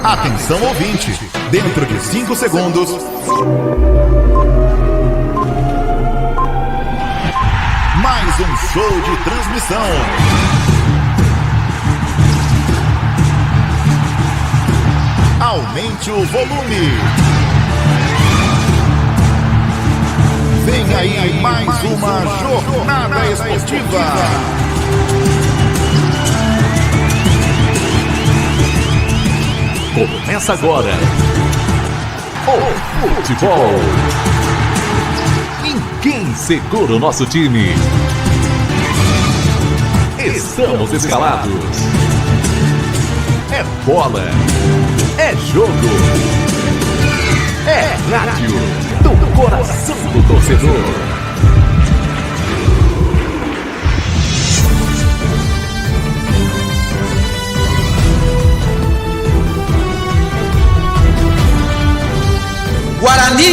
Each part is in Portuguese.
Atenção ouvinte, dentro de 5 segundos... mais um show de transmissão. Aumente o volume. Vem aí mais uma jornada esportiva. Começa agora o futebol. Ninguém segura o nosso time. Estamos escalados. É bola. É jogo. É rádio do coração do torcedor. Guarani.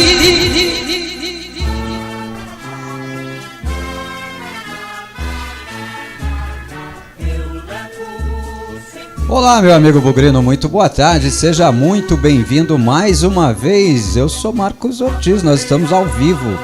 Olá, meu amigo Bugrino, muito boa tarde, seja muito bem-vindo mais uma vez. Eu sou Marcos Ortiz, nós estamos ao vivo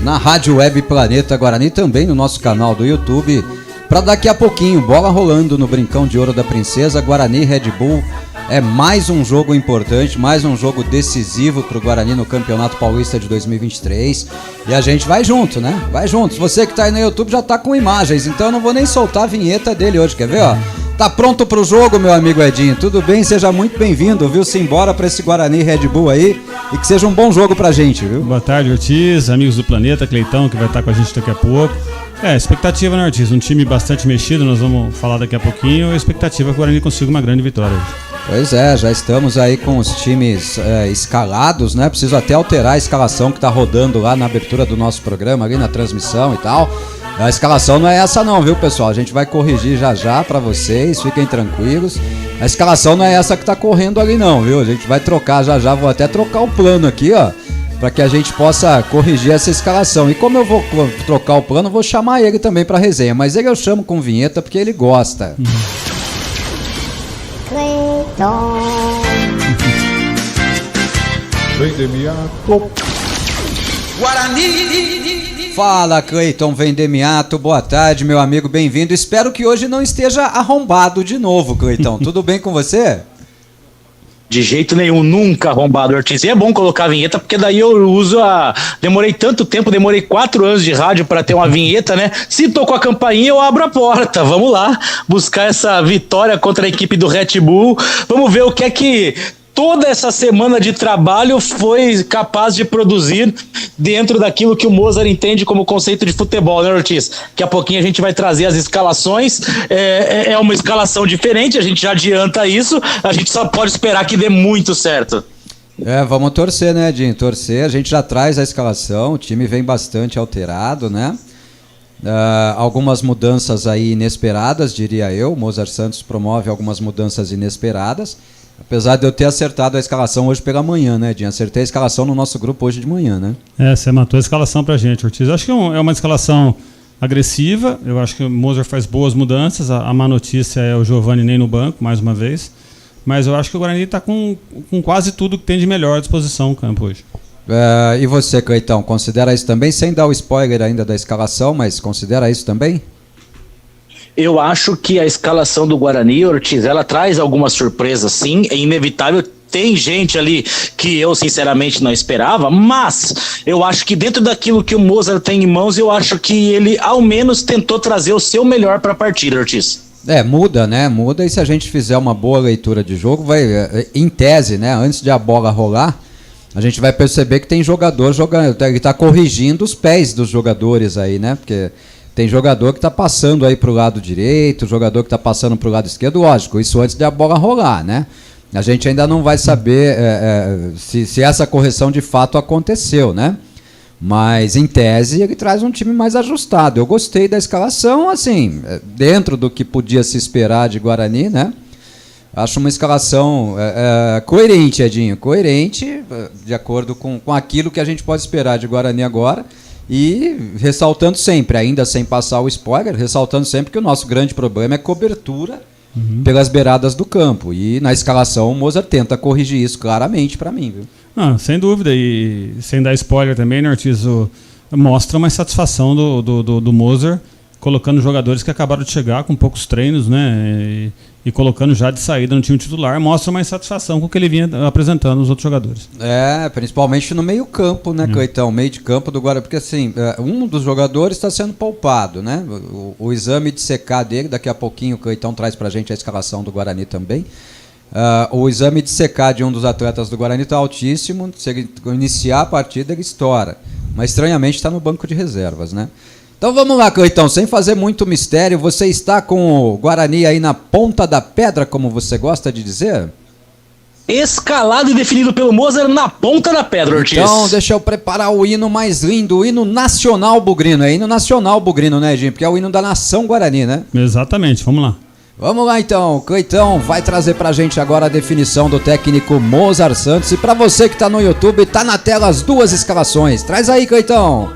na Rádio Web Planeta Guarani, também no nosso canal do YouTube. Para daqui a pouquinho, bola rolando no Brincão de Ouro da Princesa, Guarani e Red Bull. É mais um jogo importante, mais um jogo decisivo para o Guarani no Campeonato Paulista de 2023. E a gente vai junto, né? Vai junto. Você que está aí no YouTube já está com imagens, então eu não vou nem soltar a vinheta dele hoje, quer ver, ó? Tá pronto pro jogo, meu amigo Edinho? Tudo bem? Seja muito bem-vindo, viu? Simbora pra esse Guarani Red Bull aí e que seja um bom jogo pra gente, viu? Boa tarde, Ortiz, amigos do Planeta, Cleitão, que vai estar com a gente daqui a pouco. Expectativa, né, Ortiz? Um time bastante mexido, nós vamos falar daqui a pouquinho. A expectativa é que o Guarani consiga uma grande vitória hoje. Pois é, já estamos aí com os times escalados, né? Preciso até alterar a escalação que tá rodando lá na abertura do nosso programa, ali na transmissão e tal. A escalação não é essa não, viu, pessoal? A gente vai corrigir já pra vocês, fiquem tranquilos. A escalação não é essa que tá correndo ali não, viu? A gente vai trocar já, vou até trocar o plano aqui, ó, pra que a gente possa corrigir essa escalação. E como eu vou trocar o plano, vou chamar ele também pra resenha, mas ele eu chamo com vinheta porque ele gosta. Cleiton. Vendemiato. Guarani. Fala, Cleiton Vendemiato, boa tarde, meu amigo, bem-vindo. Espero que hoje não esteja arrombado de novo, Cleiton. Tudo bem com você? De jeito nenhum, nunca arrombado, Ortiz. E é bom colocar a vinheta, porque daí eu uso Demorei tanto tempo, demorei 4 anos de rádio para ter uma vinheta, né? Se tocou a campainha, eu abro a porta. Vamos lá, buscar essa vitória contra a equipe do Red Bull. Vamos ver o que é que toda essa semana de trabalho foi capaz de produzir dentro daquilo que o Mozart entende como conceito de futebol, né, Ortiz? Daqui a pouquinho a gente vai trazer as escalações, é uma escalação diferente, a gente já adianta isso, a gente só pode esperar que dê muito certo. Vamos torcer, né, Edinho? Torcer, a gente já traz a escalação, o time vem bastante alterado, né? Algumas mudanças aí inesperadas, diria eu. O Mozart Santos promove algumas mudanças inesperadas. Apesar de eu ter acertado a escalação hoje pela manhã, né, Edinho? Acertei a escalação no nosso grupo hoje de manhã, né? Você matou a escalação pra gente, Ortiz. Eu acho que é uma escalação agressiva. Eu acho que o Mozart faz boas mudanças. A má notícia é o Giovani nem no banco, mais uma vez. Mas eu acho que o Guarani tá com quase tudo que tem de melhor à disposição no campo hoje. E você, Cleitão, considera isso também? Sem dar o spoiler ainda da escalação, mas considera isso também? Eu acho que a escalação do Guarani, Ortiz, ela traz algumas surpresas, sim, é inevitável. Tem gente ali que eu sinceramente não esperava, mas eu acho que dentro daquilo que o Mozart tem em mãos, eu acho que ele ao menos tentou trazer o seu melhor para a partida, Ortiz. Muda, né? Muda, e se a gente fizer uma boa leitura de jogo, vai, em tese, né? Antes de a bola rolar, a gente vai perceber que tem jogador jogando, ele tá corrigindo os pés dos jogadores aí, né? Porque tem jogador que tá passando aí pro lado direito, jogador que tá passando pro lado esquerdo, lógico, isso antes de a bola rolar, né? A gente ainda não vai saber se essa correção de fato aconteceu, né? Mas, em tese, ele traz um time mais ajustado. Eu gostei da escalação, assim, dentro do que podia se esperar de Guarani, né? Acho uma escalação coerente, Edinho, coerente, de acordo com aquilo que a gente pode esperar de Guarani agora. E ressaltando sempre, ainda sem passar o spoiler, ressaltando sempre que o nosso grande problema é cobertura pelas beiradas do campo. E na escalação o Mozart tenta corrigir isso claramente para mim, viu? Sem dúvida, e sem dar spoiler também, né, Ortiz, mostra uma insatisfação do Mozart, colocando jogadores que acabaram de chegar com poucos treinos, né, e colocando já de saída no time titular, mostra uma insatisfação com o que ele vinha apresentando aos outros jogadores. Principalmente no meio campo, né, Cleitão? Meio de campo do Guarani, porque assim, um dos jogadores está sendo poupado, né? O exame de CK dele, daqui a pouquinho o Cleitão traz pra gente a escalação do Guarani também. O exame de CK de um dos atletas do Guarani está altíssimo. Se ele iniciar a partida, ele estoura. Mas estranhamente está no banco de reservas, né? Então vamos lá, Cleitão, sem fazer muito mistério, você está com o Guarani aí na ponta da pedra, como você gosta de dizer? Escalado e definido pelo Mozart na ponta da pedra, Ortiz. Então deixa eu preparar o hino mais lindo, o hino nacional bugrino. É hino nacional bugrino, né, Edinho? Porque é o hino da nação Guarani, né? Exatamente, vamos lá. Vamos lá então, Cleitão vai trazer pra gente agora a definição do técnico Mozart Santos. E pra você que tá no YouTube, tá na tela as duas escalações. Traz aí, Cleitão.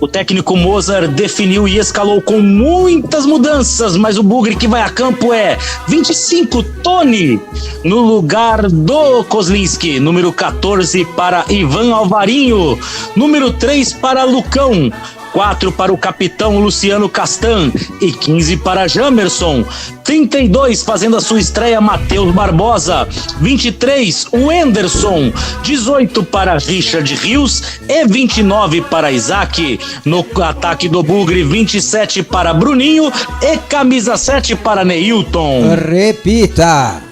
O técnico Mozart definiu e escalou com muitas mudanças, mas o bugre que vai a campo é 25, Tony, no lugar do Kozlinski. Número 14 para Ivan Alvarinho. Número 3 para Lucão. 4 para o capitão Luciano Castan e 15 para Jamerson. 32 fazendo a sua estreia Matheus Barbosa. 23 o Anderson. 18 para Richard Rios e 29 para Isaac. No ataque do bugre, 27 para Bruninho e camisa 7 para Neilton. Repita.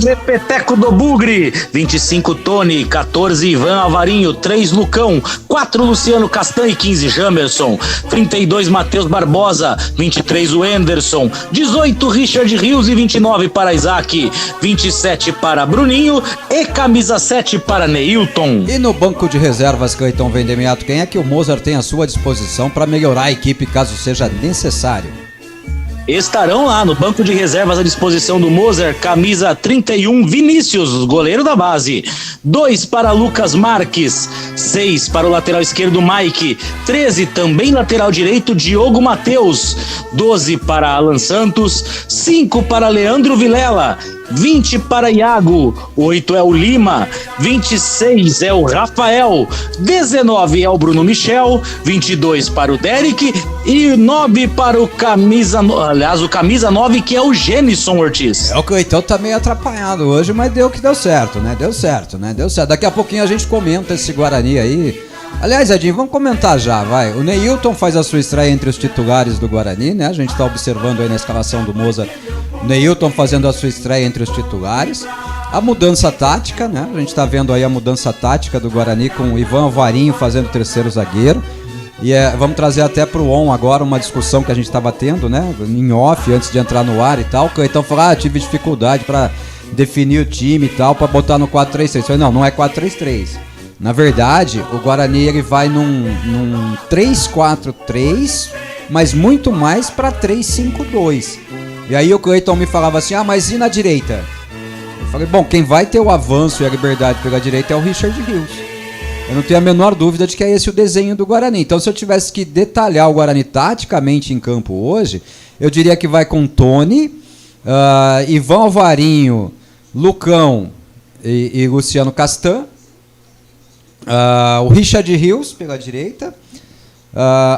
Repeteco do bugre, 25 Tony, 14 Ivan Alvarinho, 3 Lucão, 4 Luciano Castan e 15 Jamerson. 32 Matheus Barbosa, 23 o Anderson, 18 Richard Rios e 29 para Isaac, 27 para Bruninho e camisa 7 para Neilton. E no banco de reservas, Cleitão Vendemiato, quem é que o Mozart tem à sua disposição para melhorar a equipe caso seja necessário? Estarão lá no banco de reservas à disposição do Mozart, camisa 31, Vinícius, goleiro da base. 2 para Lucas Marques, 6 para o lateral esquerdo Mike, 13 também lateral direito Diogo Matheus, 12 para Alan Santos, 5 para Leandro Vilela, 20 para Iago, 8 é o Lima, 26 é o Rafael, 19 é o Bruno Michel, 22 para o Derek e 9 para o camisa 9 que é o Genison Ortiz. O Cleitão tá meio atrapalhado hoje, mas deu certo, né? Deu certo. Daqui a pouquinho a gente comenta esse Guarani aí. Aliás, Edinho, vamos comentar já, vai. O Neilton faz a sua estreia entre os titulares do Guarani, né? A gente tá observando aí na escalação do Mozart o Neilton fazendo a sua estreia entre os titulares. A mudança tática, né? A gente tá vendo aí a mudança tática do Guarani com o Ivan Alvarinho fazendo o terceiro zagueiro. E vamos trazer até pro on agora uma discussão que a gente tava tendo, né? Em off, antes de entrar no ar e tal. O Cleitão falou, tive dificuldade para definir o time e tal, para botar no 4-3-3. Eu falei, não é 4-3-3. Na verdade, o Guarani ele vai num 3-4-3, mas muito mais para 3-5-2. E aí o Cleiton me falava assim, mas e na direita? Eu falei, bom, quem vai ter o avanço e a liberdade pela direita é o Richard Rios. Eu não tenho a menor dúvida de que é esse o desenho do Guarani. Então, se eu tivesse que detalhar o Guarani taticamente em campo hoje, eu diria que vai com Tony, Ivan Alvarinho, Lucão e Luciano Castan. O Richard Rios pela direita.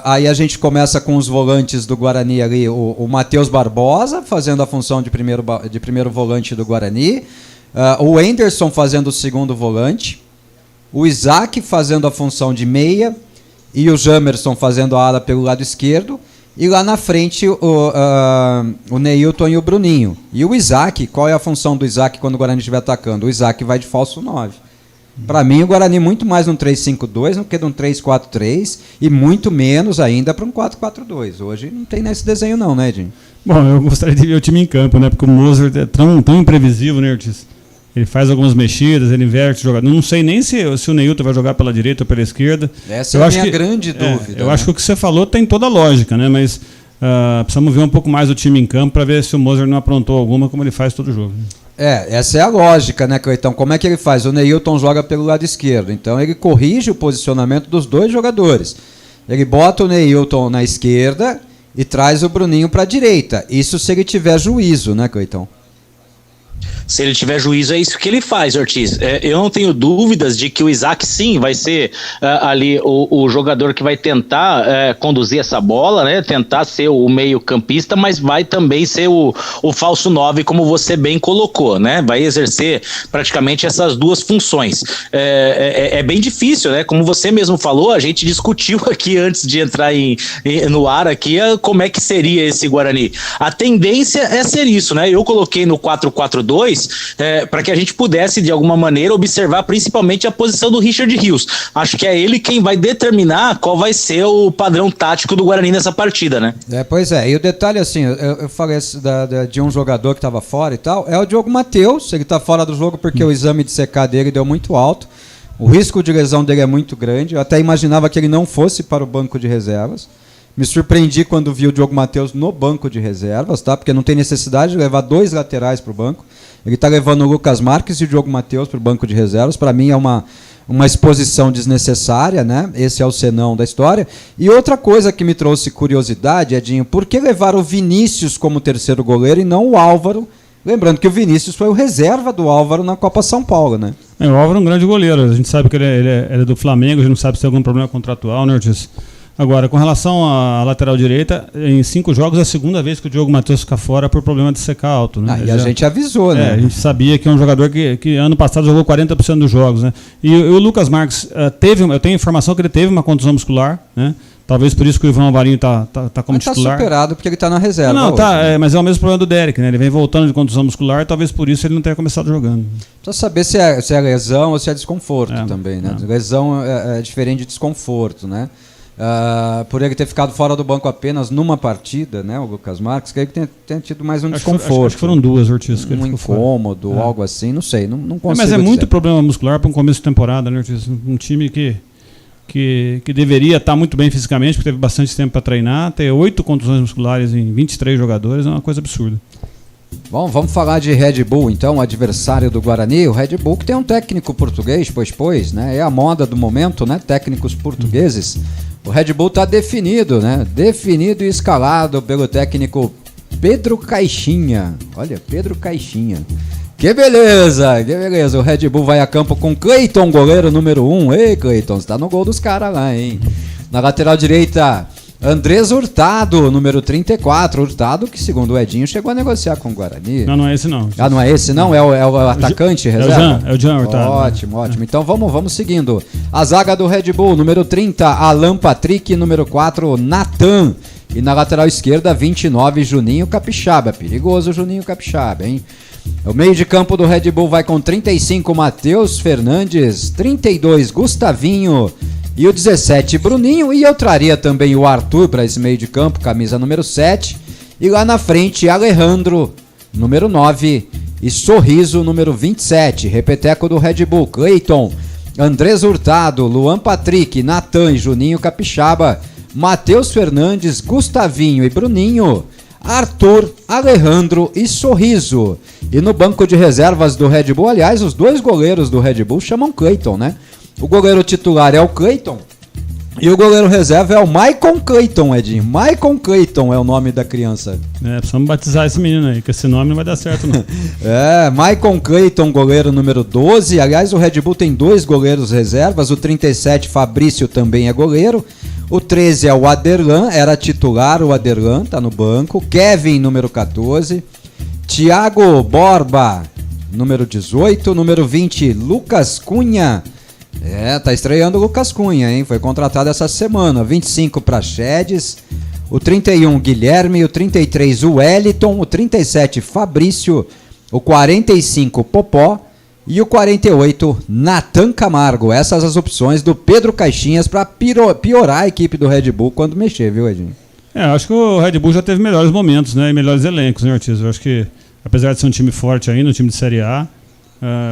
Aí a gente começa com os volantes do Guarani ali, o Matheus Barbosa fazendo a função de primeiro volante do Guarani, o Anderson fazendo o segundo volante, o Isaac fazendo a função de meia e o Jamerson fazendo a ala pelo lado esquerdo, e lá na frente o Neilton e o Bruninho. E o Isaac, qual é a função do Isaac quando o Guarani estiver atacando? O Isaac vai de falso 9. Para mim, o Guarani muito mais num 3-5-2 do que num 3-4-3 e muito menos ainda para um 4-4-2. Hoje não tem nesse desenho não, né, Edinho? Bom, eu gostaria de ver o time em campo, né? Porque o Mozart é tão imprevisível, né, Ortiz? Ele faz algumas mexidas, ele inverte o jogador. Não sei nem se o Neilton vai jogar pela direita ou pela esquerda. Essa é a minha grande dúvida. Eu acho que o que você falou tem toda a lógica, né? Mas precisamos ver um pouco mais o time em campo para ver se o Mozart não aprontou alguma como ele faz todo jogo. Essa é a lógica, né, Cleitão? Como é que ele faz? O Neilton joga pelo lado esquerdo, então ele corrige o posicionamento dos dois jogadores. Ele bota o Neilton na esquerda e traz o Bruninho para a direita. Isso se ele tiver juízo, né, Cleitão? Se ele tiver juízo, é isso que ele faz, Ortiz. Eu não tenho dúvidas de que o Isaac, sim, vai ser ali o jogador que vai tentar conduzir essa bola, né? Tentar ser o meio-campista, mas vai também ser o falso 9, como você bem colocou, né? Vai exercer praticamente essas duas funções. É bem difícil, né? Como você mesmo falou, a gente discutiu aqui antes de entrar no ar aqui como é que seria esse Guarani. A tendência é ser isso, né? Eu coloquei no 4-4-2 para que a gente pudesse, de alguma maneira, observar principalmente a posição do Richard Rios. Acho que é ele quem vai determinar qual vai ser o padrão tático do Guarani nessa partida, né? Pois é, e o detalhe assim, eu falei de um jogador que estava fora e tal, é o Diogo Matheus. Ele está fora do jogo porque o exame de CK dele deu muito alto, o risco de lesão dele é muito grande. Eu até imaginava que ele não fosse para o banco de reservas. Me surpreendi quando vi o Diogo Matheus no banco de reservas, tá? Porque não tem necessidade de levar 2 laterais para o banco. Ele está levando o Lucas Marques e o Diogo Matheus para o banco de reservas. Para mim é uma exposição desnecessária, né? Esse é o senão da história. E outra coisa que me trouxe curiosidade, Edinho, por que levar o Vinícius como terceiro goleiro e não o Álvaro? Lembrando que o Vinícius foi o reserva do Álvaro na Copa São Paulo, né? O Álvaro é um grande goleiro. A gente sabe que ele é do Flamengo, a gente não sabe se tem algum problema contratual, né, Ortiz? Agora, com relação à lateral direita, em 5 jogos é a segunda vez que o Diogo Matheus fica fora por problema de CK alto, né? E a gente avisou, né? A gente sabia que é um jogador que ano passado jogou 40% dos jogos, né? E o Lucas Marques eu tenho informação que ele teve uma contusão muscular, né? Talvez por isso que o Ivan Alvarinho tá como titular. Está superado porque ele está na reserva. Não, mas é o mesmo problema do Derek, né? Ele vem voltando de contusão muscular, talvez por isso ele não tenha começado jogando. Precisa saber se é lesão ou se é desconforto também, né? Lesão é diferente de desconforto, né? Por ele ter ficado fora do banco apenas numa partida, né, o Lucas Marques, que ele tem tido mais um desconforto. Acho que foram 2, Ortiz. Um incômodo, algo assim, não sei, não consigo mas é dizer. muito problema muscular para um começo de temporada, né, Ortiz? Um time que deveria estar muito bem fisicamente, porque teve bastante tempo para treinar, ter 8 contusões musculares em 23 jogadores é uma coisa absurda. Bom, vamos falar de Red Bull, então, o adversário do Guarani. O Red Bull que tem um técnico português, pois, né? É a moda do momento, né? Técnicos portugueses. O Red Bull está definido, né? Definido e escalado pelo técnico Pedro Caixinha. Olha, Pedro Caixinha. Que beleza, que beleza. O Red Bull vai a campo com Cleiton, goleiro número 1. Ei, Cleiton, você tá no gol dos caras lá, hein? Na lateral direita, Andrés Hurtado, número 34. Hurtado, que segundo o Edinho, chegou a negociar com o Guarani. Não é esse não. Ah, não é esse não? É o atacante reserva? É o Jean Hurtado. Ótimo. Então vamos seguindo. A zaga do Red Bull, número 30, Alan Patrick, número 4, Natan. E na lateral esquerda, 29, Juninho Capixaba. Perigoso Juninho Capixaba, hein? O meio de campo do Red Bull vai com 35, Matheus Fernandes, 32, Gustavinho e o 17, Bruninho. E eu traria também o Arthur para esse meio de campo, camisa número 7. E lá na frente, Alejandro, número 9, e Sorriso, número 27. Repeteco do Red Bull, Cleiton, Andrés Hurtado, Luan Patrick, Natan e Juninho Capixaba, Matheus Fernandes, Gustavinho e Bruninho, Arthur, Alejandro e Sorriso. E no banco de reservas do Red Bull, aliás, os 2 goleiros do Red Bull chamam Cleiton, né? O goleiro titular é o Cleiton e o goleiro reserva é o Maicon Cleiton, Edinho. Maicon Cleiton é o nome da criança. Precisamos batizar esse menino aí, que esse nome não vai dar certo, não. Maicon Cleiton, goleiro número 12. Aliás, o Red Bull tem 2 goleiros reservas. O 37, Fabrício, também é goleiro. O 13 é o Aderlan, era titular, o Aderlan tá no banco. Kevin, número 14. Thiago Borba, número 18. Número 20, Lucas Cunha. Tá estreando o Lucas Cunha, hein? Foi contratado essa semana. 25, Praxedes. O 31, Guilherme. O 33, o Wellington. O 37, Fabrício. O 45, Popó. E o 48, Natan Camargo. Essas as opções do Pedro Caixinhas para piorar a equipe do Red Bull quando mexer, viu, Edinho? Acho que o Red Bull já teve melhores momentos, né? E melhores elencos, né, Ortiz? Eu acho que, apesar de ser um time forte ainda, um time de Série A,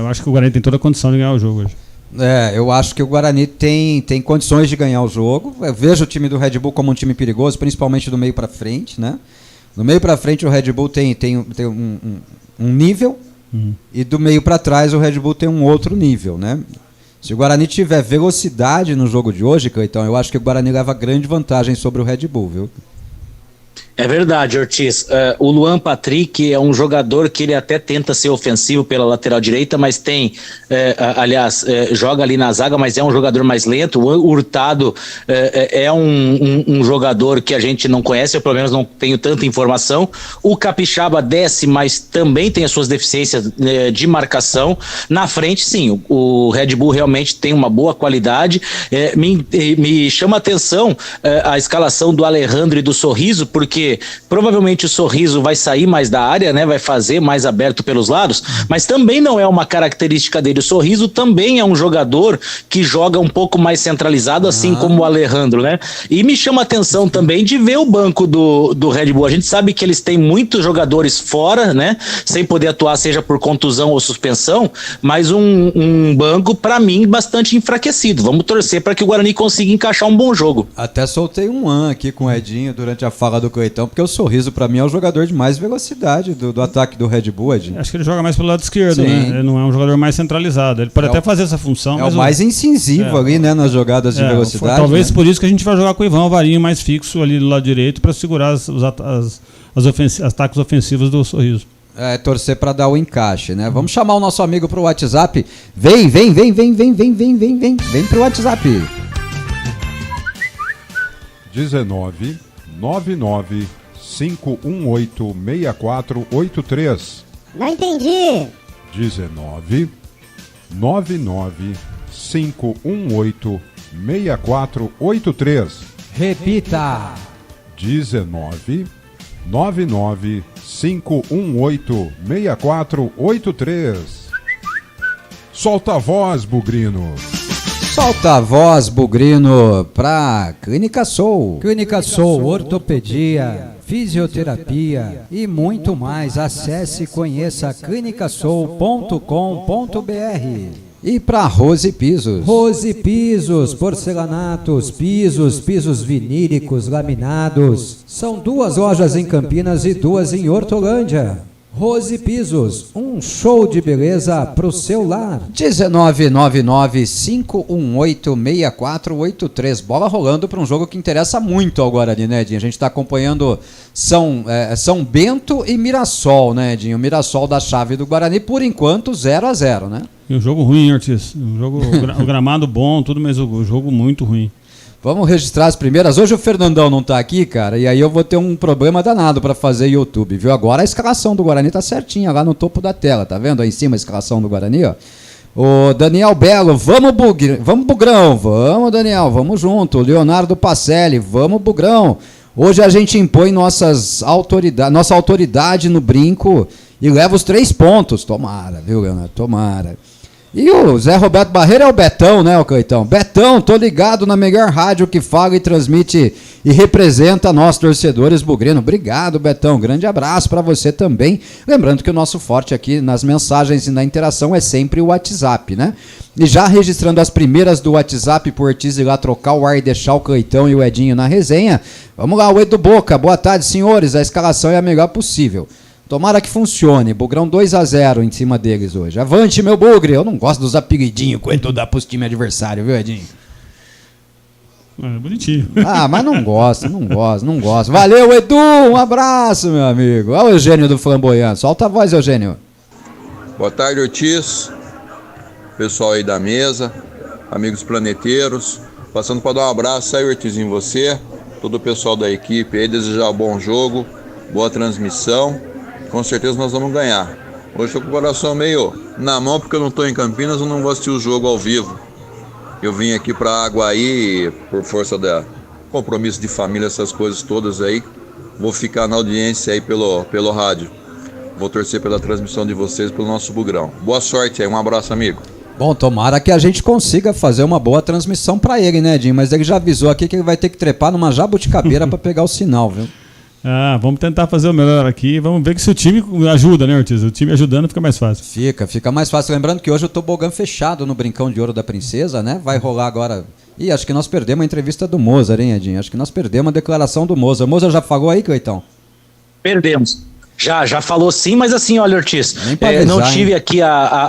eu acho que o Guarani tem toda a condição de ganhar o jogo hoje. Eu acho que o Guarani tem condições de ganhar o jogo. Eu vejo o time do Red Bull como um time perigoso, principalmente do meio para frente, né? Do meio para frente o Red Bull tem um nível. E do meio para trás o Red Bull tem um outro nível, né? Se o Guarani tiver velocidade no jogo de hoje, Cleiton, eu acho que o Guarani leva grande vantagem sobre o Red Bull, viu? É verdade, Ortiz. O Luan Patrick é um jogador que ele até tenta ser ofensivo pela lateral direita, mas joga ali na zaga, mas é um jogador mais lento. O Hurtado é um jogador que a gente não conhece, eu pelo menos não tenho tanta informação. O Capixaba desce, mas também tem as suas deficiências de marcação. Na frente, sim, o Red Bull realmente tem uma boa qualidade. Me chama a atenção a escalação do Alejandro e do Sorriso, porque provavelmente o Sorriso vai sair mais da área, né? Vai fazer mais aberto pelos lados, mas também não é uma característica dele. O Sorriso também é um jogador que joga um pouco mais centralizado, assim como o Alejandro, né? E me chama a atenção também de ver o banco do Red Bull. A gente sabe que eles têm muitos jogadores fora, né? Sem poder atuar, seja por contusão ou suspensão, mas um banco, para mim, bastante enfraquecido. Vamos torcer para que o Guarani consiga encaixar um bom jogo. Até soltei um aqui com o Edinho durante a fala do Cleitão, porque o Sorriso, pra mim, é o jogador de mais velocidade do ataque do Red Bull, Edinho. Acho que ele joga mais pelo lado esquerdo, Sim. né? Ele não é um jogador mais centralizado. Ele pode até fazer essa função. É o mais incisivo ali, né, nas jogadas de velocidade. Talvez né? por isso que a gente vai jogar com o Ivan Alvarinho mais fixo ali do lado direito para segurar os ataques ofensivos do Sorriso. Torcer pra dar o encaixe, né? Vamos chamar o nosso amigo pro WhatsApp. Vem pro WhatsApp. 19 99 518 6483. Não entendi. 19 99 518 6483. Repita. 19 99 518 6483. Solta a voz, Bugrino. Solta a voz, Bugrino, pra Clínica Soul. Clínica Soul, ortopedia, fisioterapia e muito mais. Acesse e conheça clinicasoul.com.br. E pra Rose Pisos. Rose Pisos, porcelanatos, pisos vinílicos, laminados. São 2 lojas em Campinas e 2 em Hortolândia. Rose Pisos, um show de beleza pro seu lar. 1999-518-6483. Bola rolando para um jogo que interessa muito ao Guarani, né, Edinho? A gente está acompanhando São Bento e Mirassol, né, Edinho? O Mirassol da chave do Guarani, por enquanto, 0-0, né? E um jogo ruim, Ortiz. O gramado bom, tudo, mas o jogo muito ruim. Vamos registrar as primeiras. Hoje o Fernandão não tá aqui, cara, e aí eu vou ter um problema danado para fazer YouTube, viu? Agora a escalação do Guarani tá certinha lá no topo da tela, tá vendo aí em cima a escalação do Guarani, ó? O Daniel Belo, vamos Bugrão, vamos Daniel, vamos junto. Leonardo Pacelli, vamos Bugrão. Hoje a gente impõe nossa autoridade no brinco e leva os 3 pontos. Tomara, viu, Leonardo? Tomara. E o Zé Roberto Barreira é o Betão, né, o Cleitão? Betão, tô ligado na melhor rádio que fala e transmite e representa nós, torcedores bugrinos. Obrigado, Betão. Grande abraço para você também. Lembrando que o nosso forte aqui nas mensagens e na interação é sempre o WhatsApp, né? E já registrando as primeiras do WhatsApp por Ortiz ir lá trocar o ar e deixar o Cleitão e o Edinho na resenha. Vamos lá, o Edu Boca. Boa tarde, senhores. A escalação é a melhor possível. Tomara que funcione. Bugrão 2-0 em cima deles hoje. Avante, meu bugre. Eu não gosto dos apelidinhos quando dá pros time adversário, viu, Edinho? É bonitinho. Ah, mas não gosto. Valeu, Edu. Um abraço, meu amigo. Olha o Eugênio do Flamboyant. Solta a voz, Eugênio. Boa tarde, Ortiz. Pessoal aí da mesa. Amigos planeteiros. Passando para dar um abraço aí, Ortiz, em você. Todo o pessoal da equipe aí. Desejar um bom jogo. Boa transmissão. Com certeza nós vamos ganhar. Hoje estou com o coração meio na mão porque eu não estou em Campinas, eu não vou assistir o jogo ao vivo. Eu vim aqui para Aguaí por força da compromisso de família, essas coisas todas aí. Vou ficar na audiência aí pelo rádio. Vou torcer pela transmissão de vocês, pelo nosso Bugrão. Boa sorte aí, um abraço, amigo. Bom, tomara que a gente consiga fazer uma boa transmissão para ele, né, Edinho? Mas ele já avisou aqui que ele vai ter que trepar numa jabuticabeira para pegar o sinal, viu? Vamos tentar fazer o melhor aqui. Vamos ver que se o time ajuda, né, Ortiz? O time ajudando fica mais fácil. Fica mais fácil. Lembrando que hoje o tobogã fechado no Brincão de Ouro da Princesa, né? Vai rolar agora. Ih, acho que nós perdemos a entrevista do Mozart, hein, Edinho? Acho que nós perdemos a declaração do Mozart. O Mozart já falou aí, Cleitão? Perdemos. Já falou sim, mas assim, olha, Ortiz, avisar, não tive aqui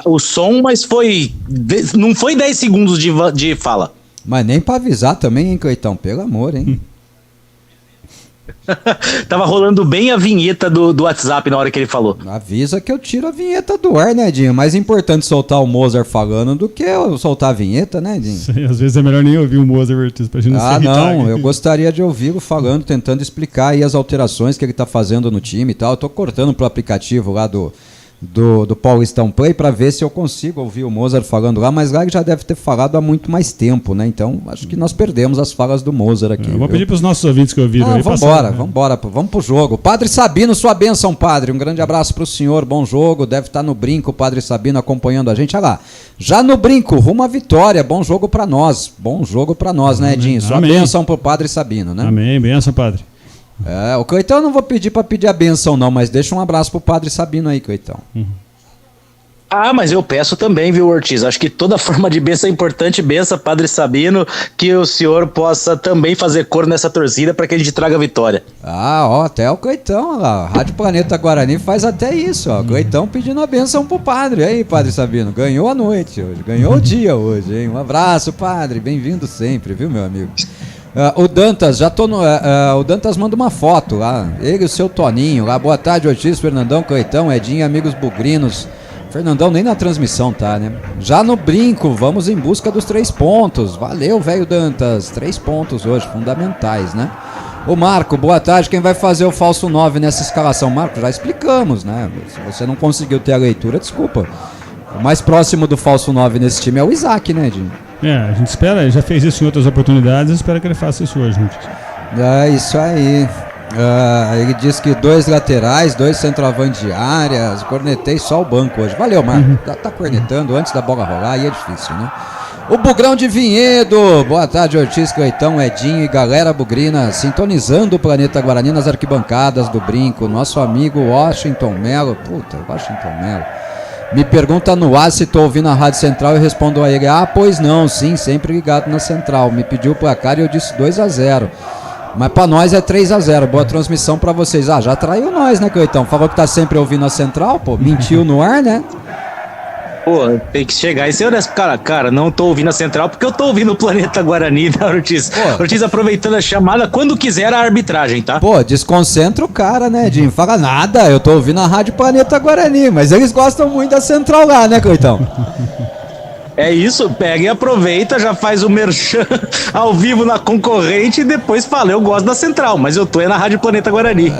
o som, mas não foi 10 segundos de fala. Mas nem pra avisar também, hein, Cleitão? Pelo amor, hein? Tava rolando bem a vinheta do WhatsApp na hora que ele falou. Avisa que eu tiro a vinheta do ar, né, Dinho? Mais importante soltar o Mozart falando do que eu soltar a vinheta, né, Dinho? Sim, às vezes é melhor nem ouvir o Mozart pra gente não se irritar. Não, eu gostaria de ouvi-lo falando, tentando explicar aí as alterações que ele tá fazendo no time e tal. Eu tô cortando pro aplicativo lá do Paulistão Play para ver se eu consigo ouvir o Mozart falando lá, mas lá ele já deve ter falado há muito mais tempo, né? Então acho que nós perdemos as falas do Mozart aqui. Eu vou pedir para os nossos ouvintes que ouviram aí vamos pro jogo. Padre Sabino, sua bênção, padre. Um grande abraço pro senhor, bom jogo. Deve estar no brinco, o Padre Sabino acompanhando a gente. Olha lá, já no brinco, rumo à vitória. Bom jogo para nós, né, Edinho? Sua bênção pro Padre Sabino, né? Amém, bênção, padre. O Coitão eu não vou pedir pra pedir a benção não, mas deixa um abraço pro Padre Sabino aí, Coitão. Mas eu peço também, viu, Ortiz? Acho que toda forma de bênção é importante. Benção, Padre Sabino, que o senhor possa também fazer cor nessa torcida para que a gente traga a vitória. Até o Coitão, olha lá, Rádio Planeta Guarani faz até isso, ó. Coitão pedindo a benção pro padre. Aí, Padre Sabino, ganhou a noite hoje, ganhou o dia hoje, hein? Um abraço, padre, bem-vindo sempre, viu, meu amigo? O Dantas, o Dantas manda uma foto lá, ele e o seu Toninho lá. Boa tarde, Ortiz, Fernandão, Coitão, Edinho, amigos bugrinos. Fernandão nem na transmissão tá, né? Já no brinco, vamos em busca dos 3 pontos. Valeu, velho Dantas, 3 pontos hoje, fundamentais, né? O Marco, boa tarde, quem vai fazer o falso 9 nessa escalação? Marco, já explicamos, né? Se você não conseguiu ter a leitura, desculpa. O mais próximo do falso 9 nesse time é o Isaac, né, Edinho? A gente espera, ele já fez isso em outras oportunidades, espera que ele faça isso hoje, gente. É isso aí. Ele diz que 2 laterais, 2 centroavantes de área. Cornetei só o banco hoje. Valeu, Marco. Tá cornetando antes da bola rolar, aí é difícil, né? O Bugrão de Vinhedo. Boa tarde, Ortiz, Coitão, Edinho e galera bugrina, sintonizando o Planeta Guarani nas arquibancadas do brinco. Nosso amigo Washington Melo. Washington Melo. Me pergunta no ar se estou ouvindo a Rádio Central e respondo a ele: pois não, sim, sempre ligado na Central. Me pediu o placar e eu disse 2-0. Mas pra nós é 3-0. Boa transmissão pra vocês. Já traiu nós, né, Coitão? Falou que tá sempre ouvindo a Central, pô. Mentiu no ar, né? Pô, tem que chegar e ser honesto. Cara, não tô ouvindo a Central porque eu tô ouvindo o Planeta Guarani, né, Ortiz? Ortiz aproveitando a chamada quando quiser a arbitragem, tá? Pô, desconcentra o cara, né, Edinho? Fala nada, eu tô ouvindo a Rádio Planeta Guarani, mas eles gostam muito da Central lá, né, Coitão? É isso, pega e aproveita, já faz o merchan ao vivo na concorrente e depois fala, eu gosto da Central, mas eu tô na Rádio Planeta Guarani.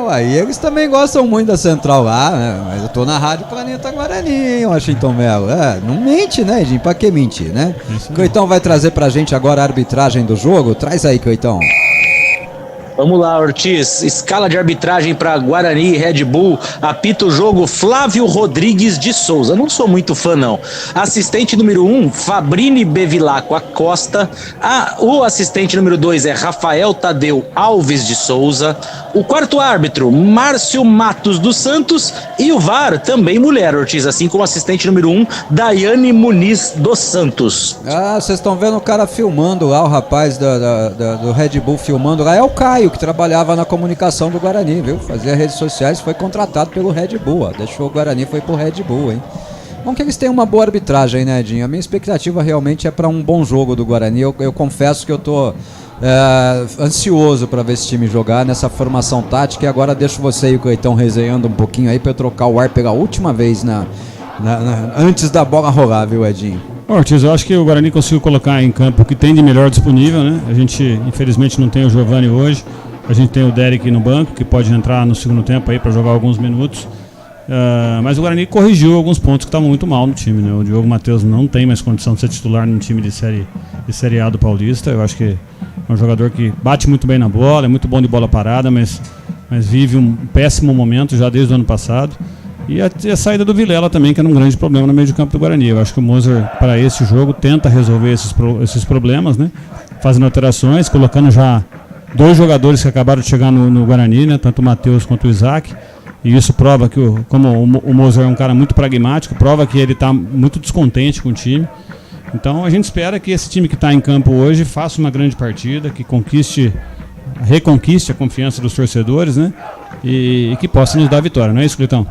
Aí eles também gostam muito da Central lá, né? Mas eu tô na Rádio Planeta Guarani, hein, Washington Melo. Não mente, né, Edinho? Pra que mentir, né? Coitão vai trazer pra gente agora a arbitragem do jogo. Traz aí, Coitão. Vamos lá, Ortiz. Escala de arbitragem para Guarani e Red Bull. Apita o jogo Flávio Rodrigues de Souza. Não sou muito fã, não. Assistente número 1, Fabrini Bevilacqua Costa. O assistente número 2 é Rafael Tadeu Alves de Souza. O quarto árbitro, Márcio Matos dos Santos. E o VAR, também mulher, Ortiz. Assim como assistente número 1, Daiane Muniz dos Santos. Vocês estão vendo o cara filmando lá, o rapaz do Red Bull filmando lá. É o Caio, que trabalhava na comunicação do Guarani, viu? Fazia redes sociais, foi contratado pelo Red Bull, ó. Deixou o Guarani, foi pro Red Bull, hein? Bom que eles têm uma boa arbitragem, né, Edinho? A minha expectativa realmente é para um bom jogo do Guarani. Eu confesso que eu tô ansioso para ver esse time jogar nessa formação tática. E agora deixo você e o Coitão resenhando um pouquinho aí para eu trocar o ar pela última vez antes da bola rolar, viu, Edinho? Ortiz, eu acho que o Guarani conseguiu colocar em campo o que tem de melhor disponível, né? A gente, infelizmente, não tem o Giovani hoje. A gente tem o Derek no banco, que pode entrar no segundo tempo aí para jogar alguns minutos. Mas o Guarani corrigiu alguns pontos que estavam muito mal no time, né? O Diogo Matheus não tem mais condição de ser titular no time de série A do Paulista. Eu acho que é um jogador que bate muito bem na bola, é muito bom de bola parada, mas vive um péssimo momento já desde o ano passado. E a saída do Vilela também, que era um grande problema no meio de campo do Guarani. Eu acho que o Mozart, para esse jogo, tenta resolver esses problemas, né? Fazendo alterações, colocando já 2 jogadores que acabaram de chegar no Guarani, né? Tanto o Matheus quanto o Isaac. E isso prova que, como o Mozart é um cara muito pragmático, prova que ele está muito descontente com o time. Então a gente espera que esse time que está em campo hoje faça uma grande partida, que reconquiste a confiança dos torcedores, né? E que possa nos dar a vitória, não é isso, Cleitão?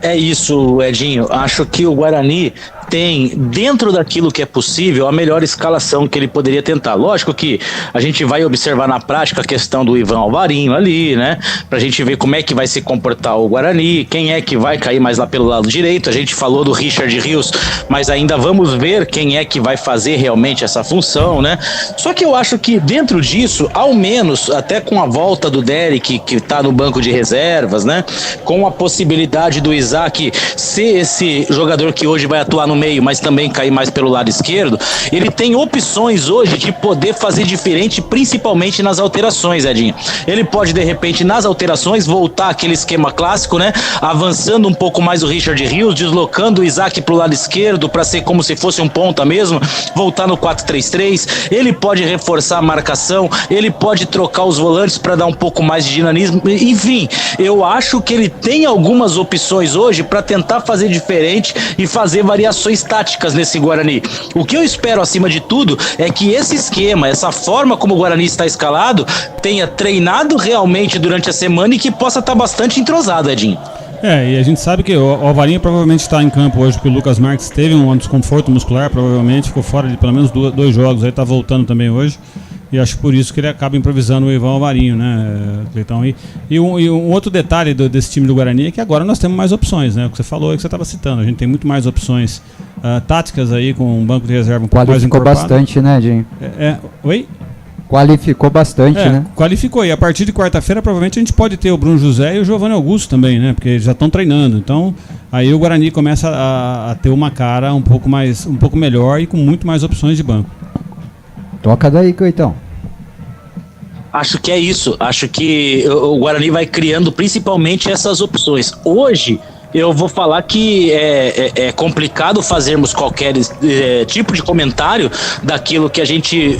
É isso, Edinho. Acho que o Guarani tem, dentro daquilo que é possível, a melhor escalação que ele poderia tentar. Lógico que a gente vai observar na prática a questão do Ivan Alvarinho ali, né? Pra gente ver como é que vai se comportar o Guarani, quem é que vai cair mais lá pelo lado direito. A gente falou do Richard Rios, mas ainda vamos ver quem é que vai fazer realmente essa função, né? Só que eu acho que dentro disso, ao menos, até com a volta do Derek, que tá no banco de reservas, né? Com a possibilidade do Isaac ser esse jogador que hoje vai atuar no meio, mas também cair mais pelo lado esquerdo, ele tem opções hoje de poder fazer diferente, principalmente nas alterações, Edinho. Ele pode, de repente, nas alterações, voltar àquele esquema clássico, né? Avançando um pouco mais o Richard Rios, deslocando o Isaac pro lado esquerdo, para ser como se fosse um ponta mesmo, voltar no 4-3-3. Ele pode reforçar a marcação, ele pode trocar os volantes para dar um pouco mais de dinamismo. Enfim, eu acho que ele tem algumas opções hoje para tentar fazer diferente e fazer variações táticas nesse Guarani. O que eu espero, acima de tudo, é que esse esquema, essa forma como o Guarani está escalado, tenha treinado realmente durante a semana e que possa estar bastante entrosado, Edinho. E a gente sabe que o Alvarinho provavelmente está em campo hoje, porque o Lucas Marques teve um desconforto muscular, provavelmente ficou fora de pelo menos 2 jogos, aí está voltando também hoje. E acho por isso que ele acaba improvisando o Ivan Alvarinho, né, Cleitão? E um outro detalhe desse time do Guarani é que agora nós temos mais opções, né? O que você falou é que você estava citando. A gente tem muito mais opções táticas aí, com um banco de reserva um pouco mais encorpado. Qualificou bastante, né, Dinho? Oi? Qualificou bastante, né? Qualificou. E a partir de quarta-feira, provavelmente, a gente pode ter o Bruno José e o Giovanni Augusto também, né? Porque eles já estão treinando. Então, aí o Guarani começa a ter uma cara um pouco melhor e com muito mais opções de banco. Toca daí, Cleitão. Acho que é isso. Acho que o Guarani vai criando principalmente essas opções. Hoje, eu vou falar que é complicado fazermos qualquer tipo de comentário daquilo que a gente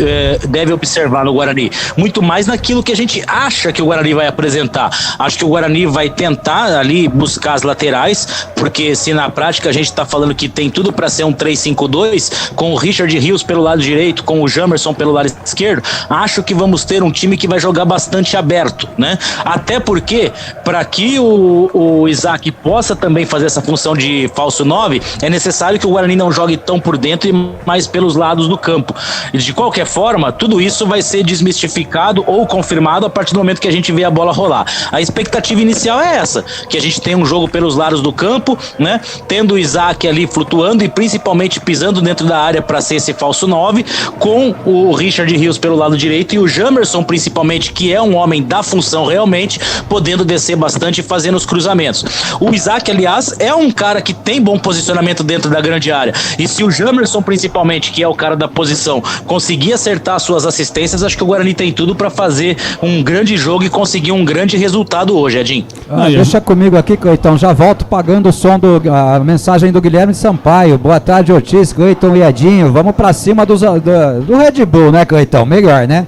deve observar no Guarani. Muito mais naquilo que a gente acha que o Guarani vai apresentar. Acho que o Guarani vai tentar ali buscar as laterais, porque se na prática a gente está falando que tem tudo para ser um 3-5-2, com o Richard Rios pelo lado direito, com o Jamerson pelo lado esquerdo, acho que vamos ter um time que vai jogar bastante aberto, né? Até porque, para que o Isaac possa também fazer essa função de falso 9, é necessário que o Guarani não jogue tão por dentro e mais pelos lados do campo. E de qualquer forma, tudo isso vai ser desmistificado ou confirmado a partir do momento que a gente vê a bola rolar. A expectativa inicial é essa, que a gente tenha um jogo pelos lados do campo, né? Tendo o Isaac ali flutuando e principalmente pisando dentro da área para ser esse falso 9, com o Richard Rios pelo lado direito e o Jamerson principalmente, que é um homem da função realmente, podendo descer bastante e fazendo os cruzamentos. O Isaac, aliás, é um cara que tem bom posicionamento dentro da grande área. E se o Jamerson, principalmente, que é o cara da posição, conseguir acertar suas assistências, acho que o Guarani tem tudo para fazer um grande jogo e conseguir um grande resultado hoje, Edinho. Deixa comigo aqui, Cleitão. Já volto pagando o som a mensagem do Guilherme Sampaio. Boa tarde, Ortiz, Cleiton e Edinho. Vamos para cima do Red Bull, né, Cleitão? Melhor, né?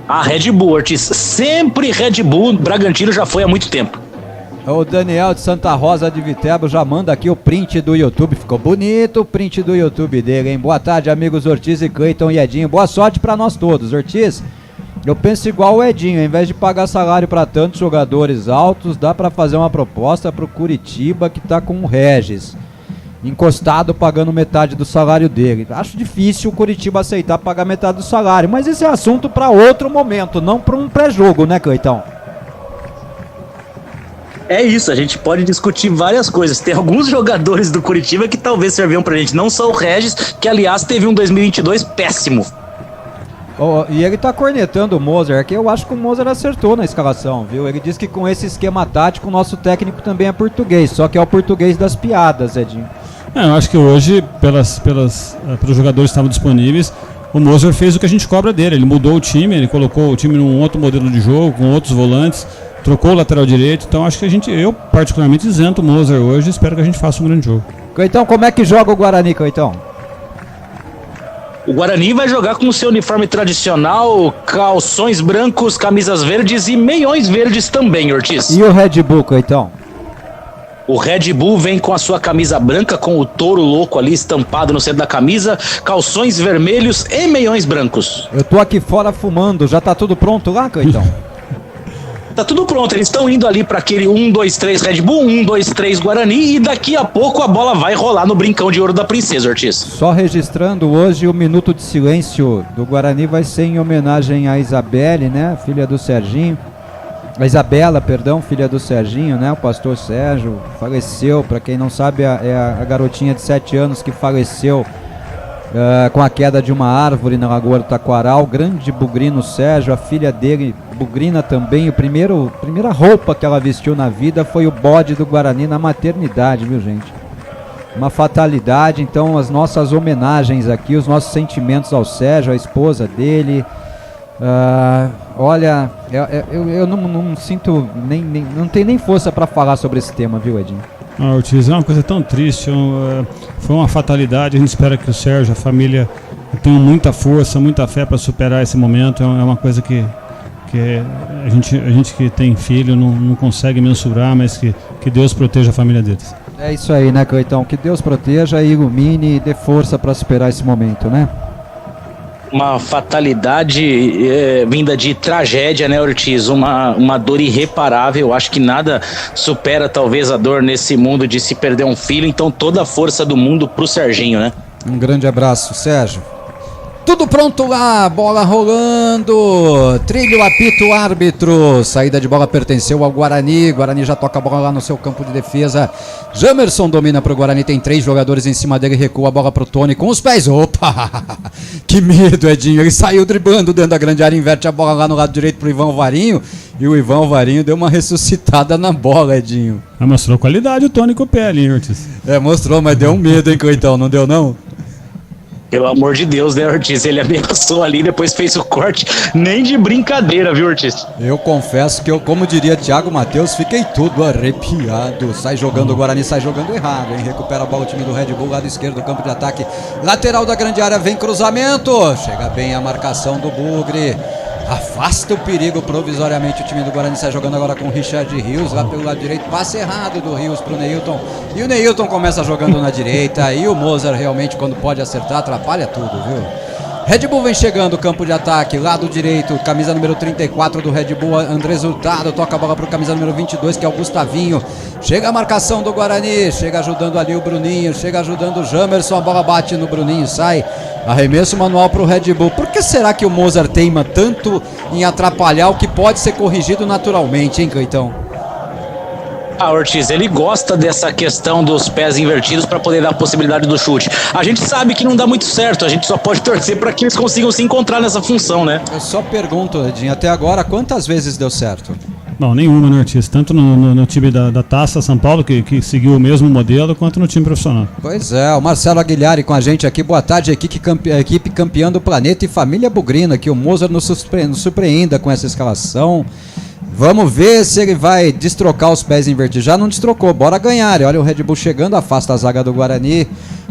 A Red Bull, Ortiz. Sempre Red Bull. Bragantino já foi há muito tempo. O Daniel de Santa Rosa de Viterbo já manda aqui o print do YouTube. Ficou bonito o print do YouTube dele, hein? Boa tarde, amigos Ortiz e Cleiton e Edinho. Boa sorte para nós todos. Ortiz, eu penso igual o Edinho. Ao invés de pagar salário para tantos jogadores altos, dá para fazer uma proposta pro Curitiba, que tá com o Regis encostado, pagando metade do salário dele. Acho difícil o Curitiba aceitar pagar metade do salário, mas esse é assunto para outro momento, não para um pré-jogo, né, Cleitão? É isso, a gente pode discutir várias coisas. Tem alguns jogadores do Curitiba que talvez serviam pra gente, não só o Regis, que aliás teve um 2022 péssimo. E ele tá cornetando o Moser, que eu acho que o Moser acertou na escalação, viu? Ele disse que com esse esquema tático o nosso técnico também é português, só que é o português das piadas, Edinho. Eu acho que hoje, pelos jogadores que estavam disponíveis, o Moser fez o que a gente cobra dele. Ele mudou o time, ele colocou o time num outro modelo de jogo, com outros volantes, trocou o lateral direito. Então acho que eu particularmente isento o Moser hoje, espero que a gente faça um grande jogo. Cleitão, como é que joga o Guarani, Cleitão? O Guarani vai jogar com o seu uniforme tradicional, calções brancos, camisas verdes e meiões verdes também, Ortiz. E o Red Bull, Cleitão? O Red Bull vem com a sua camisa branca, com o touro louco ali estampado no centro da camisa, calções vermelhos e meiões brancos. Eu tô aqui fora fumando, já tá tudo pronto lá, Cleitão? Tá tudo pronto, eles estão indo ali para aquele 1-2-3 Red Bull, 1-2-3 Guarani, e daqui a pouco a bola vai rolar no brincão de ouro da Princesa, Ortiz. Só registrando, hoje o minuto de silêncio do Guarani vai ser em homenagem à Isabelle, né, filha do Serginho. A Isabela, perdão, filha do Serginho, né, o pastor Sérgio, faleceu, para quem não sabe, é a garotinha de 7 anos que faleceu com a queda de uma árvore na Lagoa do Taquaral. Grande bugrino Sérgio, a filha dele, bugrina também. A primeira roupa que ela vestiu na vida foi o bode do Guarani na maternidade, viu, gente? Uma fatalidade. Então as nossas homenagens aqui, os nossos sentimentos ao Sérgio, a esposa dele. Olha, eu não sinto, não tenho nem força para falar sobre esse tema, viu, Edinho? Ortiz, é uma coisa tão triste, foi uma fatalidade. A gente espera que o Sérgio, a família, tenham muita força, muita fé para superar esse momento. É uma coisa que a gente que tem filho não consegue mensurar, mas que Deus proteja a família deles. É isso aí, né, Cleitão? Que Deus proteja, ilumine e dê força para superar esse momento, né? Uma fatalidade vinda de tragédia, né, Ortiz? Uma dor irreparável. Acho que nada supera talvez a dor nesse mundo de se perder um filho. Então toda a força do mundo pro Serginho, né? Um grande abraço, Sérgio. Tudo pronto lá, bola rolando, trilho, apito, árbitro, saída de bola pertenceu ao Guarani, Guarani já toca a bola lá no seu campo de defesa, Jamerson domina pro Guarani, tem 3 jogadores em cima dele, recua a bola pro Tony com os pés, opa, que medo, Edinho, ele saiu driblando dentro da grande área, inverte a bola lá no lado direito pro Ivan Alvarinho, e o Ivan Alvarinho deu uma ressuscitada na bola, Edinho. Mostrou qualidade o Tony com o pé ali, Ortiz. Mostrou, mas deu um medo, hein, Cleitão, não deu não? Pelo amor de Deus, né, Ortiz? Ele ameaçou ali, depois fez o corte. Nem de brincadeira, viu, Ortiz? Eu confesso que eu, como diria Thiago Matheus, fiquei tudo arrepiado. Sai jogando o Guarani, sai jogando errado, hein? Recupera a bola o time do Red Bull, lado esquerdo do campo de ataque. Lateral da grande área, vem cruzamento. Chega bem a marcação do Bugre. Afasta o perigo provisoriamente o time do Guarani, sai jogando agora com o Richard Rios, lá pelo lado direito, passe errado do Rios pro Neilton, e o Neilton começa jogando na direita, e o Mozart realmente quando pode acertar, atrapalha tudo, viu? Red Bull vem chegando, campo de ataque, lado direito, camisa número 34 do Red Bull, Andrés Hurtado, toca a bola pro camisa número 22, que é o Gustavinho, chega a marcação do Guarani, chega ajudando ali o Bruninho, chega ajudando o Jamerson, a bola bate no Bruninho, sai, arremesso manual pro Red Bull. Por que será que o Mozart teima tanto em atrapalhar o que pode ser corrigido naturalmente, hein, Cleitão? Ortiz, ele gosta dessa questão dos pés invertidos para poder dar a possibilidade do chute. A gente sabe que não dá muito certo, a gente só pode torcer para que eles consigam se encontrar nessa função, né? Eu só pergunto, Edinho, até agora, quantas vezes deu certo? Não, nenhuma, né, Ortiz? Tanto no time da Taça São Paulo, que seguiu o mesmo modelo, quanto no time profissional. Pois é, o Marcelo Aguilhari com a gente aqui. Boa tarde, equipe campeã do planeta e família Bugrina, que o Mozart nos surpreenda com essa escalação. Vamos ver se ele vai destrocar os pés invertidos. Já não destrocou, bora ganhar. Olha o Red Bull chegando, afasta a zaga do Guarani.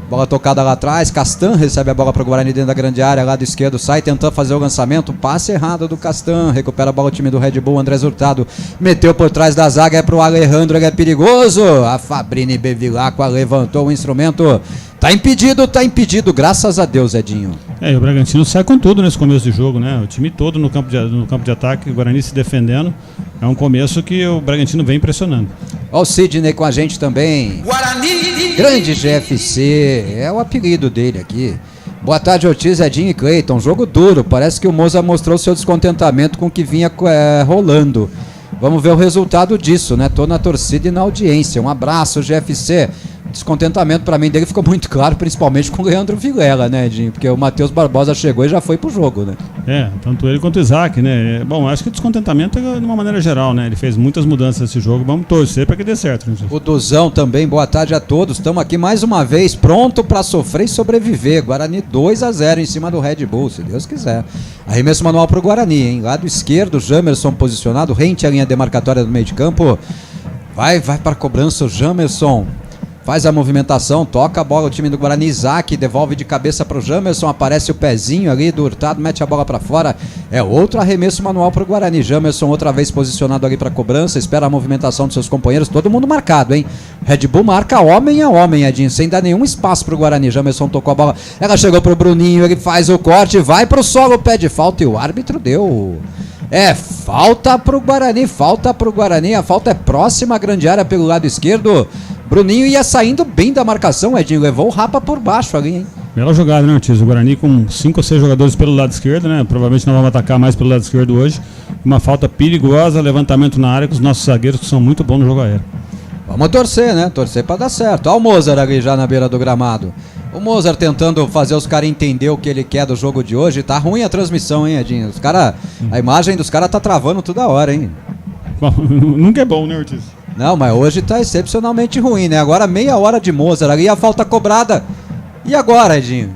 Bola tocada lá atrás, Castan recebe a bola para o Guarani dentro da grande área, lado esquerdo, sai tentando fazer o lançamento, passe errado do Castan, recupera a bola o time do Red Bull, Andrés Hurtado, meteu por trás da zaga, é pro Alejandro, ele é perigoso, a Fabrini Bevilacqua levantou o instrumento, tá impedido, graças a Deus, Edinho. E o Bragantino sai com tudo nesse começo de jogo, né? O time todo no campo de ataque, o Guarani se defendendo. É um começo que o Bragantino vem impressionando. Ó o Sidney com a gente também. Guarani! Grande GFC, é o apelido dele aqui. Boa tarde, Ortiz, Edinho e Cleiton. Jogo duro, parece que o Moza mostrou seu descontentamento com o que vinha rolando. Vamos ver o resultado disso, né? Tô na torcida e na audiência. Um abraço, GFC. Descontentamento pra mim dele ficou muito claro, principalmente com o Leandro Vilela, né, Edinho? Porque o Matheus Barbosa chegou e já foi pro jogo, né? Tanto ele quanto o Isaac, né? Bom, acho que o descontentamento é de uma maneira geral, né? Ele fez muitas mudanças nesse jogo, vamos torcer pra que dê certo. Né? O Duzão também, boa tarde a todos. Estamos aqui mais uma vez, pronto pra sofrer e sobreviver. Guarani 2-0 em cima do Red Bull, se Deus quiser. Arremesso manual pro Guarani, hein? Lado esquerdo, Jamerson posicionado, rente à linha demarcatória do meio de campo. Vai pra cobrança o Jamerson. Faz a movimentação, toca a bola o time do Guarani, Isaac devolve de cabeça para o Jamerson, aparece o pezinho ali do Hurtado, mete a bola para fora, é outro arremesso manual para o Guarani, Jamerson outra vez posicionado ali para cobrança, espera a movimentação dos seus companheiros, todo mundo marcado, hein? Red Bull marca homem a homem, Edinho, sem dar nenhum espaço para o Guarani, Jamerson tocou a bola, ela chegou para o Bruninho, ele faz o corte, vai para o solo, pede falta e o árbitro deu É falta pro Guarani, a falta é próxima à grande área pelo lado esquerdo. Bruninho ia saindo bem da marcação, Edinho, levou o Rapa por baixo ali, hein? Bela jogada, né, Ortiz? O Guarani com 5 ou 6 jogadores pelo lado esquerdo, né? Provavelmente não vamos atacar mais pelo lado esquerdo hoje. Uma falta perigosa, levantamento na área com os nossos zagueiros que são muito bons no jogo aéreo. Vamos torcer, né? Torcer pra dar certo. Olha o Mozart ali já na beira do gramado. O Mozart tentando fazer os caras entender o que ele quer do jogo de hoje. Tá ruim a transmissão, hein, Edinho? Os cara, a imagem dos caras tá travando toda hora, hein? Bom, nunca é bom, né, Ortiz? Não, mas hoje tá excepcionalmente ruim, né? Agora meia hora de Mozart ali, a falta cobrada. E agora, Edinho?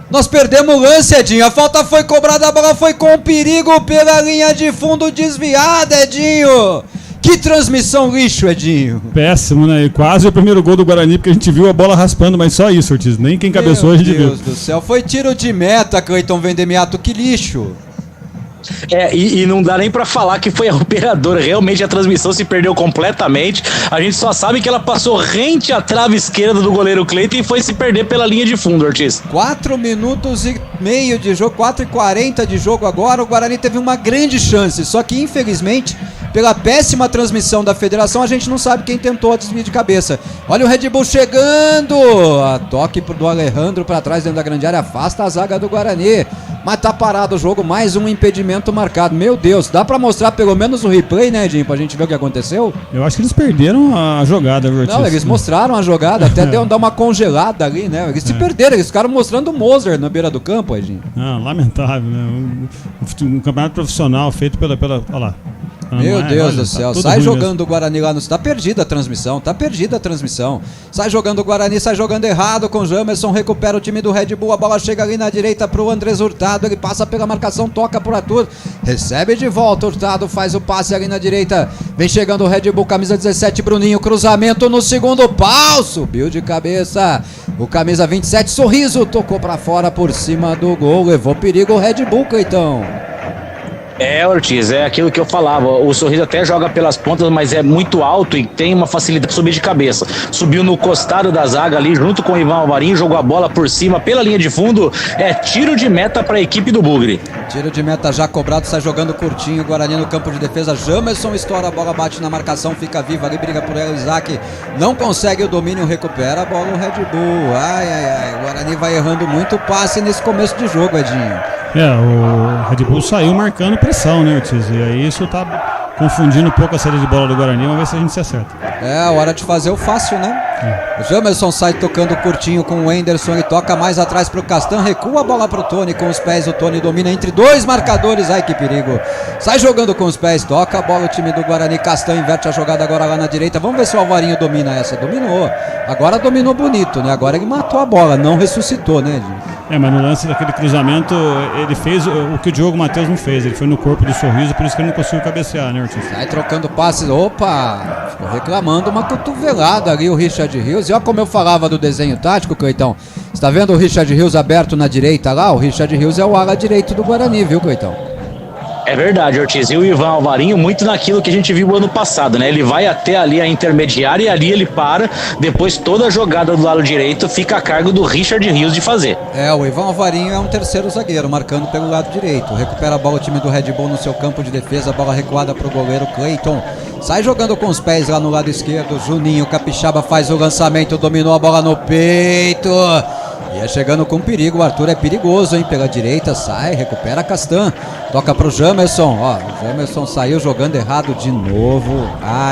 Nós perdemos o lance, Edinho. A falta foi cobrada, a bola foi com perigo pela linha de fundo desviada, Edinho. Que transmissão lixo, Edinho. Péssimo, né? E quase o primeiro gol do Guarani, porque a gente viu a bola raspando, mas só isso, Ortiz. Nem quem cabeçou a gente viu. Meu Deus do céu, foi tiro de meta, Cleiton Vendemiato, que lixo. E não dá nem pra falar que foi a operadora. Realmente a transmissão se perdeu completamente. A gente só sabe que ela passou rente à trave esquerda do goleiro Cleiton e foi se perder pela linha de fundo, Ortiz. 4 minutos e meio de jogo, 4:40 de jogo agora. O Guarani teve uma grande chance, só que infelizmente, pela péssima transmissão da federação, a gente não sabe quem tentou a desvio de cabeça. Olha o Red Bull chegando. A toque do Alejandro pra trás dentro da grande área, afasta a zaga do Guarani. Mas tá parado o jogo, mais um impedimento marcado. Meu Deus, dá pra mostrar pelo menos o replay, né, Edinho, pra gente ver o que aconteceu? Eu acho que eles perderam a jogada, Ortiz. Não, eles mostraram a jogada, até deu dar uma congelada ali, né? Eles se perderam, eles ficaram mostrando o Mozart na beira do campo, Edinho. Ah, lamentável, né? Um campeonato profissional feito pela olha lá. Meu Deus do céu, sai jogando mesmo. o Guarani lá no... Tá perdida a transmissão, Sai jogando o Guarani, sai jogando errado com o Jamerson, recupera o time do Red Bull, a bola chega ali na direita pro Andrés Hurtado, ele passa pela marcação, toca pro Arthur, recebe de volta, Hurtado faz o passe ali na direita, vem chegando o Red Bull, camisa 17, Bruninho, cruzamento no segundo pau, subiu de cabeça, o camisa 27, Sorriso, tocou pra fora por cima do gol, levou perigo o Red Bull, Cleitão. Ortiz, é aquilo que eu falava. O Sorriso até joga pelas pontas, mas é muito alto e tem uma facilidade de subir de cabeça. Subiu no costado da zaga ali, junto com o Ivan Alvarinho, jogou a bola por cima, pela linha de fundo. É tiro de meta para a equipe do Bugre. Tiro de meta já cobrado, sai jogando curtinho. Guarani no campo de defesa. Jamerson estoura a bola, bate na marcação, fica vivo ali, briga por ela. Isaac não consegue o domínio, recupera a bola o Red Bull. O Guarani vai errando muito passe nesse começo de jogo, Edinho. O Red Bull saiu marcando pressão, né, Ortiz? E aí isso tá confundindo um pouco a saída de bola do Guarani. Vamos ver se a gente se acerta. É hora de fazer o fácil, né? O Jamerson sai tocando curtinho com o Enderson, ele toca mais atrás pro Castan, recua a bola pro Tony com os pés, o Tony domina entre dois marcadores, ai que perigo, sai jogando com os pés, toca a bola o time do Guarani, Castan inverte a jogada agora lá na direita, vamos ver se o Alvarinho domina essa, dominou, agora dominou bonito, né, agora ele matou a bola, não ressuscitou, né, Edinho? Mas no lance daquele cruzamento, ele fez o que o Diogo Matheus não fez, ele foi no corpo do Sorriso, por isso que ele não conseguiu cabecear, né, Ortiz? Sai trocando passes, opa, ficou reclamando uma cotovelada ali o Richard Rios, e olha como eu falava do desenho tático, Cleitão, você tá vendo o Richard Rios aberto na direita lá? O Richard Rios é o ala direito do Guarani, viu, Cleitão? É verdade, Ortiz. E o Ivan Alvarinho, muito naquilo que a gente viu ano passado, né? Ele vai até ali a intermediária e ali ele para. Depois toda a jogada do lado direito fica a cargo do Richard Rios de fazer. O Ivan Alvarinho é um terceiro zagueiro, marcando pelo lado direito. Recupera a bola o time do Red Bull no seu campo de defesa. Bola recuada pro goleiro Cleiton. Sai jogando com os pés lá no lado esquerdo. Juninho Capixaba faz o lançamento, dominou a bola no peito. Ia chegando com perigo, o Arthur é perigoso, hein? Pela direita, sai, recupera Castan. Toca pro Jamerson, ó. O Jamerson saiu jogando errado de novo.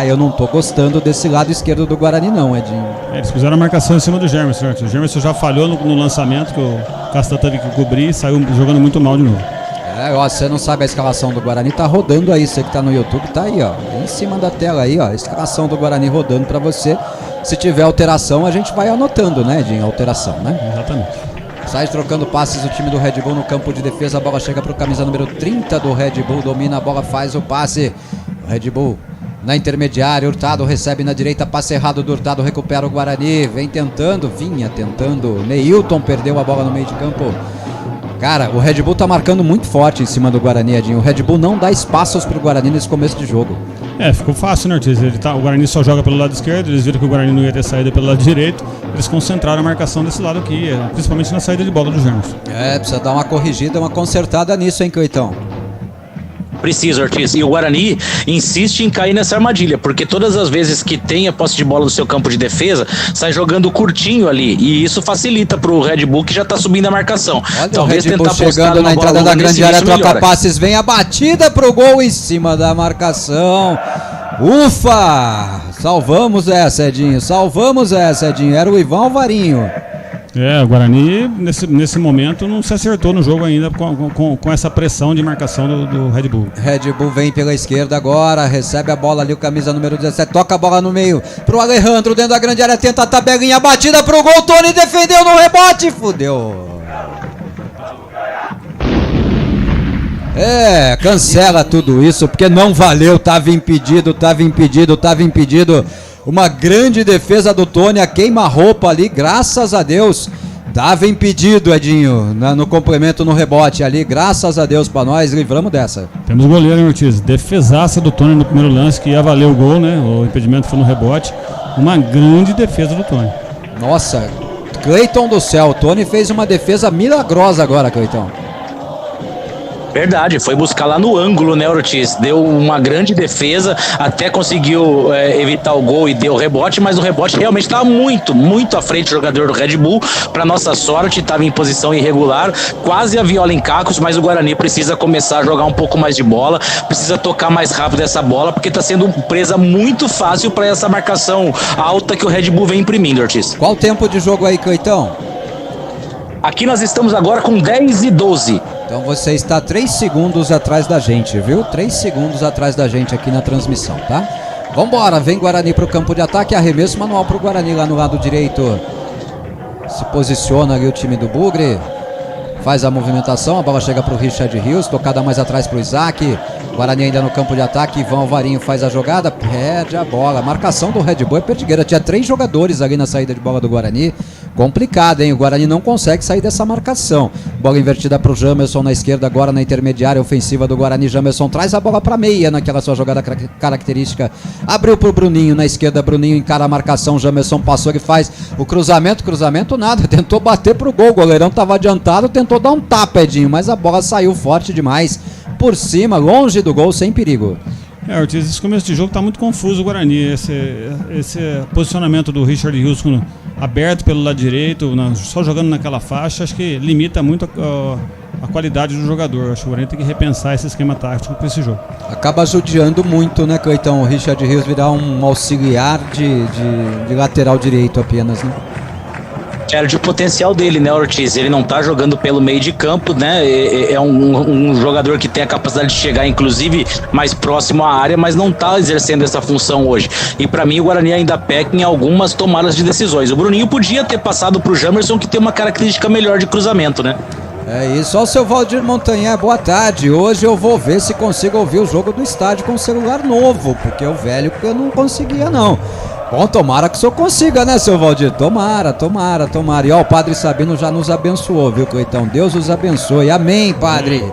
Eu não tô gostando desse lado esquerdo do Guarani não, Edinho. Eles fizeram a marcação em cima do Jamerson. O Jamerson já falhou no lançamento, que o Castan teve que cobrir e saiu jogando muito mal de novo. Você não sabe a escalação do Guarani, tá rodando aí, você que tá no YouTube, tá aí, ó. Em cima da tela aí, ó. A escalação do Guarani rodando pra você. Se tiver alteração, a gente vai anotando, né, Edinho? Alteração, né? Exatamente. Sai trocando passes o time do Red Bull no campo de defesa. A bola chega pro camisa número 30 do Red Bull. Domina a bola, faz o passe. O Red Bull na intermediária. Hurtado recebe na direita. Passe errado do Hurtado. Recupera o Guarani. Vinha tentando. Neilton perdeu a bola no meio de campo. Cara, o Red Bull tá marcando muito forte em cima do Guarani, Edinho. O Red Bull não dá espaços pro Guarani nesse começo de jogo. Ficou fácil, né, Ortiz? O Guarani só joga pelo lado esquerdo, eles viram que o Guarani não ia ter saída pelo lado direito, eles concentraram a marcação desse lado aqui, principalmente na saída de bola do Jamerson. Precisa dar uma corrigida, uma consertada nisso, hein, Cleitão? Precisa, Ortiz. E o Guarani insiste em cair nessa armadilha, porque todas as vezes que tem a posse de bola no seu campo de defesa, sai jogando curtinho ali, e isso facilita pro Red Bull, que já tá subindo a marcação. Olha, Talvez o Red Bull tentar chegando na entrada da grande área, troca melhora. passes, vem a batida pro gol em cima da marcação. Ufa! Salvamos essa, Edinho. Era o Ivan Alvarinho. O Guarani, nesse momento, não se acertou no jogo ainda com essa pressão de marcação do Red Bull. Red Bull vem pela esquerda agora, recebe a bola ali, o camisa número 17, toca a bola no meio pro Alejandro, dentro da grande área, tenta a tabelinha, batida pro gol, Tony defendeu no rebote, fudeu. Cancela tudo isso, porque não valeu, tava impedido. Uma grande defesa do Tony, a queima-roupa ali, graças a Deus. Tava impedido, Edinho, no complemento, no rebote ali, graças a Deus pra nós, livramos dessa. Temos goleiro, hein, Ortiz? Defesaça do Tony no primeiro lance, que ia valer o gol, né? O impedimento foi no rebote. Uma grande defesa do Tony. Nossa, Cleiton do céu, o Tony fez uma defesa milagrosa agora, Cleiton. Verdade, foi buscar lá no ângulo, né, Ortiz? Deu uma grande defesa, até conseguiu evitar o gol e deu o rebote, mas o rebote realmente estava muito à frente do jogador do Red Bull. Para nossa sorte, estava em posição irregular, quase a viola em cacos, mas o Guarani precisa começar a jogar um pouco mais de bola, precisa tocar mais rápido essa bola, porque está sendo presa muito fácil para essa marcação alta que o Red Bull vem imprimindo, Ortiz. Qual o tempo de jogo aí, Cleitão? Aqui nós estamos agora com 10:12. Então você está 3 segundos atrás da gente, viu? 3 segundos atrás da gente aqui na transmissão, tá? Vambora, vem Guarani pro campo de ataque, arremesso manual pro Guarani lá no lado direito. Se posiciona ali o time do Bugre. Faz a movimentação, a bola chega pro Richard Rios, tocada mais atrás pro Isaac. Guarani ainda no campo de ataque, Ivan Alvarinho faz a jogada, perde a bola. A marcação do Red Bull é perdigueira, tinha 3 jogadores ali na saída de bola do Guarani. Complicado, hein? O Guarani não consegue sair dessa marcação. Bola invertida pro Jamerson na esquerda, agora na intermediária ofensiva do Guarani. Jamerson traz a bola pra meia naquela sua jogada característica. Abriu pro Bruninho na esquerda, Bruninho encara a marcação, Jamerson passou, ele faz o cruzamento nada, tentou bater pro gol, o goleirão tava adiantado, tentou dar um tapa, Edinho, mas a bola saiu forte demais, por cima, longe do gol, sem perigo. Ortiz, esse começo de jogo tá muito confuso o Guarani, esse posicionamento do Richard Rios aberto pelo lado direito, só jogando naquela faixa, acho que limita muito a qualidade do jogador. Acho que o Guarani tem que repensar esse esquema tático para esse jogo. Acaba judiando muito, né, Cleitão? O Richard Rios virar um auxiliar de lateral direito apenas, né? De potencial dele, né, Ortiz? Ele não tá jogando pelo meio de campo, né? É um jogador que tem a capacidade de chegar, inclusive, mais próximo à área, mas não tá exercendo essa função hoje. E pra mim, o Guarani ainda peca em algumas tomadas de decisões. O Bruninho podia ter passado pro Jamerson, que tem uma característica melhor de cruzamento, né? É isso, ó, o seu Valdir Montanhé, boa tarde. Hoje eu vou ver se consigo ouvir o jogo do estádio com o celular novo, porque o velho que eu não conseguia, não. Bom, tomara que o senhor consiga, né, seu Valdir? Tomara. E ó, o Padre Sabino já nos abençoou, viu, Cleitão? Deus os abençoe. Amém, Padre.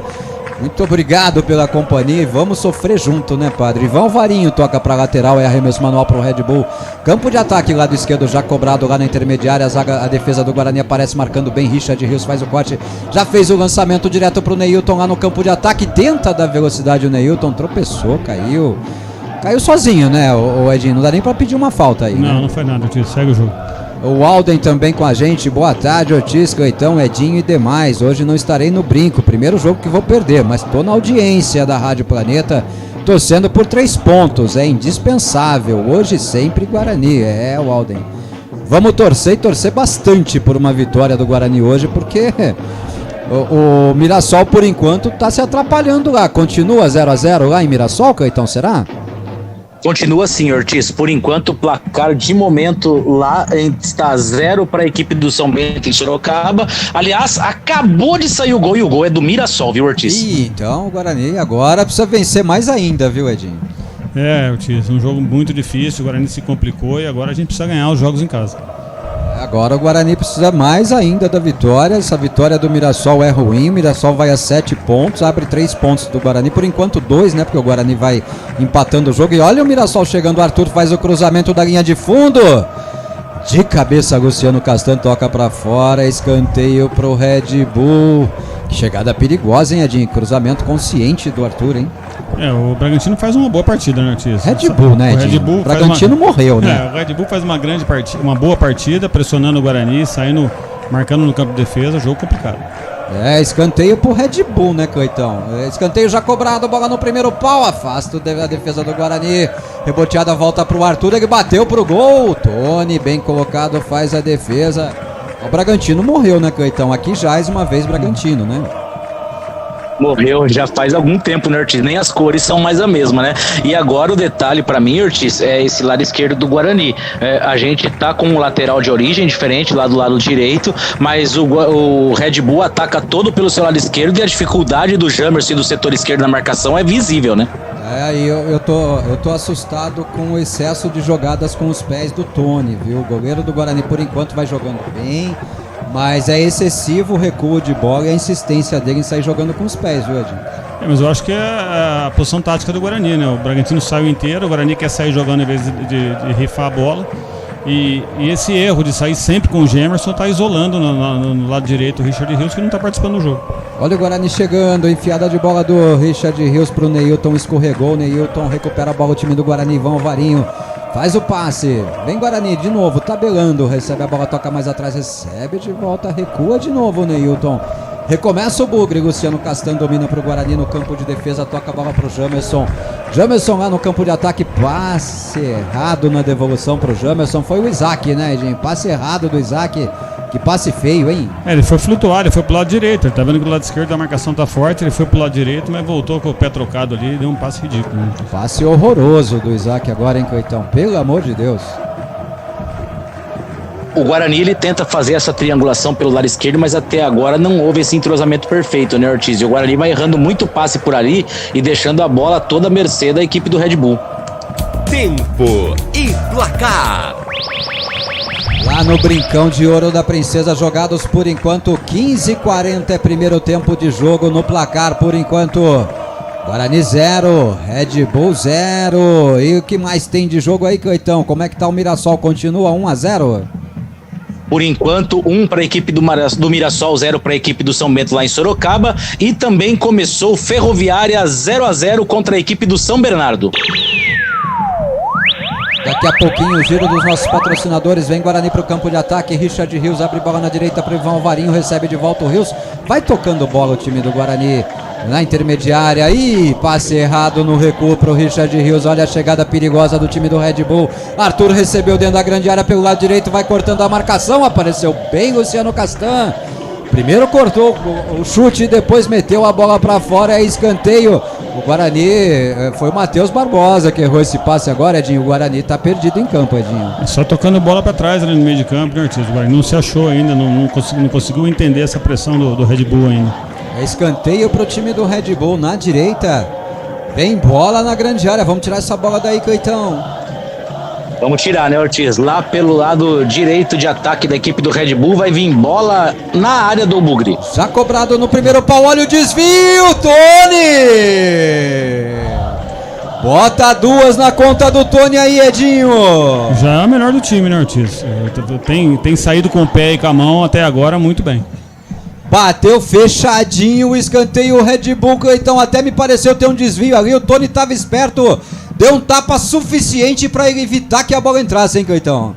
Muito obrigado pela companhia e vamos sofrer junto, né, Padre? Ivan Alvarinho toca pra lateral, é arremesso manual pro Red Bull. Campo de ataque, lado esquerdo já cobrado lá na intermediária, a defesa do Guarani aparece marcando bem, Richard Rios faz o corte, já fez o lançamento direto pro Neilton lá no campo de ataque, tenta dar velocidade o Neilton, tropeçou, caiu sozinho, né, o Edinho? Não dá nem pra pedir uma falta aí. Não, né? não foi nada, Ortiz, segue o jogo. O Alden também com a gente, boa tarde, Ortiz, Cleitão, Edinho e demais. Hoje não estarei no brinco, primeiro jogo que vou perder, mas tô na audiência da Rádio Planeta, torcendo por 3 pontos, é indispensável, hoje sempre Guarani, o Alden. Vamos torcer e torcer bastante por uma vitória do Guarani hoje, porque o Mirassol por enquanto tá se atrapalhando lá, continua 0-0 lá em Mirassol, Cleitão, será? Continua assim, Ortiz. Por enquanto, o placar de momento lá está 0 para a equipe do São Bento em Sorocaba. Aliás, acabou de sair o gol e o gol é do Mirassol, viu, Ortiz? Então o Guarani agora precisa vencer mais ainda, viu, Edinho? Ortiz, um jogo muito difícil, o Guarani se complicou e agora a gente precisa ganhar os jogos em casa. Agora o Guarani precisa mais ainda da vitória. Essa vitória do Mirassol é ruim. O Mirassol vai a 7 pontos, abre 3 pontos do Guarani. Por enquanto 2, né? Porque o Guarani vai empatando o jogo. E olha o Mirassol chegando. O Arthur faz o cruzamento da linha de fundo. De cabeça, Luciano Castan toca pra fora. Escanteio pro Red Bull. Que chegada perigosa, hein, Edinho? Cruzamento consciente do Arthur, hein? O Bragantino faz uma boa partida, né, Ortiz? Red Bull, né, Edinho? O Bragantino morreu, né? O Red Bull faz uma boa partida, pressionando o Guarani, marcando no campo de defesa, jogo complicado. Escanteio pro Red Bull, né, Coitão? Escanteio já cobrado, bola no primeiro pau, afasta a defesa do Guarani. Reboteada, volta pro Arthur, ele bateu pro gol. Tony, bem colocado, faz a defesa. O Bragantino morreu, né, Coitão? Aqui já uma vez Bragantino, né? Morreu já faz algum tempo, né, Ortiz? Nem as cores são mais a mesma, né? E agora o detalhe pra mim, Ortiz, é esse lado esquerdo do Guarani. A gente tá com um lateral de origem diferente lá do lado direito, mas o Red Bull ataca todo pelo seu lado esquerdo e a dificuldade do Jamerson e do setor esquerdo na marcação é visível, né? E eu tô assustado com o excesso de jogadas com os pés do Tony, viu? O goleiro do Guarani, por enquanto, vai jogando bem. Mas é excessivo o recuo de bola e a insistência dele em sair jogando com os pés, viu, Edinho? Mas eu acho que é a posição tática do Guarani, né? O Bragantino saiu inteiro, o Guarani quer sair jogando em vez de rifar a bola. E esse erro de sair sempre com o Gemerson tá isolando no lado direito o Richard Rios, que não tá participando do jogo. Olha o Guarani chegando, enfiada de bola do Richard Rios pro Neilton, escorregou, o Neilton recupera a bola, o time do Guarani, Vão Varinho. Faz o passe, vem Guarani de novo, tabelando, recebe a bola, toca mais atrás, recebe de volta, recua de novo o Neilton. Recomeça o Bugre, Luciano Castan domina pro Guarani no campo de defesa, toca a bola pro Jamerson. Jamerson lá no campo de ataque, passe errado na devolução pro Jamerson, foi o Isaac, né, gente? Passe errado do Isaac, que passe feio, hein? Ele foi flutuar, ele foi pro lado direito, ele tá vendo que do lado esquerdo a marcação tá forte, ele foi pro lado direito, mas voltou com o pé trocado ali e deu um passe ridículo. Né? Passe horroroso do Isaac agora, hein, Coitão? Pelo amor de Deus. O Guarani, ele tenta fazer essa triangulação pelo lado esquerdo, mas até agora não houve esse entrosamento perfeito, né, Ortiz? E o Guarani vai errando muito passe por ali e deixando a bola toda à mercê da equipe do Red Bull. Tempo e placar. Lá no Brincão de Ouro da Princesa, jogados por enquanto 15:40 é primeiro tempo de jogo no placar por enquanto. Guarani 0, Red Bull 0. E o que mais tem de jogo aí, Coitão? Como é que tá o Mirassol? Continua 1-0? Por enquanto, 1 para a equipe do Mirassol, 0 para a equipe do São Bento lá em Sorocaba. E também começou Ferroviária 0-0 contra a equipe do São Bernardo. Daqui a pouquinho o giro dos nossos patrocinadores. Vem Guarani para o campo de ataque. Richard Rios abre bola na direita para Ivan Varinho. Recebe de volta o Rios. Vai tocando bola o time do Guarani na intermediária. Ih, passe errado no recuo para o Richard Rios. Olha a chegada perigosa do time do Red Bull. Arthur recebeu dentro da grande área pelo lado direito. Vai cortando a marcação. Apareceu bem Luciano Castan. Primeiro cortou o chute e depois meteu a bola para fora. É escanteio. O Guarani, foi o Matheus Barbosa que errou esse passe agora, Edinho. O Guarani tá perdido em campo, Edinho. Só tocando bola para trás ali no meio de campo, né, Ortiz? O Guarani não se achou ainda, não conseguiu entender essa pressão do Red Bull ainda. É escanteio pro time do Red Bull na direita. Vem bola na grande área. Vamos tirar essa bola daí, Coitão. Vamos tirar, né, Ortiz? Lá pelo lado direito de ataque da equipe do Red Bull vai vir bola na área do Bugre. Já cobrado no primeiro pau, olha o desvio, Tony! Bota 2 na conta do Tony aí, Edinho. Já é o melhor do time, né, Ortiz? Tem saído com o pé e com a mão até agora muito bem. Bateu fechadinho o escanteio, o Red Bull, então até me pareceu ter um desvio ali, o Tony estava esperto. Deu um tapa suficiente para ele evitar que a bola entrasse, hein, Coitão?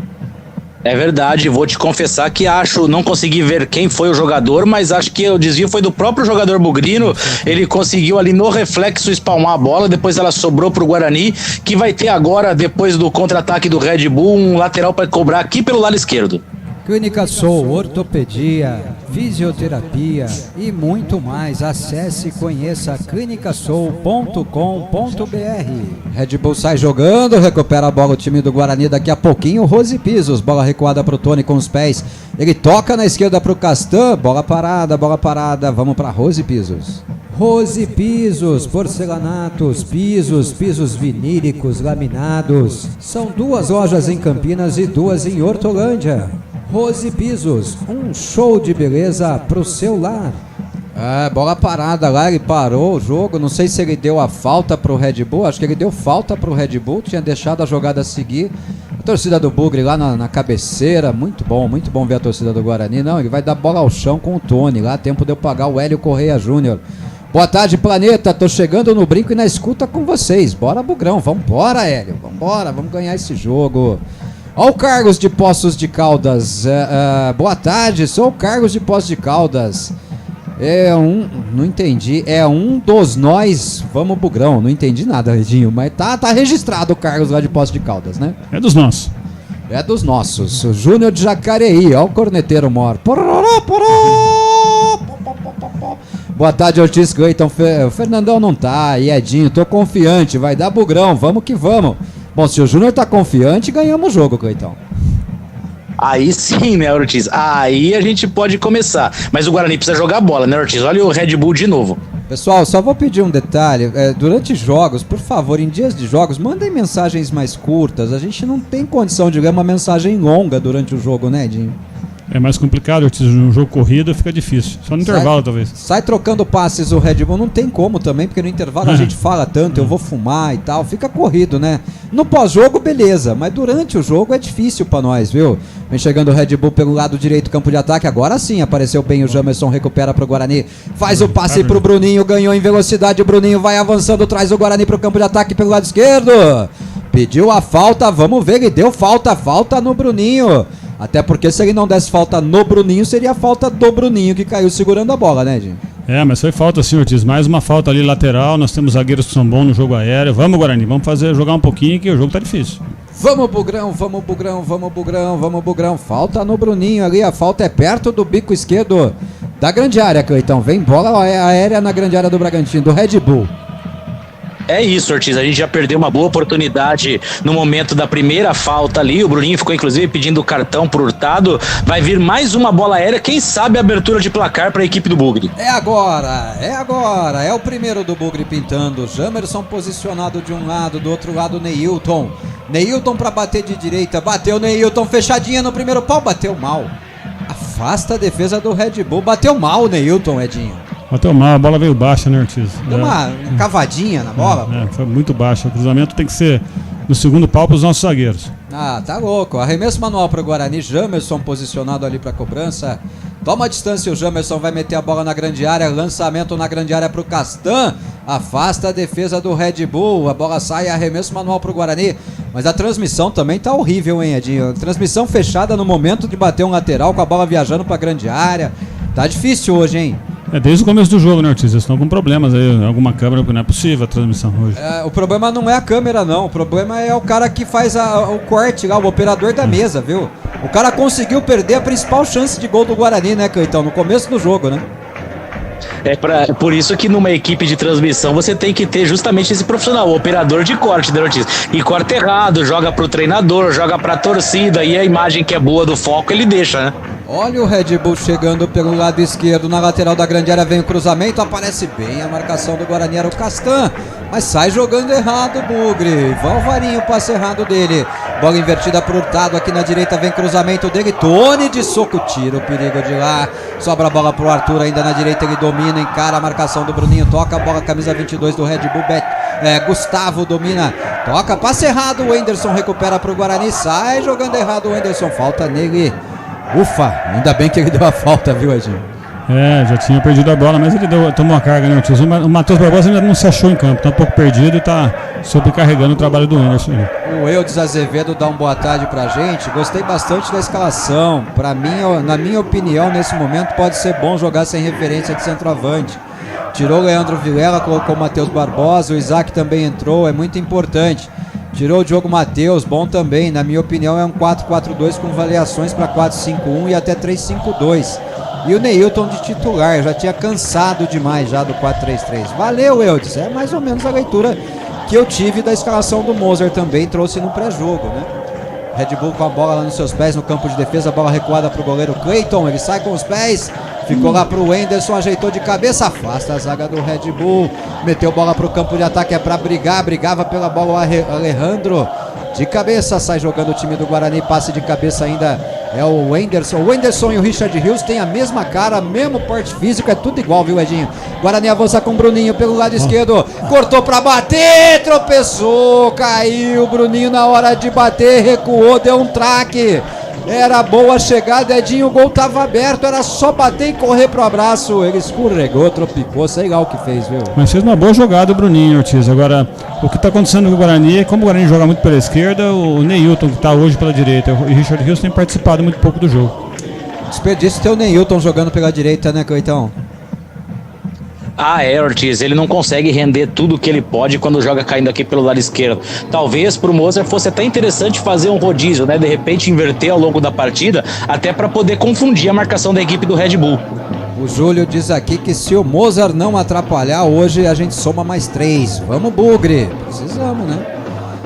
É verdade, vou te confessar que não consegui ver quem foi o jogador, mas acho que o desvio foi do próprio jogador bugrino. Ele conseguiu ali no reflexo espalmar a bola, depois ela sobrou pro Guarani, que vai ter agora, depois do contra-ataque do Red Bull, um lateral para cobrar aqui pelo lado esquerdo. Clínica Soul, ortopedia, fisioterapia e muito mais. Acesse e conheça clinicasoul.com.br. Red Bull sai jogando, recupera a bola o time do Guarani. Daqui a pouquinho, Rose Pisos, bola recuada pro Tony com os pés. Ele toca na esquerda pro Castan, bola parada. Vamos pra Rose Pisos. Rose Pisos, porcelanatos, pisos vinílicos, laminados. São 2 lojas em Campinas e 2 em Hortolândia. Rose Pisos, um show de beleza pro seu lar. Bola parada lá, ele parou o jogo. Não sei se ele deu a falta pro Red Bull. Acho que ele deu falta pro Red Bull, tinha deixado a jogada seguir. Torcida do Bugre lá na cabeceira, muito bom ver a torcida do Guarani. Não, ele vai dar bola ao chão com o Tony, lá tempo de eu pagar o Hélio Correia Júnior. Boa tarde, planeta, tô chegando no brinco e na escuta com vocês. Bora, Bugrão, vambora, Hélio, vambora, vamos ganhar esse jogo. Ó o Carlos de Poços de Caldas, boa tarde, sou o Carlos de Poços de Caldas. Não entendi, é um dos nós, vamos Bugrão, não entendi nada, Redinho, mas tá registrado o Carlos lá de Poços de Caldas, né? É dos nossos. É dos nossos, o Júnior de Jacareí, ó o corneteiro mor. Boa tarde, Ortiz Cleiton, o Fernandão não tá, e Edinho, tô confiante, vai dar Bugrão, vamos que vamos. Bom, se o Júnior tá confiante, ganhamos o jogo, Cleiton. Aí sim, né, Ortiz? Aí a gente pode começar. Mas o Guarani precisa jogar bola, né, Ortiz? Olha o Red Bull de novo. Pessoal, só vou pedir um detalhe. Durante jogos, por favor, em dias de jogos, mandem mensagens mais curtas. A gente não tem condição de ler uma mensagem longa durante o jogo, né, Edinho? É mais complicado, Ortiz. No jogo corrido fica difícil. Só no intervalo, talvez. Sai trocando passes o Red Bull. Não tem como também, porque no intervalo a gente fala tanto, eu vou fumar e tal. Fica corrido, né? No pós-jogo, beleza. Mas durante o jogo é difícil pra nós, viu? Vem chegando o Red Bull pelo lado direito, campo de ataque. Agora sim, apareceu bem o Jamerson, recupera pro Guarani. Faz o passe pro Bruninho, ganhou em velocidade. O Bruninho vai avançando, traz o Guarani pro campo de ataque pelo lado esquerdo. Pediu a falta, vamos ver, ele deu falta no Bruninho. Até porque se ele não desse falta no Bruninho, seria a falta do Bruninho que caiu segurando a bola, né, gente? Mas foi falta sim, Ortiz. Mais uma falta ali lateral. Nós temos zagueiros que são bons no jogo aéreo. Vamos, Guarani, vamos jogar um pouquinho que o jogo tá difícil. Vamos, Bugrão, vamos, Bugrão, vamos, Bugrão, vamos, Bugrão. Falta no Bruninho ali, a falta é perto do bico esquerdo da grande área, Cleitão. Vem bola aérea na grande área do Bragantino, do Red Bull. É isso, Ortiz, a gente já perdeu uma boa oportunidade no momento da primeira falta ali, o Bruninho ficou inclusive pedindo o cartão pro Hurtado, vai vir mais uma bola aérea, quem sabe a abertura de placar para a equipe do Bugre. É agora, é o primeiro do Bugre pintando, Jamerson posicionado de um lado, do outro lado Neilton para bater de direita, bateu Neilton, fechadinha no primeiro pau, bateu mal, afasta a defesa do Red Bull, bateu mal o Neilton, Edinho. Bateu mal, a bola veio baixa, né, Ortiz? Deu uma cavadinha na bola. Foi muito baixa. O cruzamento tem que ser no segundo pau para os nossos zagueiros. Ah, tá louco. Arremesso manual para o Guarani. Jamerson posicionado ali para cobrança. Toma a distância, o Jamerson vai meter a bola na grande área. Lançamento na grande área para o Castan. Afasta a defesa do Red Bull. A bola sai, arremesso manual para o Guarani. Mas a transmissão também tá horrível, hein, Edinho? Transmissão fechada no momento de bater um lateral com a bola viajando para a grande área. Tá difícil hoje, hein? Desde o começo do jogo, né, Ortiz? Eles estão com problemas aí, alguma câmera, porque não é possível a transmissão hoje. O problema não é a câmera, não. O problema é o cara que faz o corte lá, o operador da mesa, viu? O cara conseguiu perder a principal chance de gol do Guarani, né, Cleitão? No começo do jogo, né? Por isso que numa equipe de transmissão você tem que ter justamente esse profissional, o operador de corte, né, Ortiz? E corta errado, joga pro treinador, joga pra torcida, e a imagem que é boa do foco ele deixa, né? Olha o Red Bull chegando pelo lado esquerdo, na lateral da grande área vem o cruzamento, aparece bem a marcação do Guarani, era o Castan, mas sai jogando errado o Bugre, Valvarinho, passe errado dele, bola invertida pro Hurtado, aqui na direita vem cruzamento dele, Tony de soco, tira o perigo de lá, sobra a bola pro Arthur, ainda na direita ele domina, encara a marcação do Bruninho, toca a bola, camisa 22 do Red Bull, Gustavo domina, toca, passe errado, o Anderson recupera pro Guarani, sai jogando errado o Anderson, falta nele. Ufa, ainda bem que ele deu a falta, viu, Edinho? Já tinha perdido a bola, mas ele tomou a carga, né, Ortiz? O Matheus Barbosa ainda não se achou em campo, tá um pouco perdido e tá sobrecarregando o trabalho do Anderson. O Eudes Azevedo dá uma boa tarde pra gente, gostei bastante da escalação, na minha opinião, nesse momento pode ser bom jogar sem referência de centroavante. Tirou o Leandro Vilela, colocou o Matheus Barbosa, o Isaac também entrou, é muito importante. Tirou o Diogo Matheus, bom também, na minha opinião é um 4-4-2 com variações para 4-5-1 e até 3-5-2. E o Neilton de titular, já tinha cansado demais já do 4-3-3. Valeu, Eudes, é mais ou menos a leitura que eu tive da escalação do Moser também, trouxe no pré-jogo, né? Red Bull com a bola lá nos seus pés no campo de defesa, bola recuada para o goleiro Cleiton, ele sai com os pés, ficou lá para o Anderson, ajeitou de cabeça, afasta a zaga do Red Bull, meteu bola para o campo de ataque, é para brigar, brigava pela bola o Alejandro, de cabeça, sai jogando o time do Guarani, passe de cabeça ainda É o Wenderson. O Wenderson e o Richard Rios têm a mesma cara, mesmo porte físico, é tudo igual, viu, Edinho? Guarani avança com o Bruninho pelo lado esquerdo. Cortou pra bater, tropeçou, caiu. Bruninho na hora de bater, recuou, deu um traque. Era boa a chegada, Edinho, o gol tava aberto, era só bater e correr pro abraço. Ele escorregou, tropicou, sei lá o que fez, viu? Mas fez uma boa jogada o Bruninho, Ortiz. Agora, o que tá acontecendo com o Guarani é como o Guarani joga muito pela esquerda, o Neilton, que tá hoje pela direita, e o Richard Rios tem participado muito pouco do jogo. Desperdício ter o Neilton jogando pela direita, né, Cleitão? Ortiz, ele não consegue render tudo que ele pode quando joga caindo aqui pelo lado esquerdo. Talvez pro Mozart fosse até interessante fazer um rodízio, né? De repente inverter ao longo da partida, até para poder confundir a marcação da equipe do Red Bull. O Júlio diz aqui que se o Mozart não atrapalhar, hoje a gente soma mais 3. Vamos, Bugre! Precisamos, né?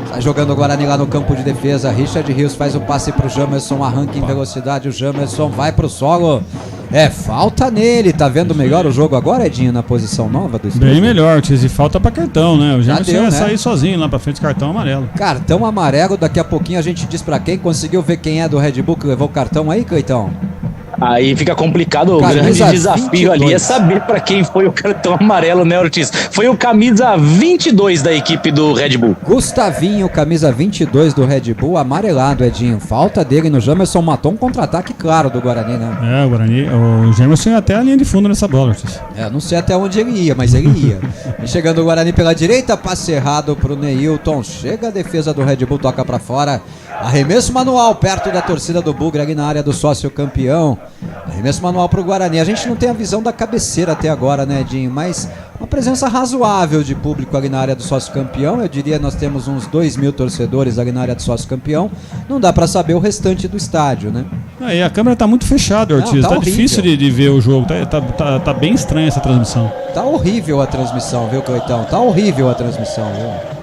Tá jogando o Guarani lá no campo de defesa. Richard Rios faz o passe pro Jamerson, arranca em velocidade. O Jamerson vai pro solo. É, falta nele. Tá vendo melhor o jogo agora, Edinho, na posição nova do estúdio? Bem melhor, Ortiz, e falta pra cartão, né? O Jamerson ia né? sair sozinho lá pra frente, cartão amarelo. Cartão amarelo, daqui a pouquinho a gente diz pra quem. Conseguiu ver quem é do Red Bull que levou o cartão aí, Cleitão? Aí fica complicado, o grande desafio 22. Ali é saber para quem foi o cartão amarelo, né, Ortiz? Foi o camisa 22 da equipe do Red Bull. Gustavinho, camisa 22 do Red Bull, amarelado, Edinho. Falta dele no Jamerson, matou um contra-ataque claro do Guarani, né? É, o Guarani, o Jamerson ia até a linha de fundo nessa bola, Ortiz. É, não sei até onde ele ia, mas ele ia. E chegando o Guarani pela direita, passe errado pro Neilton. Chega a defesa do Red Bull, toca pra fora. Arremesso manual perto da torcida do Bugre, ali na área do sócio campeão. Arremesso manual pro Guarani. A gente não tem a visão da cabeceira até agora, né, Edinho? Mas uma presença razoável de público ali na área do sócio campeão. Eu diria nós temos uns 2.000 torcedores ali na área do sócio campeão. Não dá pra saber o restante do estádio, né? E a câmera tá muito fechada, Ortiz. Não, tá difícil de ver o jogo. Tá bem estranha essa transmissão. Tá horrível a transmissão, viu, Cleitão? Tá horrível a transmissão, viu?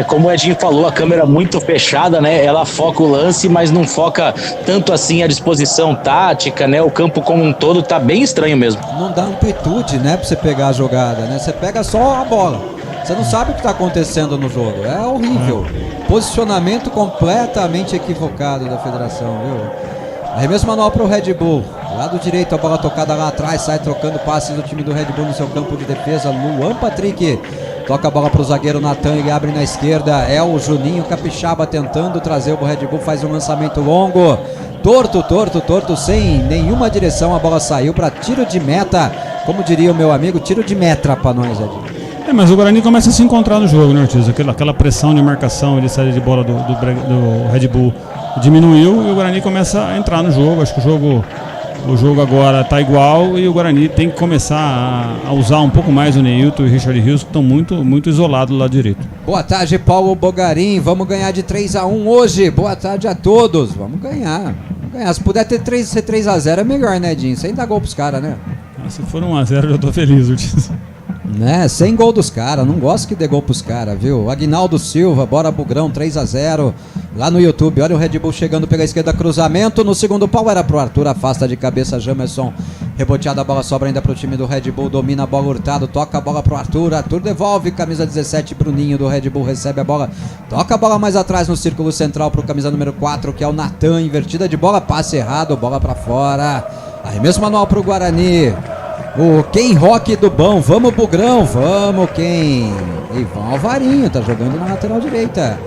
Como o Edinho falou, a câmera muito fechada, né? Ela foca o lance, mas não foca tanto assim a disposição tática, né? O campo como um todo tá bem estranho mesmo. Não dá amplitude, né, pra você pegar a jogada, né? Você pega só a bola. Você não sabe o que tá acontecendo no jogo. É horrível. Posicionamento completamente equivocado da federação, viu? Arremesso manual pro Red Bull. Lado direito, a bola tocada lá atrás, sai trocando passes do time do Red Bull no seu campo de defesa. Luan Patrick toca a bola pro zagueiro Natan, ele abre na esquerda. É o Juninho Capixaba tentando trazer o Red Bull, faz um lançamento longo. Torto, sem nenhuma direção. A bola saiu para tiro de meta. Como diria o meu amigo, tiro de metra para nós, Edinho. Mas o Guarani começa a se encontrar no jogo, né, Ortiz? Aquela pressão de marcação de saída de bola do Red Bull diminuiu e o Guarani começa a entrar no jogo. Acho que o jogo agora tá igual e o Guarani tem que começar a usar um pouco mais o Neilton e o Richard Rios, que estão muito isolados do lado direito. Boa tarde, Paulo Bogarim. Vamos ganhar de 3-1 hoje. Boa tarde a todos. Vamos ganhar. Se puder ser 3-0 é melhor, né, Edinho? Sem dar gol pros caras, né? Se for 1-0 eu já tô feliz, Ortiz. Né, sem gol dos caras, não gosto que dê gol pros caras, viu? Aguinaldo Silva, bora Bugrão, 3-0 lá no YouTube. Olha o Red Bull chegando pela esquerda, cruzamento no segundo pau, era pro Arthur, afasta de cabeça Jamerson, reboteada, a bola sobra ainda pro time do Red Bull, domina a bola, Hurtado, toca a bola pro Arthur devolve, camisa 17, Bruninho do Red Bull recebe a bola, toca a bola mais atrás no círculo central pro camisa número 4, que é o Natan, invertida de bola, passe errado, bola pra fora, arremesso manual pro Guarani. O Ken Rock do Bão, vamos Bugrão, vamos Ken. Ivan Alvarinho, tá jogando na lateral direita.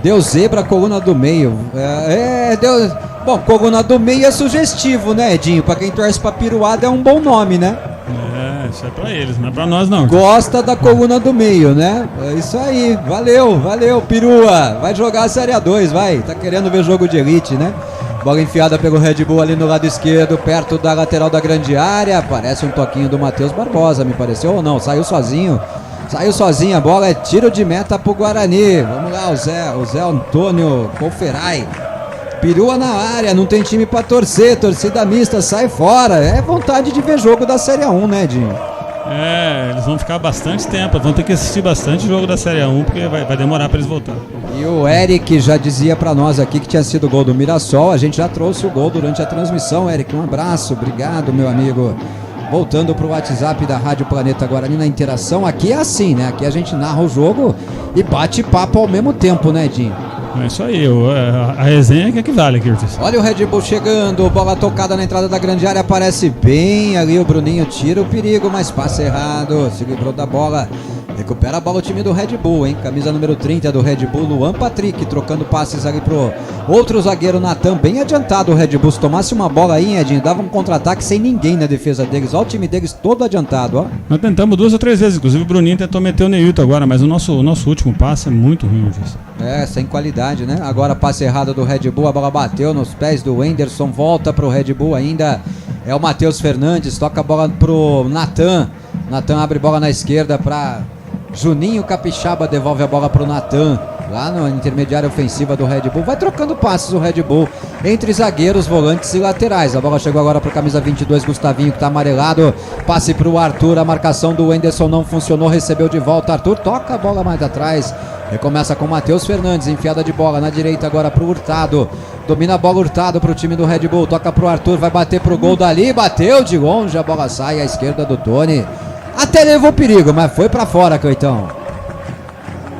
Deu zebra, coluna do meio. Deu. Bom, coluna do meio é sugestivo, né, Edinho? Pra quem torce pra piruada é um bom nome, né? Isso é pra eles, não é pra nós não. Gosta da coluna do meio, né? É isso aí, valeu, perua. Vai jogar a Série A2, vai. Tá querendo ver jogo de elite, né? Bola enfiada pelo Red Bull ali no lado esquerdo, perto da lateral da grande área. Parece um toquinho do Matheus Barbosa, me pareceu ou não? Saiu sozinho a bola, é tiro de meta pro Guarani. Vamos lá, o Zé Antônio Colferai. Perua na área, não tem time pra torcer, torcida mista, sai fora. É vontade de ver jogo da Série A1, né, Edinho? Eles vão ficar bastante tempo, vão ter que assistir bastante jogo da Série A1, porque vai demorar para eles voltarem. E o Eric já dizia para nós aqui que tinha sido o gol do Mirassol, a gente já trouxe o gol durante a transmissão. Eric, um abraço, obrigado, meu amigo. Voltando pro WhatsApp da Rádio Planeta Guarani na interação, aqui é assim, né? Aqui a gente narra o jogo e bate papo ao mesmo tempo, né, Edinho? É isso aí, a resenha que vale aqui, Ortiz. Olha o Red Bull chegando, bola tocada na entrada da grande área, aparece bem ali o Bruninho, tira o perigo, mas passa errado, se livrou da bola. Recupera a bola o time do Red Bull, hein? Camisa número 30 do Red Bull, Luan Patrick, trocando passes ali pro outro zagueiro, Natan, bem adiantado o Red Bull. Se tomasse uma bola aí, hein, Edinho, dava um contra-ataque sem ninguém na defesa deles. Olha o time deles todo adiantado, ó. Nós tentamos 2 ou 3 vezes, inclusive o Bruninho tentou meter o Neilton agora, mas o nosso último passe é muito ruim, Ortiz. Sem qualidade, né? Agora passe errado do Red Bull, a bola bateu nos pés do Wenderson, volta pro Red Bull ainda. É o Matheus Fernandes, toca a bola pro Natan. Natan abre bola na esquerda pra Juninho Capixaba, devolve a bola pro Natan, lá na intermediária ofensiva do Red Bull. Vai trocando passes o Red Bull entre zagueiros, volantes e laterais. A bola chegou agora pro camisa 22, Gustavinho, que tá amarelado. Passe pro Arthur, a marcação do Wenderson não funcionou, recebeu de volta. Arthur toca a bola mais atrás. Recomeça com o Matheus Fernandes, enfiada de bola na direita agora pro Hurtado. Domina a bola Hurtado pro time do Red Bull, toca pro Arthur, vai bater pro gol dali, bateu de longe, a bola sai à esquerda do Tony. Até levou perigo, mas foi pra fora, Coitão.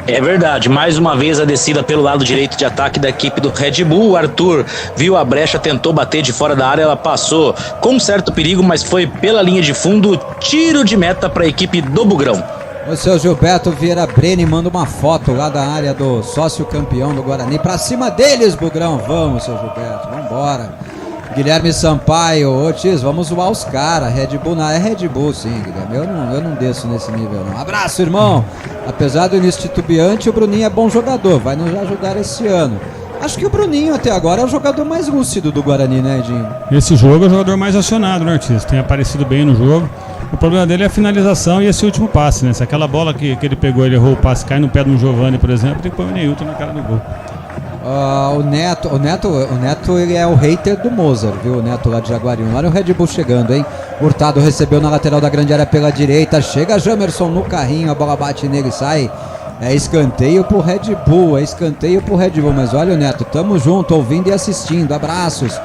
É verdade, mais uma vez a descida pelo lado direito de ataque da equipe do Red Bull. O Arthur viu a brecha, tentou bater de fora da área, ela passou com certo perigo, mas foi pela linha de fundo, tiro de meta para a equipe do Bugrão. O seu Gilberto Vieira Breni manda uma foto lá da área do sócio campeão do Guarani. Pra cima deles, Bugrão. Vamos, seu Gilberto, vambora. Guilherme Sampaio, Ortiz, vamos zoar os caras. Red Bull, não, é Red Bull sim, Guilherme. Eu não desço nesse nível, não. Abraço, irmão. Apesar do início titubeante, o Bruninho é bom jogador, vai nos ajudar esse ano. Acho que o Bruninho até agora é o jogador mais lúcido do Guarani, né, Edinho? Esse jogo é o jogador mais acionado, né, Ortiz? Tem aparecido bem no jogo. O problema dele é a finalização e esse último passe, né? Se aquela bola que ele pegou, ele errou o passe, cai no pé do Giovani, por exemplo, tem que pôr o Neilton na cara do gol. O Neto ele é o hater do Mozart, viu? O Neto lá de Jaguariúna. Olha o Red Bull chegando, hein? Hurtado recebeu na lateral da grande área pela direita. Chega Jamerson no carrinho, a bola bate nele e sai. É escanteio pro Red Bull, Mas olha o Neto, tamo junto, ouvindo e assistindo. Abraços.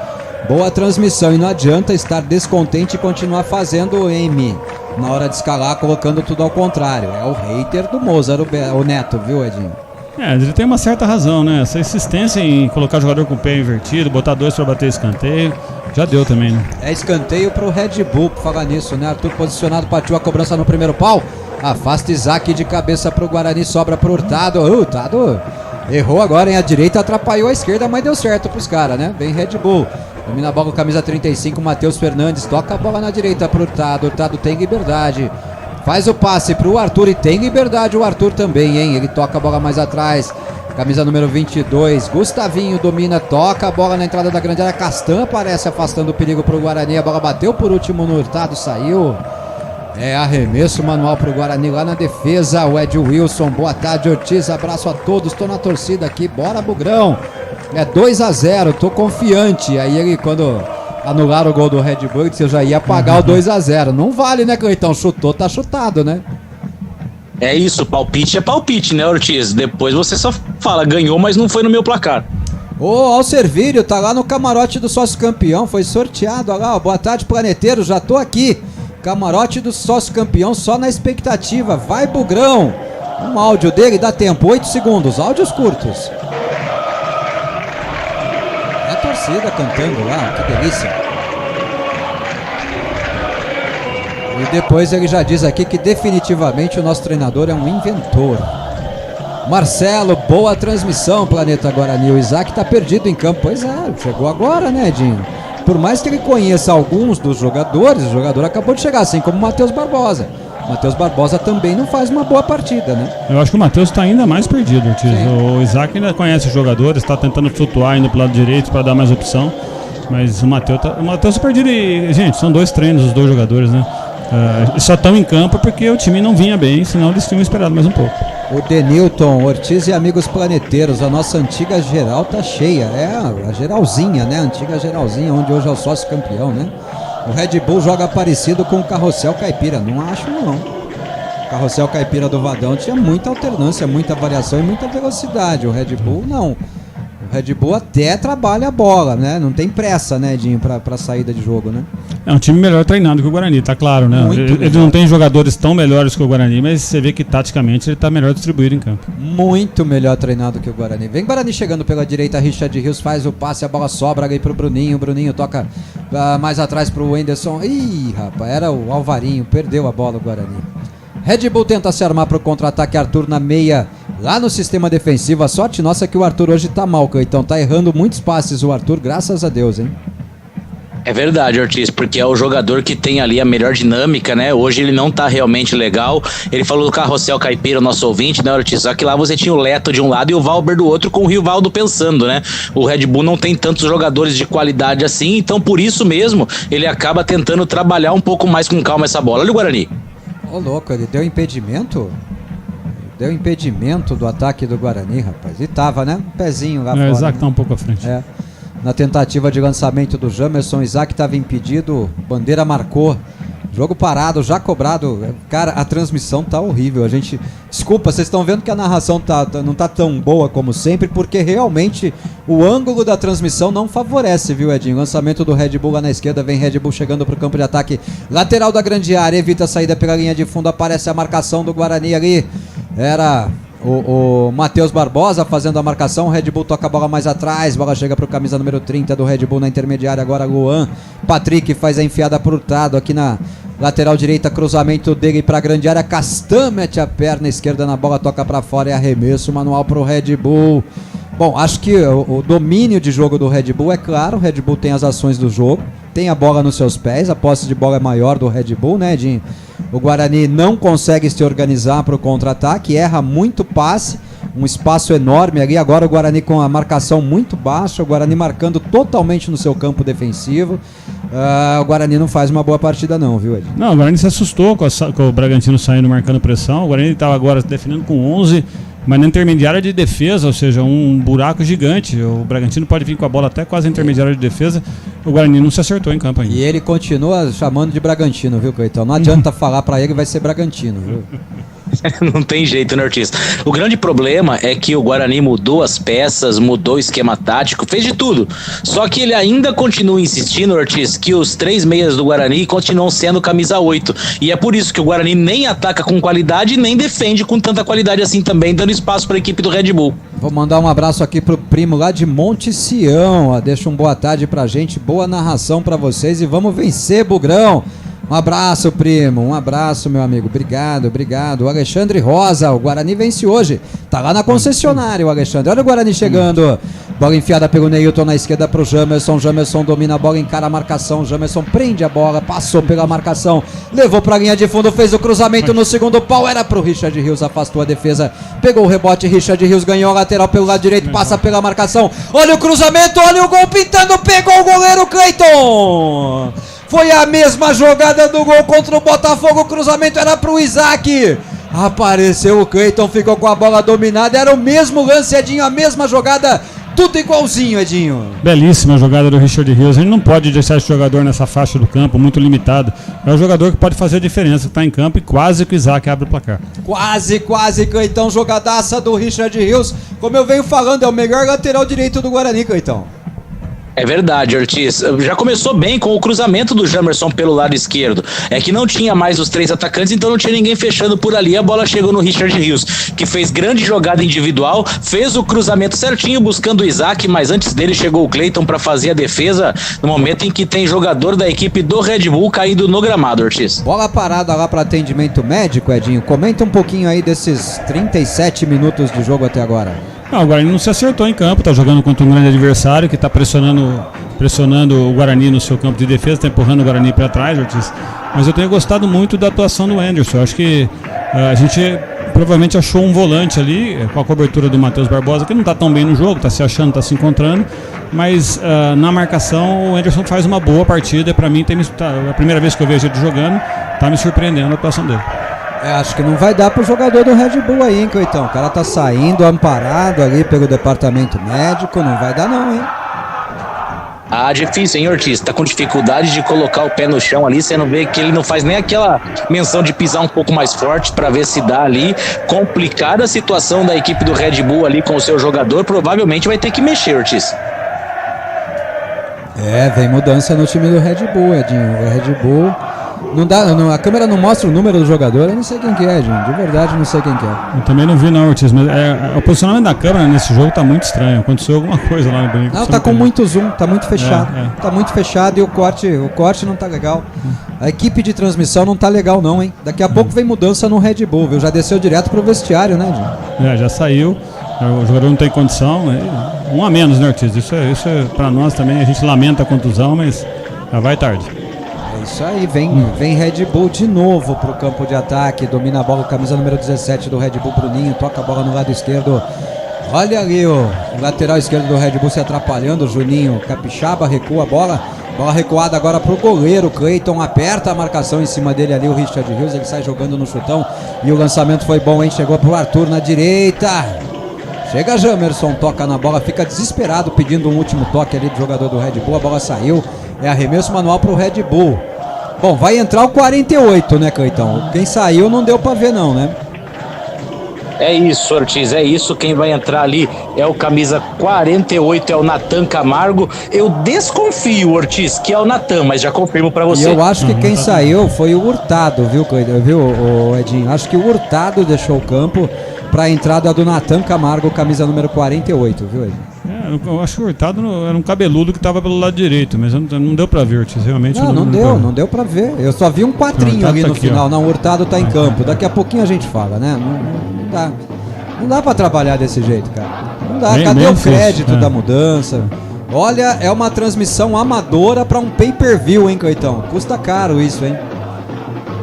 Boa transmissão e não adianta estar descontente e continuar fazendo o M na hora de escalar, colocando tudo ao contrário. É o hater do Mozart, o Neto, viu, Edinho? Ele tem uma certa razão, né? Essa insistência em colocar o jogador com o pé invertido, botar 2 para bater escanteio, já deu também, né? É escanteio pro Red Bull, por falar nisso, né? Arthur posicionado, partiu a cobrança no primeiro pau. Afasta Isaac de cabeça pro Guarani, sobra pro Hurtado. Hurtado errou agora, hein? A direita atrapalhou a esquerda, mas deu certo pros caras, né? Vem Red Bull. Domina a bola com camisa 35, Matheus Fernandes. Toca a bola na direita pro Hurtado. Hurtado tem liberdade. Faz o passe pro Arthur e tem liberdade o Arthur também, hein? Ele toca a bola mais atrás. Camisa número 22, Gustavinho domina, toca a bola na entrada da grande área. Castan aparece afastando o perigo pro Guarani. A bola bateu por último no Hurtado, saiu. É arremesso manual pro Guarani lá na defesa. O Ed Wilson, boa tarde, Ortiz. Abraço a todos, tô na torcida aqui. Bora, Bugrão. É 2-0, tô confiante. Aí ele, quando anularam o gol do Red Bull, você já ia pagar o 2-0. Não vale, né, Cleitão? Chutou, tá chutado, né? É isso, palpite é palpite, né, Ortiz? Depois você só fala, ganhou, mas não foi no meu placar. Ô, Alcervírio, tá lá no camarote do sócio campeão, foi sorteado, olha lá, ó. Boa tarde, planeteiro, já tô aqui. Camarote do sócio campeão, só na expectativa. Vai, Bugrão. Um áudio dele, dá tempo, 8 segundos, áudios curtos. É a torcida cantando lá, que delícia. E depois ele já diz aqui que definitivamente o nosso treinador é um inventor. Marcelo, boa transmissão, Planeta Guarani. O Isaac tá perdido em campo. Pois é, chegou agora, né, Edinho? Por mais que ele conheça alguns dos jogadores, o jogador acabou de chegar, assim como o Matheus Barbosa. O Matheus Barbosa também não faz uma boa partida, né? Eu acho que o Matheus está ainda mais perdido, Ortiz. O Isaac ainda conhece os jogadores, está tentando flutuar indo pro lado direito para dar mais opção. Mas o Matheus tá perdido e, gente, são 2 treinos, os 2 jogadores, né? Só estão em campo porque o time não vinha bem, senão eles tinham esperado mais um pouco. O Denilton, Ortiz e amigos planeteiros, a nossa antiga geral tá cheia. É a geralzinha, né? A antiga geralzinha, onde hoje é o sócio campeão, né? O Red Bull joga parecido com o Carrossel Caipira. Não acho, não. O Carrossel Caipira do Vadão tinha muita alternância, muita variação e muita velocidade. O Red Bull, não. O Red Bull até trabalha a bola, né? Não tem pressa, né, Edinho, pra saída de jogo, né? É um time melhor treinado que o Guarani, tá claro, né? Ele não tem jogadores tão melhores que o Guarani, mas você vê que taticamente ele tá melhor distribuído em campo. Muito melhor treinado que o Guarani. Vem Guarani chegando pela direita, Richard Rios faz o passe, a bola sobra aí pro Bruninho. Bruninho toca mais atrás pro Wenderson. Ih, rapaz, era o Alvarinho, perdeu a bola o Guarani. Red Bull tenta se armar pro contra-ataque, Arthur na meia, lá no sistema defensivo. A sorte nossa é que o Arthur hoje tá mal, então tá errando muitos passes o Arthur, graças a Deus, hein? É verdade, Ortiz, porque é o jogador que tem ali a melhor dinâmica, né? Hoje ele não tá realmente legal. Ele falou do Carrossel Caipira, nosso ouvinte, né, Ortiz? Só que lá você tinha o Leto de um lado e o Valber do outro, com o Rivaldo pensando, né? O Red Bull não tem tantos jogadores de qualidade assim, então por isso mesmo ele acaba tentando trabalhar um pouco mais com calma essa bola. Olha o Guarani. Ô, louco, ele deu impedimento? Deu impedimento do ataque do Guarani, rapaz. E tava, né? Um pezinho lá fora. O Isaac né? tá um pouco à frente. É. Na tentativa de lançamento do Jamerson, Isaac estava impedido, Bandeira marcou. Jogo parado, já cobrado. Cara, a transmissão tá horrível. Desculpa, vocês estão vendo que a narração não tá tão boa como sempre, porque realmente o ângulo da transmissão não favorece, viu, Edinho? Lançamento do Red Bull lá na esquerda, vem Red Bull chegando pro campo de ataque. Lateral da grande área, evita a saída pela linha de fundo, aparece a marcação do Guarani ali. Era o Matheus Barbosa fazendo a marcação, o Red Bull toca a bola mais atrás, bola chega pro camisa número 30 do Red Bull na intermediária, agora Luan, Patrick faz a enfiada pro Hurtado aqui na lateral direita, cruzamento dele pra grande área, Castan mete a perna esquerda na bola, toca pra fora e arremesso manual pro Red Bull. Bom, acho que o domínio de jogo do Red Bull é claro, o Red Bull tem as ações do jogo, tem a bola nos seus pés, a posse de bola é maior do Red Bull, né, Edinho? O Guarani não consegue se organizar para o contra-ataque, erra muito passe, um espaço enorme ali. Agora o Guarani com a marcação muito baixa, o Guarani marcando totalmente no seu campo defensivo. O Guarani não faz uma boa partida não, viu, Ed? Não, o Guarani se assustou com o Bragantino saindo marcando pressão. O Guarani estava agora defendendo com 11, mas na intermediária de defesa, ou seja, um buraco gigante. O Bragantino pode vir com a bola até quase a intermediária de defesa. O Guarani não se acertou em campo ainda. E ele continua chamando de Bragantino, viu, Cleitão? Não adianta falar pra ele que vai ser Bragantino, viu? Não tem jeito, né, Ortiz? O grande problema é que o Guarani mudou as peças, mudou o esquema tático, fez de tudo. Só que ele ainda continua insistindo, Ortiz, que os 3 meias do Guarani continuam sendo camisa 8. E é por isso que o Guarani nem ataca com qualidade, nem defende com tanta qualidade assim também, dando espaço para a equipe do Red Bull. Vou mandar um abraço aqui pro primo lá de Monte Sião, ó. Deixa um boa tarde pra gente, boa narração pra vocês e vamos vencer, Bugrão. Um abraço, primo, um abraço, meu amigo, obrigado. O Alexandre Rosa, o Guarani vence hoje, tá lá na concessionária o Alexandre, olha o Guarani chegando, bola enfiada pelo Neilton na esquerda pro Jamerson domina a bola, encara a marcação, Jamerson prende a bola, passou pela marcação, levou pra linha de fundo, fez o cruzamento no segundo pau, era pro Richard Rios, afastou a defesa, pegou o rebote, Richard Rios ganhou a lateral pelo lado direito, passa pela marcação, olha o cruzamento, olha o gol pintando, pegou o goleiro Cleiton! Foi a mesma jogada do gol contra o Botafogo, o cruzamento era pro Isaac. Apareceu o Cleiton, ficou com a bola dominada, era o mesmo lance, Edinho, a mesma jogada, tudo igualzinho, Edinho. Belíssima jogada do Richard Rios, a gente não pode deixar esse jogador nessa faixa do campo, muito limitado. É um jogador que pode fazer a diferença, que tá em campo e quase que o Isaac abre o placar. Quase, Cleiton, jogadaça do Richard Rios, como eu venho falando, é o melhor lateral direito do Guarani, Cleiton. É verdade, Ortiz. Já começou bem com o cruzamento do Jamerson pelo lado esquerdo. É que não tinha mais os 3 atacantes, então não tinha ninguém fechando por ali. A bola chegou no Richard Rios, que fez grande jogada individual, fez o cruzamento certinho buscando o Isaac, mas antes dele chegou o Cleiton para fazer a defesa no momento em que tem jogador da equipe do Red Bull caído no gramado, Ortiz. Bola parada lá para atendimento médico, Edinho. Comenta um pouquinho aí desses 37 minutos de jogo até agora. Não, o Guarani não se acertou em campo, está jogando contra um grande adversário que está pressionando o Guarani no seu campo de defesa, está empurrando o Guarani para trás, Ortiz. Mas eu tenho gostado muito da atuação do Wenderson. Eu acho que a gente provavelmente achou um volante ali, com a cobertura do Matheus Barbosa, que não está tão bem no jogo, está se achando, está se encontrando, mas na marcação o Wenderson faz uma boa partida. Para mim, é a primeira vez que eu vejo ele jogando, está me surpreendendo a atuação dele. Acho que não vai dar pro jogador do Red Bull aí, hein, Cleitão? O cara tá saindo amparado ali pelo departamento médico, não vai dar não, hein? Ah, difícil, hein, Ortiz? Tá com dificuldade de colocar o pé no chão ali, você não vê que ele não faz nem aquela menção de pisar um pouco mais forte pra ver se dá ali. Complicada a situação da equipe do Red Bull ali com o seu jogador, provavelmente vai ter que mexer, Ortiz. Vem mudança no time do Red Bull, Edinho. O Red Bull... a câmera não mostra o número do jogador, eu não sei quem que é, Edinho. De verdade, não sei quem que é. Eu também não vi não, Ortiz, mas o posicionamento da câmera nesse jogo tá muito estranho. Aconteceu alguma coisa lá no brinco. Não, tá com muito zoom, tá muito fechado. Tá muito fechado e o corte não tá legal. A equipe de transmissão não tá legal não, hein? Daqui a pouco vem mudança no Red Bull, viu? Já desceu direto pro vestiário, né, Edinho? Já saiu. O jogador não tem condição, né? Um a menos, né, Ortiz? Isso é pra nós também, a gente lamenta a contusão, mas já vai tarde. É isso aí, vem Red Bull de novo pro campo de ataque, domina a bola, camisa número 17 do Red Bull, Bruninho, toca a bola no lado esquerdo. Olha ali o lateral esquerdo do Red Bull se atrapalhando, Juninho Capixaba recua a bola recuada agora pro goleiro, Cleiton aperta a marcação em cima dele ali, o Richard Rios, ele sai jogando no chutão e o lançamento foi bom, hein? Chegou pro Arthur na direita. Chega Jamerson, toca na bola, fica desesperado pedindo um último toque ali do jogador do Red Bull, a bola saiu, é arremesso manual pro Red Bull. Bom, vai entrar o 48, né, Cleitão? Quem saiu não deu pra ver não, né? É isso, Ortiz, é isso. Quem vai entrar ali é o camisa 48, é o Natan Camargo. Eu desconfio, Ortiz, que é o Natan, mas já confirmo pra você. E eu acho que quem saiu foi o Hurtado, viu, Edinho? Acho que o Hurtado deixou o campo pra entrada do Natan Camargo, camisa número 48, viu, Edinho? Eu acho que o Hurtado era um cabeludo que tava pelo lado direito, mas não deu pra ver, Ortiz, realmente. Não deu pra ver. Eu só vi um quadrinho ali no final. Não, o Hurtado tá em campo. Daqui a pouquinho a gente fala, né? Não dá pra trabalhar desse jeito, cara. Não dá. Cadê o crédito da mudança? Olha, é uma transmissão amadora pra um pay-per-view, hein, Cleitão? Custa caro isso, hein?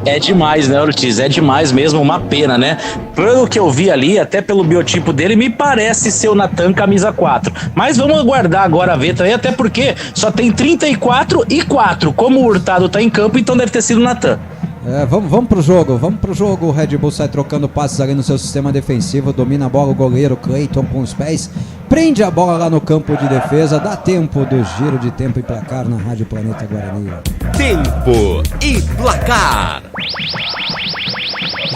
É demais, né, Ortiz? É demais mesmo, uma pena, né? Pelo que eu vi ali, até pelo biotipo dele, me parece ser o Natan camisa 4. Mas vamos aguardar agora a ver também, até porque só tem 34 e 4. Como o Hurtado tá em campo, então deve ter sido o Natan. Vamos pro jogo, o Red Bull sai trocando passes ali no seu sistema defensivo, domina a bola o goleiro Cleiton com os pés, prende a bola lá no campo de defesa, dá tempo do giro de tempo e placar na Rádio Planeta Guarani. Tempo e placar.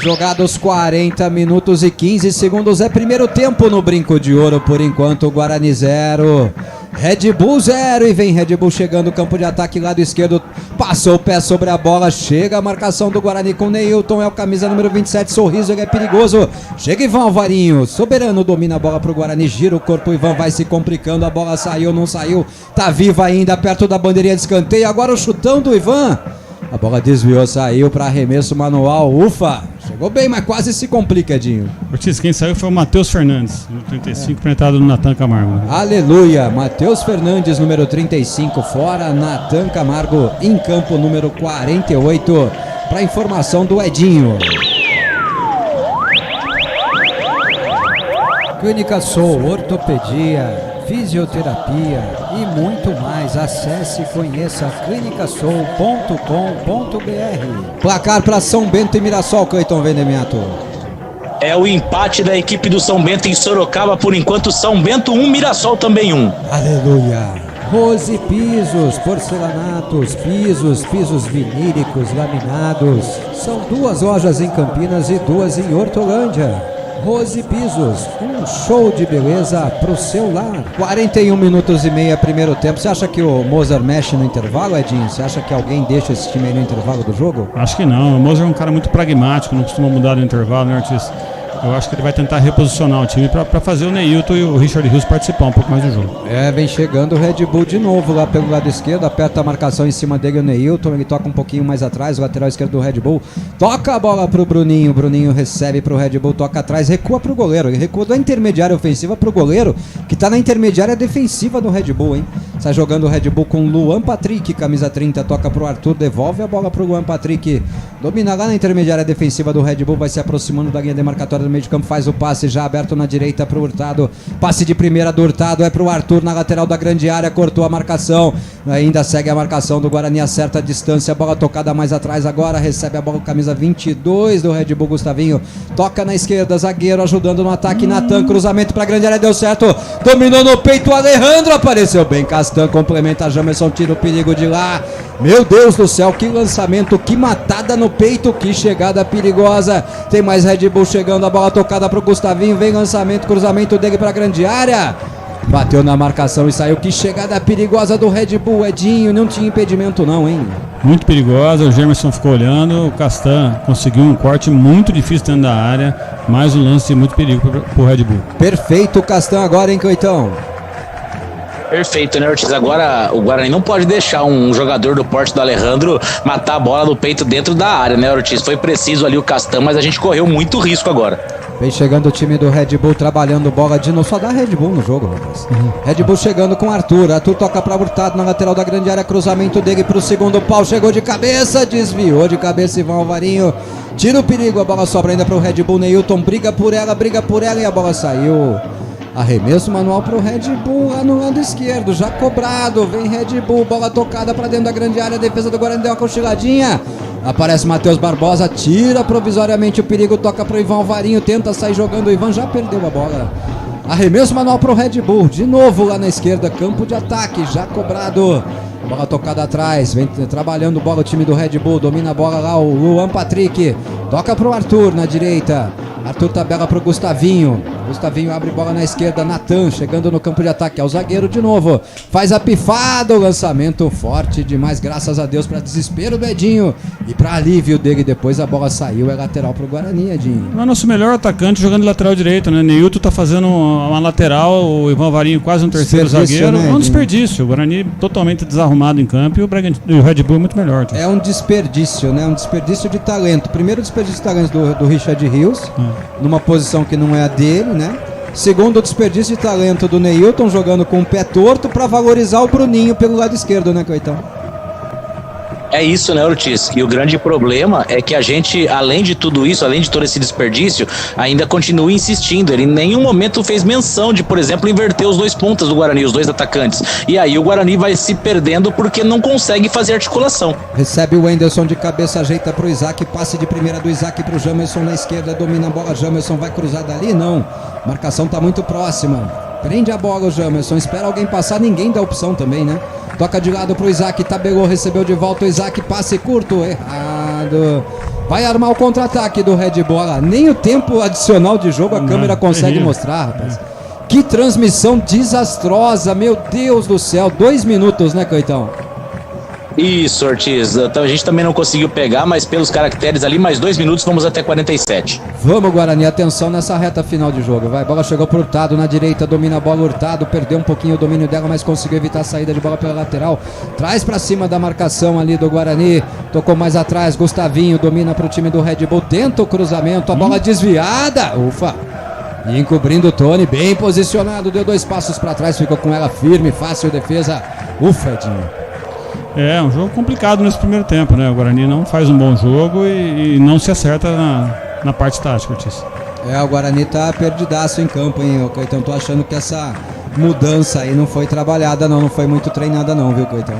Jogados 40 minutos e 15 segundos, é primeiro tempo no Brinco de Ouro, por enquanto Guarani 0, Red Bull 0, e vem Red Bull chegando, campo de ataque, lado esquerdo, passou o pé sobre a bola, chega a marcação do Guarani com Neilton, é o camisa número 27, sorriso, ele é perigoso, chega Ivan Alvarinho, soberano, domina a bola pro Guarani, gira o corpo, Ivan vai se complicando, a bola saiu, não saiu, tá viva ainda, perto da bandeirinha de escanteio, agora o chutão do Ivan, a bola desviou, saiu para arremesso manual, ufa, chegou bem, mas quase se complica, Edinho. Ortiz, quem saiu foi o Matheus Fernandes, no 35, penetrado no Natan Camargo. Aleluia, Matheus Fernandes, número 35, fora, Natan Camargo em campo, número 48, para informação do Edinho. Clínica Soul, ortopedia, fisioterapia e muito mais. Acesse e conheça clinicasoul.com.br. Placar para São Bento e Mirassol, Cleiton Vendemiato. É o empate da equipe do São Bento em Sorocaba, por enquanto São Bento 1, Mirassol também 1. Aleluia. Rose Pisos, porcelanatos, pisos vinílicos, laminados. São 2 lojas em Campinas e 2 em Hortolândia. Rose Pisos, um show de beleza pro seu lar. 41 minutos e meia, primeiro tempo. Você acha que o Mozart mexe no intervalo, Edinho? Você acha que alguém deixa esse time aí no intervalo do jogo? Acho que não. O Mozart é um cara muito pragmático, não costuma mudar no intervalo, né, Ortiz? Eu acho que ele vai tentar reposicionar o time para fazer o Neilton e o Richard Rios participar um pouco mais do jogo. Vem chegando o Red Bull de novo lá pelo lado esquerdo, aperta a marcação em cima dele o Neilton, ele toca um pouquinho mais atrás, o lateral esquerdo do Red Bull, toca a bola pro Bruninho, Bruninho recebe pro Red Bull, toca atrás, recua pro goleiro, ele recua da intermediária ofensiva pro goleiro, que tá na intermediária defensiva do Red Bull, hein? Sai jogando o Red Bull com Luan Patrick, camisa 30, toca pro Arthur, devolve a bola pro Luan Patrick, domina lá na intermediária defensiva do Red Bull, vai se aproximando da linha demarcatória do meio de campo, faz o passe já aberto na direita pro Hurtado, passe de primeira do Hurtado, é pro Arthur na lateral da grande área, cortou a marcação, ainda segue a marcação do Guarani, acerta a distância, bola tocada mais atrás agora, recebe a bola com camisa 22 do Red Bull, Gustavinho, toca na esquerda, zagueiro ajudando no ataque, Natan, cruzamento pra grande área, deu certo, dominou no peito, o Alejandro apareceu bem cascado, Castan complementa, Jamerson tira o perigo de lá. Meu Deus do céu, que lançamento, que matada no peito, que chegada perigosa. Tem mais Red Bull chegando, a bola tocada pro Gustavinho, vem lançamento, cruzamento dele pra grande área. Bateu na marcação e saiu, que chegada perigosa do Red Bull, Edinho, não tinha impedimento não, hein? Muito perigosa, o Jamerson ficou olhando, o Castan conseguiu um corte muito difícil dentro da área, mais um lance de muito perigo pro Red Bull. Perfeito o Castan agora, hein, Coitão? Perfeito, né, Ortiz? Agora o Guarani não pode deixar um jogador do porte do Alejandro matar a bola no peito dentro da área, né, Ortiz? Foi preciso ali o Castan, mas a gente correu muito risco agora. Vem chegando o time do Red Bull, trabalhando bola de novo. Só dá Red Bull no jogo, rapaz. Red Bull chegando com Arthur. Arthur toca pra Hurtado na lateral da grande área. Cruzamento dele pro segundo pau. Chegou de cabeça, desviou de cabeça Ivan Alvarinho. Tira o perigo, a bola sobra ainda pro Red Bull. Neilton briga por ela e a bola saiu. Arremesso manual pro Red Bull lá no lado esquerdo, já cobrado. Vem Red Bull, bola tocada pra dentro da grande área. Defesa do Guarani deu uma cochiladinha. Aparece Matheus Barbosa, tira provisoriamente o perigo, toca pro Ivan Alvarinho, tenta sair jogando, o Ivan já perdeu a bola. Arremesso manual pro Red Bull, de novo lá na esquerda, campo de ataque, já cobrado. Bola tocada atrás, vem trabalhando bola o time do Red Bull, domina a bola lá o Luan Patrick, toca pro Arthur na direita. Arthur tabela pro Gustavinho. Gustavinho abre bola na esquerda. Natan chegando no campo de ataque. É o zagueiro de novo. Faz a pifada. O lançamento forte demais. Graças a Deus, para desespero do Edinho. E para alívio dele. Depois a bola saiu. É lateral pro Guarani, Edinho. É o nosso melhor atacante jogando lateral direito, né? Neilton tá fazendo uma lateral. O Ivan Varinho quase um terceiro zagueiro. Né, é um desperdício. O Guarani totalmente desarrumado em campo. E o Red Bull é muito melhor. Tá? É um desperdício, né? Um desperdício de talento. Primeiro desperdício de talento do Richard Rios. Numa posição que não é a dele, né? Segundo, o desperdício de talento do Neilton jogando com o pé torto para valorizar o Bruninho pelo lado esquerdo, né, Coitão? É isso, né, Ortiz? E o grande problema é que a gente, além de tudo isso, além de todo esse desperdício, ainda continua insistindo. Ele em nenhum momento fez menção de, por exemplo, inverter os dois pontas do Guarani, os dois atacantes. E aí o Guarani vai se perdendo porque não consegue fazer articulação. Recebe o Wenderson de cabeça, ajeita pro Isaac, passe de primeira do Isaac pro Jamerson na esquerda, domina a bola, Jamerson vai cruzar dali? Não. Marcação tá muito próxima. Prende a bola o Jamerson, espera alguém passar, ninguém dá opção também, né? Toca de lado pro Isaac, tabelou, recebeu de volta o Isaac, passe curto, errado. Vai armar o contra-ataque do Red Bull. Olha lá, nem o tempo adicional de jogo a câmera consegue mostrar, rapaz. Que transmissão desastrosa, meu Deus do céu. 2 minutos, né, Coitão? Isso, Ortiz. Então, a gente também não conseguiu pegar, mas pelos caracteres ali, mais 2 minutos, vamos até 47. Vamos, Guarani, atenção nessa reta final de jogo. Vai, bola chegou pro Hurtado na direita, domina a bola, Hurtado, perdeu um pouquinho o domínio dela, mas conseguiu evitar a saída de bola pela lateral. Traz pra cima da marcação ali do Guarani, tocou mais atrás, Gustavinho domina pro time do Red Bull, tenta o cruzamento, a bola desviada, ufa. E encobrindo o Tony, bem posicionado, deu 2 passos pra trás, ficou com ela firme, fácil defesa, ufa, Edinho. É um jogo complicado nesse primeiro tempo, né? O Guarani não faz um bom jogo e não se acerta na parte tática, Ortiz. O Guarani tá perdidaço em campo, hein, Coitão? Tô achando que essa mudança aí não foi trabalhada, não foi muito treinada não, viu, Coitão?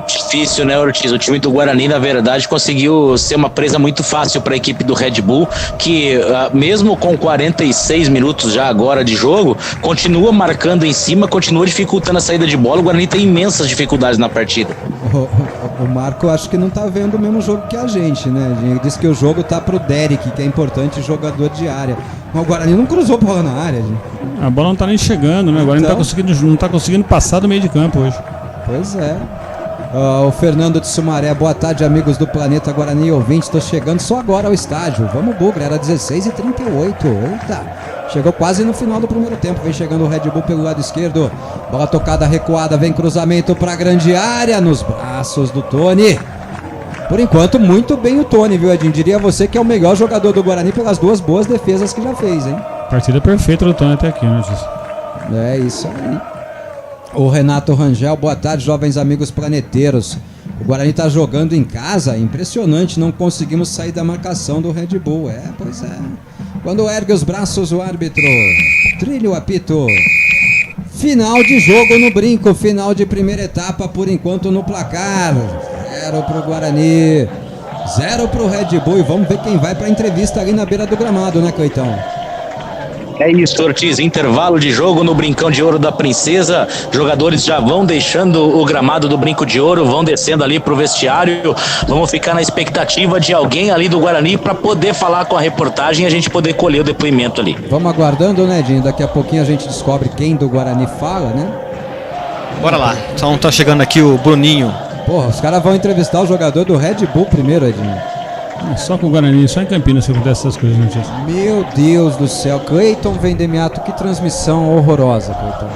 Difícil, né, Ortiz? O time do Guarani, na verdade, conseguiu ser uma presa muito fácil para a equipe do Red Bull, que mesmo com 46 minutos já agora de jogo, continua marcando em cima, continua dificultando a saída de bola. O Guarani tem imensas dificuldades na partida. O Marco acho que não tá vendo o mesmo jogo que a gente, né? Ele disse que o jogo tá pro Derek, que é importante jogador de área. Mas o Guarani não cruzou bola na área, gente. A bola não tá nem chegando, né? O Guarani não tá conseguindo passar do meio de campo hoje. Pois é. O Fernando de Sumaré, boa tarde, amigos do Planeta Guarani ouvintes, estou chegando só agora ao estádio. Vamos, Bugre, era 16h38. Eita, chegou quase no final do primeiro tempo. Vem chegando o Red Bull pelo lado esquerdo. Bola tocada, recuada, vem cruzamento para a grande área nos braços do Tony. Por enquanto, muito bem o Tony, viu, Edinho? Diria você que é o melhor jogador do Guarani pelas 2 boas defesas que já fez, hein? Partida perfeita do Tony até aqui, né, Ortiz? É isso aí. O Renato Rangel, boa tarde, jovens amigos planeteiros. O Guarani está jogando em casa, impressionante, não conseguimos sair da marcação do Red Bull. Pois é. Quando ergue os braços o árbitro, trilha o apito. Final de jogo no brinco, final de primeira etapa, por enquanto no placar. 0 pro Guarani, 0 pro Red Bull. E vamos ver quem vai para a entrevista ali na beira do gramado, né, Coitão? É isso, Ortiz, intervalo de jogo no Brincão de Ouro da Princesa, jogadores já vão deixando o gramado do Brinco de Ouro, vão descendo ali pro vestiário, vamos ficar na expectativa de alguém ali do Guarani para poder falar com a reportagem e a gente poder colher o depoimento ali. Vamos aguardando, né, Dinho? Daqui a pouquinho a gente descobre quem do Guarani fala, né? Bora lá, então tá chegando aqui o Bruninho. Porra, os caras vão entrevistar o jogador do Red Bull primeiro, Edinho. Só com o Guarani, só em Campinas que acontece essas coisas, notícias. Meu Deus do céu, Cleiton Vendemiato, que transmissão horrorosa, Cleiton.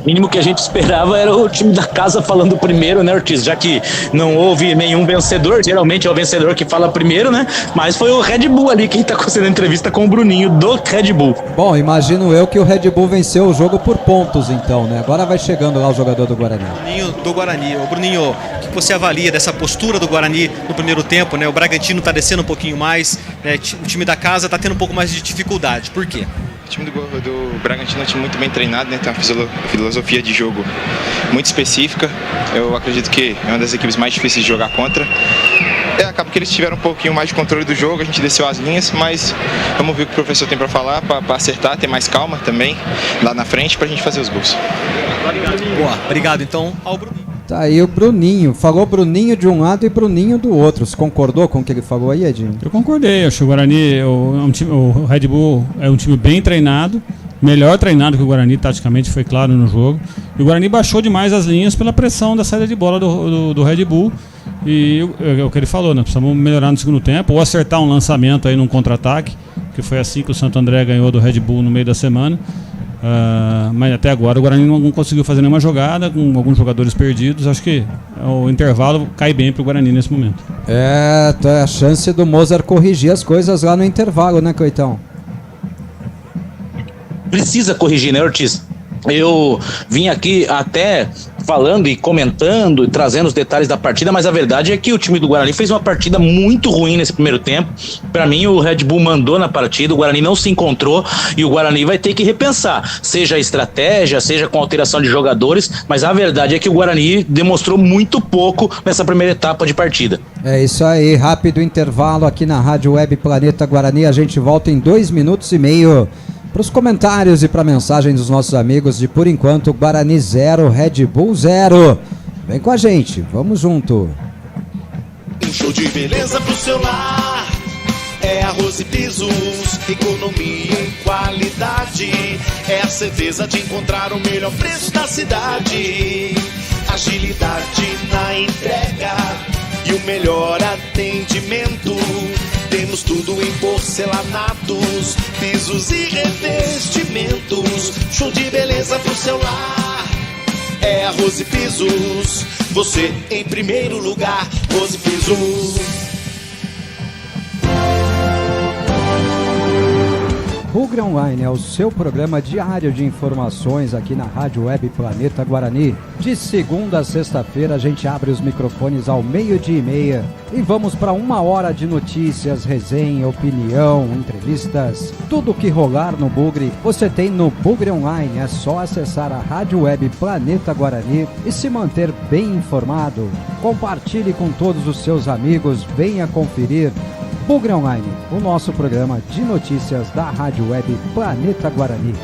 O mínimo que a gente esperava era o time da casa falando primeiro, né, Ortiz? Já que não houve nenhum vencedor, geralmente é o vencedor que fala primeiro, né? Mas foi o Red Bull ali quem tá fazendo a entrevista com o Bruninho do Red Bull. Bom, imagino eu que o Red Bull venceu o jogo por pontos, então, né? Agora vai chegando lá o jogador do Guarani. Bruninho do Guarani. Ô, Bruninho, o que você avalia dessa postura do Guarani no primeiro tempo, né? O Bragantino tá descendo um pouquinho mais, né? O time da casa tá tendo um pouco mais de dificuldade. Por quê? O time do Bragantino é um time muito bem treinado, né? Tem uma filosofia de jogo muito específica. Eu acredito que é uma das equipes mais difíceis de jogar contra. Acaba que eles tiveram um pouquinho mais de controle do jogo, a gente desceu as linhas, mas vamos ver o que o professor tem para falar, para acertar, ter mais calma também lá na frente para a gente fazer os gols. Boa, obrigado então ao Bruninho. Tá aí o Bruninho, falou Bruninho de um lado e Bruninho do outro. Você concordou com o que ele falou aí, Edinho? Eu concordei, acho que o Guarani, o Red Bull é um time bem treinado, melhor treinado que o Guarani, taticamente foi claro no jogo. E o Guarani baixou demais as linhas pela pressão da saída de bola do Red Bull. E é o que ele falou, né? Precisamos melhorar no segundo tempo, ou acertar um lançamento aí num contra-ataque, que foi assim que o Santo André ganhou do Red Bull no meio da semana. Mas até agora o Guarani não conseguiu fazer nenhuma jogada, com alguns jogadores perdidos. Acho que o intervalo cai bem pro Guarani nesse momento. Tá a chance do Mozart corrigir as coisas lá no intervalo, né, Coitão? Precisa corrigir, né, Ortiz? Eu vim aqui até falando e comentando e trazendo os detalhes da partida, mas a verdade é que o time do Guarani fez uma partida muito ruim nesse primeiro tempo. Para mim, o Red Bull mandou na partida, o Guarani não se encontrou e o Guarani vai ter que repensar, seja a estratégia, seja com alteração de jogadores, mas a verdade é que o Guarani demonstrou muito pouco nessa primeira etapa de partida. É isso aí, rápido intervalo aqui na Rádio Web Planeta Guarani, a gente volta em 2 minutos e meio. Para os comentários e para a mensagem dos nossos amigos de Por Enquanto, Guarani 0, Red Bull 0. Vem com a gente, vamos junto. Um show de beleza pro seu lar. É arroz e pisos, economia e qualidade. É a certeza de encontrar o melhor preço da cidade. Agilidade na entrega e o melhor atendimento. Temos tudo em porcelanatos, pisos e revestimentos. Show de beleza pro seu lar. É arroz e pisos. Você em primeiro lugar. Arroz e pisos. Bugre Online é o seu programa diário de informações aqui na Rádio Web Planeta Guarani. De segunda a sexta-feira a gente abre os microfones ao 12:30 e vamos para 1 hora de notícias, resenha, opinião, entrevistas. Tudo que rolar no Bugre você tem no Bugre Online. É só acessar a Rádio Web Planeta Guarani e se manter bem informado. Compartilhe com todos os seus amigos, venha conferir. Bugre Online, o nosso programa de notícias da Rádio Web Planeta Guarani.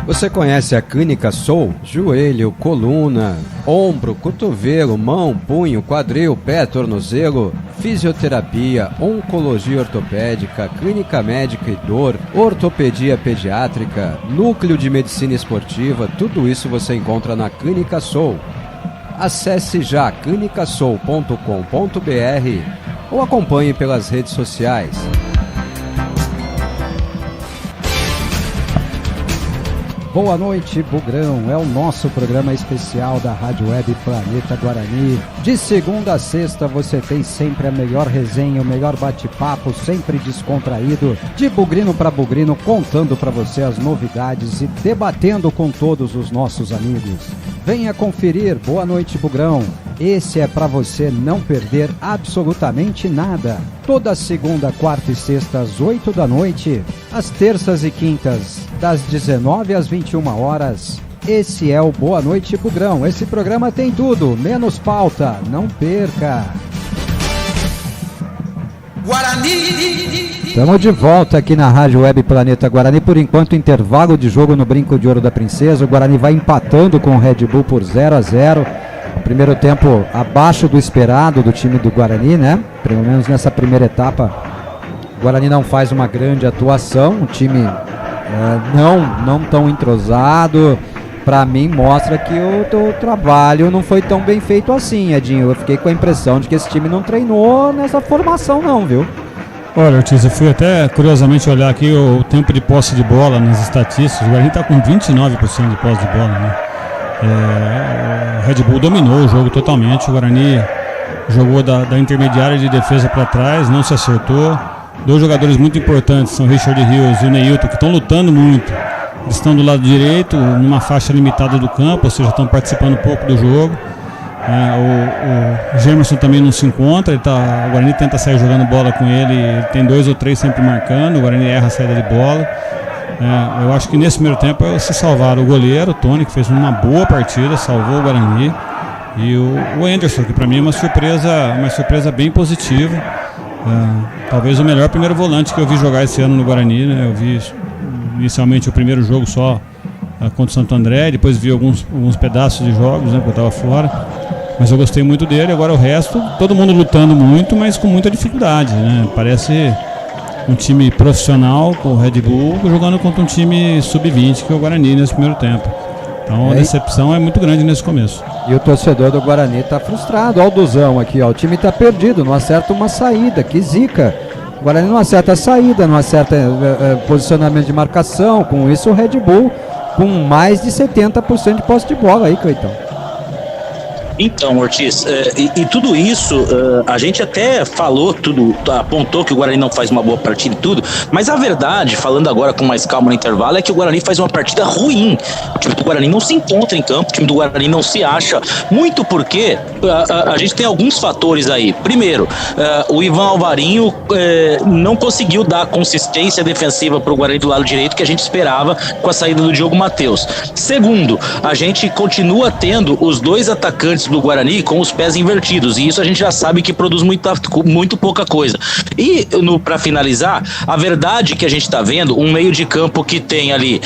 Você conhece a Clínica Soul? Joelho, coluna, ombro, cotovelo, mão, punho, quadril, pé, tornozelo, fisioterapia, oncologia ortopédica, clínica médica e dor, ortopedia pediátrica, núcleo de medicina esportiva, tudo isso você encontra na Clínica Soul. Acesse já clinicasoul.com.br ou acompanhe pelas redes sociais. Boa noite, Bugrão. É o nosso programa especial da Rádio Web Planeta Guarani. De segunda a sexta você tem sempre a melhor resenha, o melhor bate-papo, sempre descontraído. De bugrino para bugrino, contando para você as novidades e debatendo com todos os nossos amigos. Venha conferir. Boa noite, Bugrão. Esse é para você não perder absolutamente nada. Toda segunda, quarta e sexta às 8 da noite. Às terças e quintas, das 19 às 21 horas. Esse é o Boa Noite, Bugrão. Esse programa tem tudo, menos pauta. Não perca. Guarani! Estamos de volta aqui na Rádio Web Planeta Guarani. Por enquanto, intervalo de jogo no Brinco de Ouro da Princesa. O Guarani vai empatando com o Red Bull por 0-0. Primeiro tempo abaixo do esperado do time do Guarani, né? Pelo menos nessa primeira etapa, o Guarani não faz uma grande atuação. O time não tão entrosado. Para mim, mostra que o trabalho não foi tão bem feito assim, Edinho. Eu fiquei com a impressão de que esse time não treinou nessa formação não, viu? Olha, Ortiz, eu fui até curiosamente olhar aqui o tempo de posse de bola nas estatísticas. O Guarani está com 29% de posse de bola, né? O Red Bull dominou o jogo totalmente. O Guarani jogou da intermediária de defesa para trás, não se acertou. Dois jogadores muito importantes são o Richard Rios e o Neilton, que estão lutando muito. Eles estão do lado direito, numa faixa limitada do campo, ou seja, estão participando pouco do jogo. O Gemerson também não se encontra, o Guarani tenta sair jogando bola com ele tem 2 ou 3 sempre marcando, o Guarani erra a saída de bola. Eu acho que nesse primeiro tempo se salvaram o goleiro, o Tony, que fez uma boa partida, salvou o Guarani, e o Anderson, que para mim é uma surpresa bem positiva. Talvez o melhor primeiro volante que eu vi jogar esse ano no Guarani, né? Eu vi inicialmente o primeiro jogo só contra o Santo André, depois vi alguns pedaços de jogos, né, porque eu estava fora, mas eu gostei muito dele. Agora o resto, todo mundo lutando muito, mas com muita dificuldade, né? Parece um time profissional com o Red Bull jogando contra um time sub-20 que é o Guarani nesse primeiro tempo. Então a decepção é muito grande nesse começo. E o torcedor do Guarani está frustrado. Olha o Duzão aqui, ó. O time está perdido, não acerta uma saída, que zica. O Guarani não acerta a saída, não acerta posicionamento de marcação. Com isso o Red Bull com mais de 70% de posse de bola aí, Cleitão. Então, Ortiz, e tudo isso, a gente até falou tudo, apontou que o Guarani não faz uma boa partida e tudo, mas a verdade, falando agora com mais calma no intervalo, é que o Guarani faz uma partida ruim. O time do Guarani não se encontra em campo, o time do Guarani não se acha, muito porque a gente tem alguns fatores aí. Primeiro, o Ivan Alvarinho não conseguiu dar a consistência defensiva para o Guarani do lado direito que a gente esperava com a saída do Diogo Matheus. Segundo, a gente continua tendo os dois atacantes do Guarani com os pés invertidos, e isso a gente já sabe que produz muito pouca coisa. E para finalizar, a verdade que a gente está vendo, um meio de campo que tem ali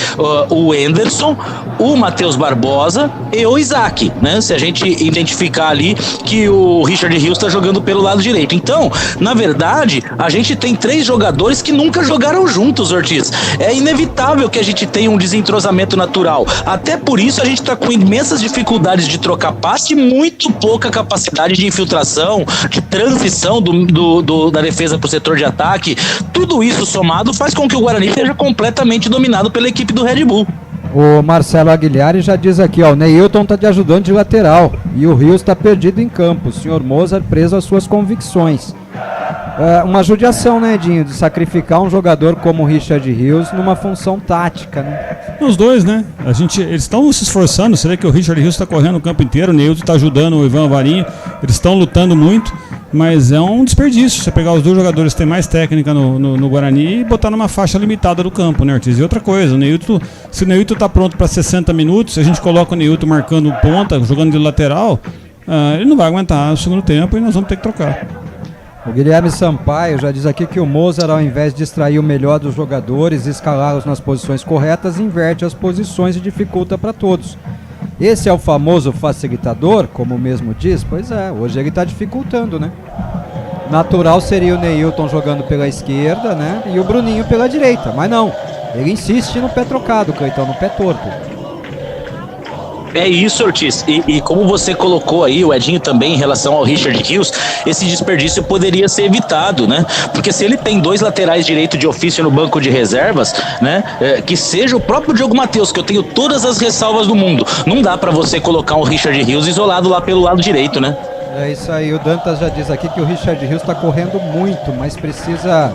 o Anderson, o Matheus Barbosa e o Isaac, né? Se a gente identificar ali que o Richard Rios está jogando pelo lado direito. Então, na verdade, a gente tem 3 jogadores que nunca jogaram juntos, Ortiz. É inevitável que a gente tenha um desentrosamento natural. Até por isso a gente está com imensas dificuldades de trocar passe, muito pouca capacidade de infiltração, de transição da defesa para o setor de ataque. Tudo isso somado faz com que o Guarani seja completamente dominado pela equipe do Red Bull. O Marcelo Aguilhari já diz aqui, ó, o Neilton está te ajudando de lateral e o Rios está perdido em campo. O senhor Mozart preso às suas convicções. Uma judiação, né, Edinho, de sacrificar um jogador como o Richard Rios numa função tática, né? Os dois, né? Eles estão se esforçando. Você vê que o Richard Rios está correndo o campo inteiro, o Neilton está ajudando o Ivan Alvarinho. Eles estão lutando muito, mas é um desperdício você pegar os dois jogadores que têm mais técnica no Guarani e botar numa faixa limitada do campo, né, Ortiz? E outra coisa, se o Neilton está pronto para 60 minutos, se a gente coloca o Neilton marcando ponta, jogando de lateral, ele não vai aguentar o segundo tempo e nós vamos ter que trocar. O Guilherme Sampaio já diz aqui que o Mozart, ao invés de extrair o melhor dos jogadores e escalá-los nas posições corretas, inverte as posições e dificulta para todos. Esse é o famoso facilitador, como o mesmo diz? Pois é, hoje ele está dificultando, né? Natural seria o Neilton jogando pela esquerda, né? E o Bruninho pela direita, mas não. Ele insiste no pé trocado, Cleitão, no pé torto. É isso, Ortiz, e como você colocou aí, o Edinho também, em relação ao Richard Rios, esse desperdício poderia ser evitado, né? Porque se ele tem 2 laterais direito de ofício no banco de reservas, né? Que seja o próprio Diogo Matheus, que eu tenho todas as ressalvas do mundo, não dá pra você colocar um Richard Rios isolado lá pelo lado direito, né? É isso aí, o Dantas já diz aqui que o Richard Rios está correndo muito, mas precisa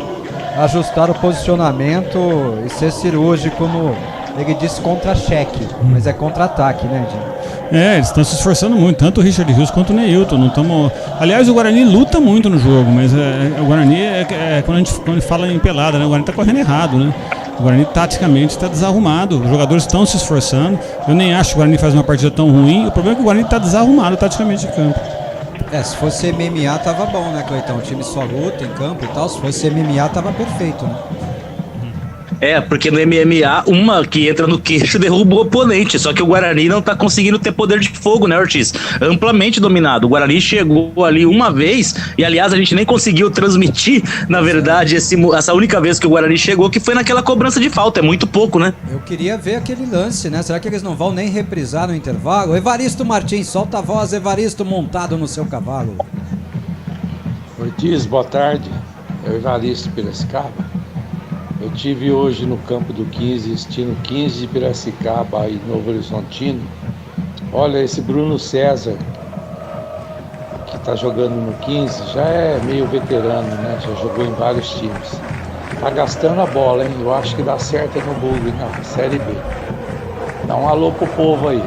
ajustar o posicionamento e ser cirúrgico no... Ele disse contra-cheque, mas é contra-ataque, né, Edinho? Eles estão se esforçando muito, tanto o Richard Rios quanto o Neilton. Aliás, o Guarani luta muito no jogo, mas o Guarani, quando a gente fala em pelada, né, o Guarani está correndo errado, né? O Guarani taticamente está desarrumado, os jogadores estão se esforçando. Eu nem acho que o Guarani faz uma partida tão ruim, o problema é que o Guarani está desarrumado taticamente de campo. Se fosse MMA tava bom, né, Cleitão? O time só luta em campo e tal. Se fosse MMA tava perfeito, né? Porque no MMA, uma que entra no queixo derruba o oponente. Só que o Guarani não tá conseguindo ter poder de fogo, né, Ortiz? Amplamente dominado. O Guarani chegou ali uma vez, e aliás, a gente nem conseguiu transmitir, na verdade, essa única vez que o Guarani chegou, que foi naquela cobrança de falta. É muito pouco, né? Eu queria ver aquele lance, né? Será que eles não vão nem reprisar no intervalo? Evaristo Martins, solta a voz, Evaristo, montado no seu cavalo. Ortiz, boa tarde. É o Evaristo Piracicaba. Eu tive hoje no campo do 15, assistindo 15 de Piracicaba e Novo Horizontino. Olha, esse Bruno César, que está jogando no 15, já é meio veterano, né? Já jogou em vários times. Tá gastando a bola, hein? Eu acho que dá certo no Bugre, na Série B. Dá um alô pro povo aí.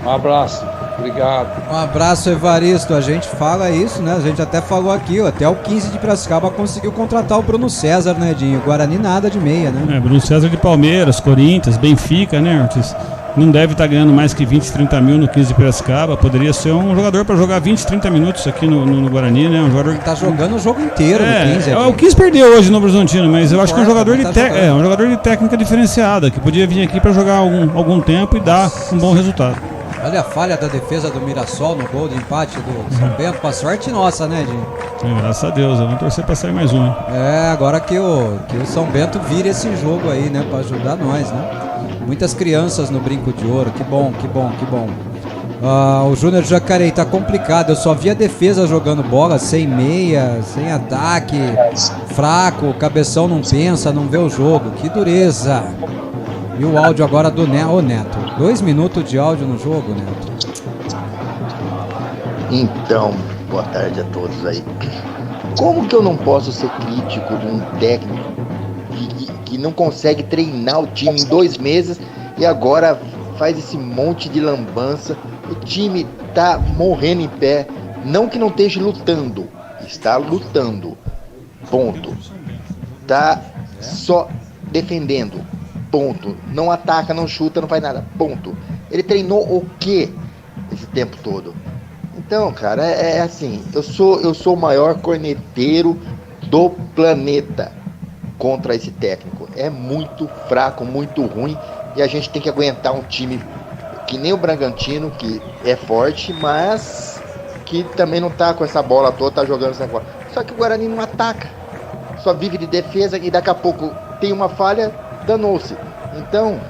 Um abraço. Obrigado. Um abraço, Evaristo. A gente fala isso, né? A gente até falou aqui, ó, até o 15 de Piracicaba conseguiu contratar o Bruno César, né, Dinho? Guarani nada de meia, né? Bruno César de Palmeiras, Corinthians, Benfica, né, Ortiz? Não deve estar ganhando mais que 20, 30 mil no 15 de Piracicaba. Poderia ser um jogador para jogar 20, 30 minutos aqui no Guarani, né? Um jogador que tá jogando o jogo inteiro no 15. O 15 perdeu hoje no Novo Horizontino, mas eu acho que é um jogador um jogador de técnica diferenciada, que podia vir aqui para jogar algum tempo e dar um bom resultado. Olha a falha da defesa do Mirassol no gol de empate do São Bento. Com a sorte nossa, né, Dinho? Graças a Deus, vamos torcer pra sair mais um. Hein? Agora que o São Bento vira esse jogo aí, né? Pra ajudar nós, né? Muitas crianças no Brinco de Ouro. Que bom, que bom, que bom. O Júnior Jacareí tá complicado. Eu só vi a defesa jogando bola sem meia, sem ataque, fraco. O cabeção não pensa, não vê o jogo. Que dureza. E o áudio agora do Neto. 2 minutos de áudio no jogo, Neto. Então, boa tarde a todos aí. Como que eu não posso ser crítico de um técnico que não consegue treinar o time em 2 meses e agora faz esse monte de lambança? O time tá morrendo em pé. Não que não esteja lutando, está lutando. Ponto. Tá só defendendo. Ponto. Não ataca, não chuta, não faz nada. Ponto. Ele treinou o quê esse tempo todo? Então, cara, é assim. Eu sou o maior corneteiro do planeta contra esse técnico. É muito fraco, muito ruim. E a gente tem que aguentar um time que nem o Bragantino, que é forte, mas que também não tá com essa bola toda, tá jogando essa bola. Só que o Guarani não ataca. Só vive de defesa e daqui a pouco tem uma falha, danou-se. Então,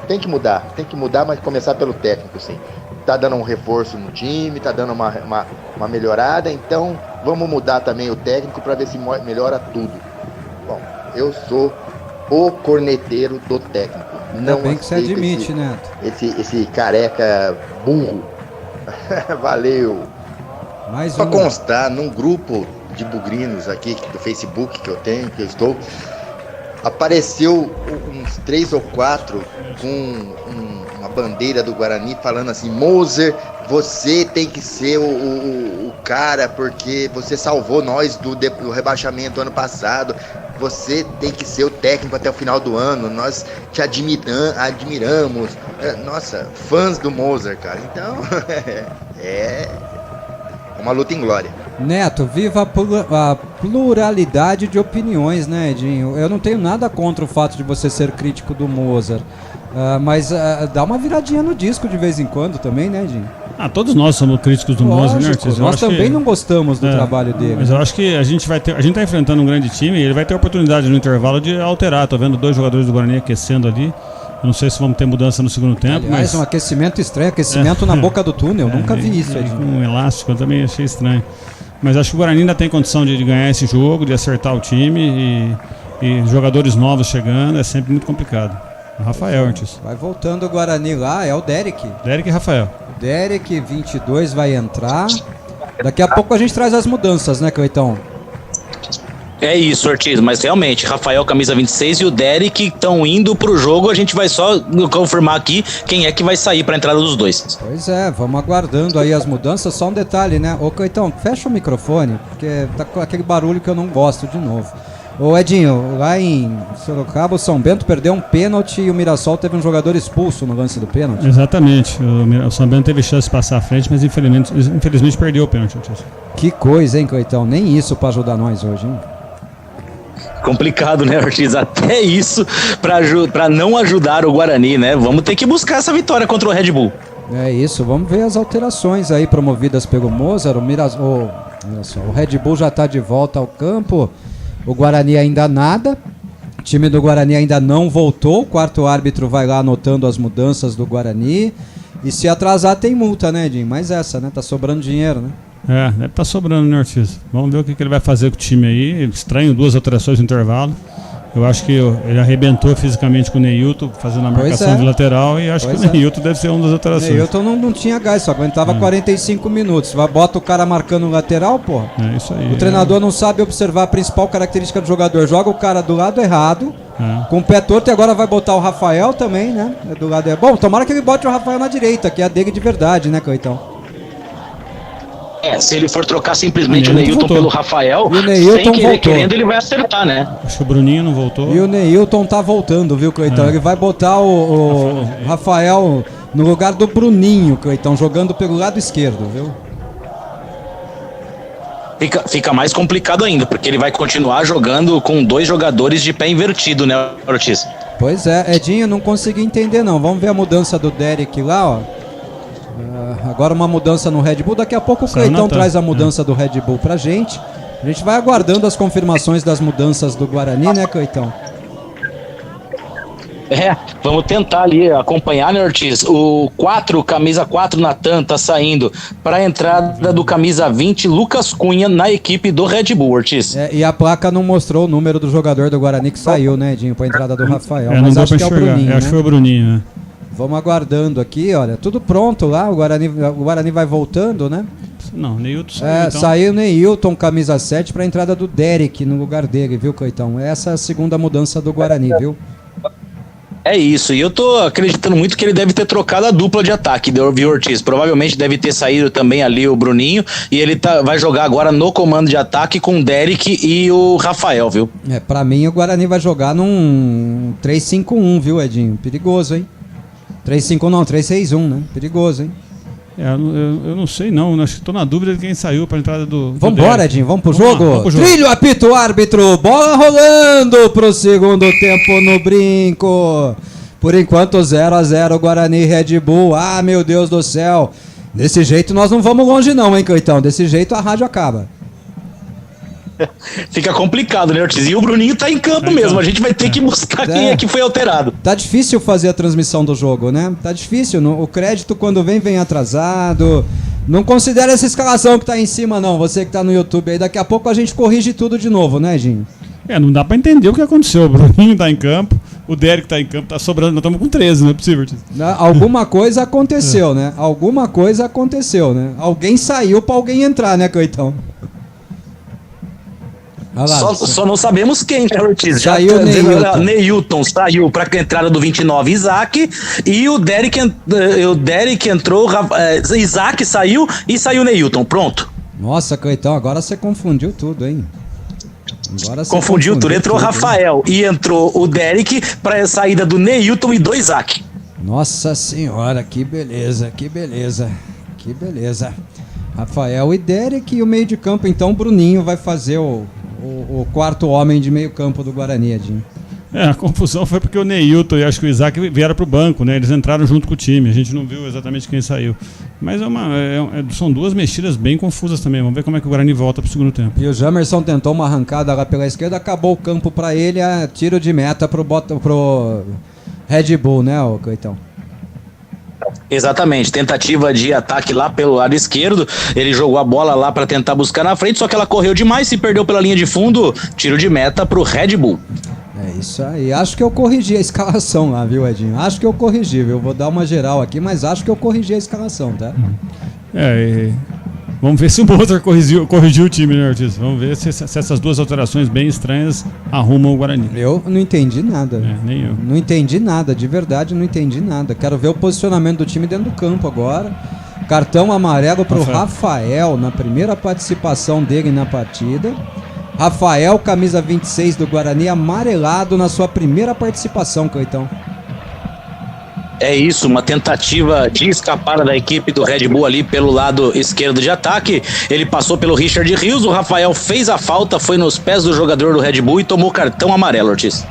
tem que mudar, mas começar pelo técnico, sim. Tá dando um reforço no time, tá dando uma melhorada, então vamos mudar também o técnico para ver se melhora tudo. Bom, eu sou o corneteiro do técnico. Não bem que você admite, Neto. Esse careca burro. Valeu. Mais Só constar, num grupo de bugrinos aqui do Facebook que eu tenho, que eu estou, apareceu uns 3 ou 4 com uma bandeira do Guarani falando assim: Moser, você tem que ser o cara porque você salvou nós do rebaixamento ano passado, você tem que ser o técnico até o final do ano, nós te admiramos. Nossa, fãs do Moser, cara. Então, é uma luta em glória. Neto, viva a pluralidade de opiniões, né, Edinho? Eu não tenho nada contra o fato de você ser crítico do Mozart, mas dá uma viradinha no disco de vez em quando também, né, Edinho? Todos nós somos críticos do Mozart, né, Ortiz? Nós também não gostamos do trabalho dele. Mas eu acho que a gente tá enfrentando um grande time e ele vai ter a oportunidade no intervalo de alterar. Tô vendo 2 jogadores do Guarani aquecendo ali. Eu não sei se vamos ter mudança no segundo tempo. Aliás, um aquecimento estranho, aquecimento na boca do túnel. Nunca vi isso, Edinho. Com um elástico, eu também achei estranho. Mas acho que o Guarani ainda tem condição de ganhar esse jogo, de acertar o time e jogadores novos chegando, é sempre muito complicado. O Rafael, Ortiz. Vai voltando o Guarani lá, é o Derek. Derek e Rafael. Derek, 22, vai entrar. Daqui a pouco a gente traz as mudanças, né, Cleitão? É isso, Ortiz, mas realmente, Rafael, camisa 26 e o Derek estão indo pro jogo, a gente vai só confirmar aqui quem é que vai sair pra entrada dos dois. Pois é, vamos aguardando aí as mudanças, só um detalhe, né? Ô, Cleitão, fecha o microfone, porque tá com aquele barulho que eu não gosto de novo. Ô Edinho, lá em Sorocaba, o São Bento perdeu um pênalti e o Mirassol teve um jogador expulso no lance do pênalti. Exatamente. O São Bento teve chance de passar à frente, mas infelizmente perdeu o pênalti. Que coisa, hein, Coitão? Nem isso pra ajudar nós hoje, hein? Complicado, né, Ortiz? Até isso pra não ajudar o Guarani, né? Vamos ter que buscar essa vitória contra o Red Bull. É isso, vamos ver as alterações aí promovidas pelo Mozart. O Red Bull já tá de volta ao campo. O Guarani ainda nada. O time do Guarani ainda não voltou. O quarto árbitro vai lá anotando as mudanças do Guarani. E se atrasar tem multa, né, Edinho? Mas essa, né? Tá sobrando dinheiro, né? Deve estar sobrando, né, Ortiz? Vamos ver o que ele vai fazer com o time aí. Estranho 2 alterações no intervalo. Eu acho que ele arrebentou fisicamente com o Neilton, fazendo a marcação de lateral, e acho que o Neilton deve ser uma das alterações. O Neilton não tinha gás, só aguentava 45 minutos. Bota o cara marcando o lateral, pô. É isso aí. O treinador não sabe observar a principal característica do jogador. Joga o cara do lado errado, com o pé torto, e agora vai botar o Rafael também, né? Do lado Bom, tomara que ele bote o Rafael na direita, que é a dele de verdade, né, Coitão? Se ele for trocar simplesmente o Neilton pelo Rafael, sem querendo, ele vai acertar, né? Acho que o Bruninho não voltou. E o Neilton tá voltando, viu, Coitão? Ele vai botar o Rafael no lugar do Bruninho, Coitão, jogando pelo lado esquerdo, viu? Fica mais complicado ainda, porque ele vai continuar jogando com 2 jogadores de pé invertido, né, Ortiz? Pois é, Edinho, não consegui entender não. Vamos ver a mudança do Derek lá, ó. Agora uma mudança no Red Bull. Daqui a pouco o Cleitão traz a mudança do Red Bull pra gente. A gente vai aguardando as confirmações das mudanças do Guarani, né, Cleitão? Vamos tentar ali acompanhar, né, Ortiz? O camisa 4, Natan, tá saindo para a entrada do camisa 20, Lucas Cunha, na equipe do Red Bull, Ortiz. E a placa não mostrou o número do jogador do Guarani que saiu, né, Edinho, pra entrada do Rafael. Mas acho que é o Bruninho, acho que foi o Bruninho, né? Vamos aguardando aqui, olha, tudo pronto lá, o Guarani vai voltando, né? Não, Neilton saiu, então. Saiu o Neilton, camisa 7, para a entrada do Derek no lugar dele, viu, Coitão? Essa é a segunda mudança do Guarani, viu? É isso, e eu tô acreditando muito que ele deve ter trocado a dupla de ataque, viu, Ortiz? Provavelmente deve ter saído também ali o Bruninho, e ele vai jogar agora no comando de ataque com o Derek e o Rafael, viu? Pra mim o Guarani vai jogar num 3-5-1, viu, Edinho? Perigoso, hein? 3-5 não, 3-6-1, né? Perigoso, hein? Eu não sei não, acho que tô na dúvida de quem saiu pra entrada do Vambora, Edinho, vamos pro jogo? Vamos pro jogo. Trilho, apito, árbitro, bola rolando pro segundo tempo no brinco. Por enquanto 0-0 Guarani Red Bull. Ah, meu Deus do céu. Desse jeito nós não vamos longe não, hein, Coitão? Desse jeito a rádio acaba. Fica complicado, né, Ortiz? E o Bruninho tá em campo mesmo, a gente vai ter que buscar quem é que foi alterado. Tá difícil fazer a transmissão do jogo, né? Tá difícil, o crédito quando vem atrasado. Não considera essa escalação que tá aí em cima não, você que tá no YouTube aí, daqui a pouco a gente corrige tudo de novo, né, Ginho? Não dá pra entender o que aconteceu, o Bruninho tá em campo, o Derek tá em campo, tá sobrando, nós estamos com 13, não é possível, Ortiz. Alguma coisa aconteceu, né? Alguma coisa aconteceu, né? Alguém saiu pra alguém entrar, né, Coitão? Só não sabemos quem, né, Ortiz? Saiu o Neilton saiu para a entrada do 29, Isaac, e o Derek entrou, Isaac saiu e saiu o Neilton, pronto. Nossa, Coitão, agora você confundiu tudo, hein? Confundiu tudo, entrou o Rafael e entrou o Derek para a saída do Neilton e do Isaac. Nossa senhora, que beleza, que beleza, que beleza. Rafael e Derek, e o meio de campo, então, Bruninho vai fazer o quarto homem de meio campo do Guarani, Edinho. A confusão foi porque o Neilton e acho que o Isaac vieram pro banco, né? Eles entraram junto com o time, a gente não viu exatamente quem saiu. Mas são duas mexidas bem confusas também, vamos ver como é que o Guarani volta pro segundo tempo. E o Jamerson tentou uma arrancada lá pela esquerda, acabou o campo para ele, tiro de meta pro Red Bull, né, Coitão? Exatamente, tentativa de ataque lá pelo lado esquerdo, ele jogou a bola lá para tentar buscar na frente, só que ela correu demais, se perdeu pela linha de fundo, tiro de meta pro Red Bull. É isso aí, acho que eu corrigi a escalação lá, viu, Edinho? Acho que eu corrigi, viu? Vou dar uma geral aqui, mas acho que eu corrigi a escalação, tá? Vamos ver se o Mozart corrigiu o time, né, Ortiz? Vamos ver se essas duas alterações bem estranhas arrumam o Guarani. Eu não entendi nada. Nem eu. Não entendi nada, de verdade não entendi nada. Quero ver o posicionamento do time dentro do campo agora. Cartão amarelo pro Rafael na primeira participação dele na partida. Rafael, camisa 26 do Guarani, amarelado na sua primeira participação, Cleitão. É isso, uma tentativa de escapar da equipe do Red Bull ali pelo lado esquerdo de ataque. Ele passou pelo Richard Rios, o Rafael fez a falta, foi nos pés do jogador do Red Bull e tomou cartão amarelo, Ortiz.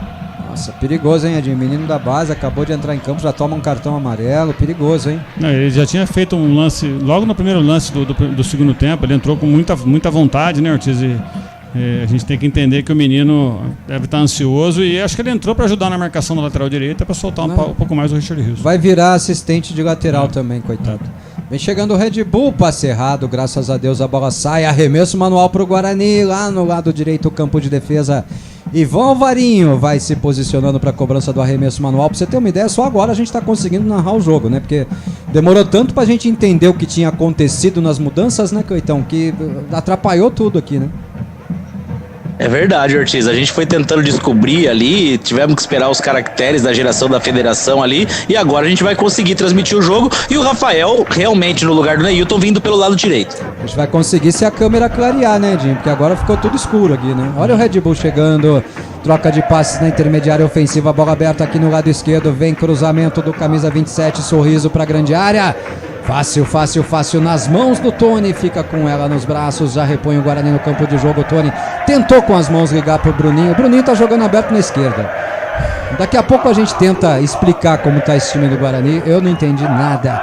Nossa, perigoso, hein, Edinho? Menino da base, acabou de entrar em campo, já toma um cartão amarelo, perigoso, hein? Não, ele já tinha feito um lance, logo no primeiro lance do segundo tempo, ele entrou com muita vontade, né, Ortiz? A gente tem que entender que o menino deve estar ansioso e acho que ele entrou para ajudar na marcação da lateral direita para soltar um pouco mais o Richard Rios. Vai virar assistente de lateral também, coitado. Vem chegando o Red Bull, passe errado, graças a Deus a bola sai, arremesso manual para o Guarani, lá no lado direito o campo de defesa. Ivan Alvarinho vai se posicionando para a cobrança do arremesso manual. Para você ter uma ideia, só agora a gente está conseguindo narrar o jogo, né? Porque demorou tanto para a gente entender o que tinha acontecido nas mudanças, né, Cleitão? Que atrapalhou tudo aqui, né? É verdade, Ortiz. A gente foi tentando descobrir ali, tivemos que esperar os caracteres da geração da federação ali, e agora a gente vai conseguir transmitir o jogo. E o Rafael, realmente, no lugar do Neilton, vindo pelo lado direito. A gente vai conseguir se a câmera clarear, né, Edinho? Porque agora ficou tudo escuro aqui, né? Olha o Red Bull chegando, troca de passes na intermediária ofensiva, bola aberta aqui no lado esquerdo, vem cruzamento do camisa 27, sorriso para a grande área. Fácil, fácil, fácil nas mãos do Tony, fica com ela nos braços, já repõe o Guarani no campo de jogo. O Tony tentou com as mãos ligar pro Bruninho, o Bruninho tá jogando aberto na esquerda. Daqui a pouco a gente tenta explicar como tá esse time do Guarani, eu não entendi nada.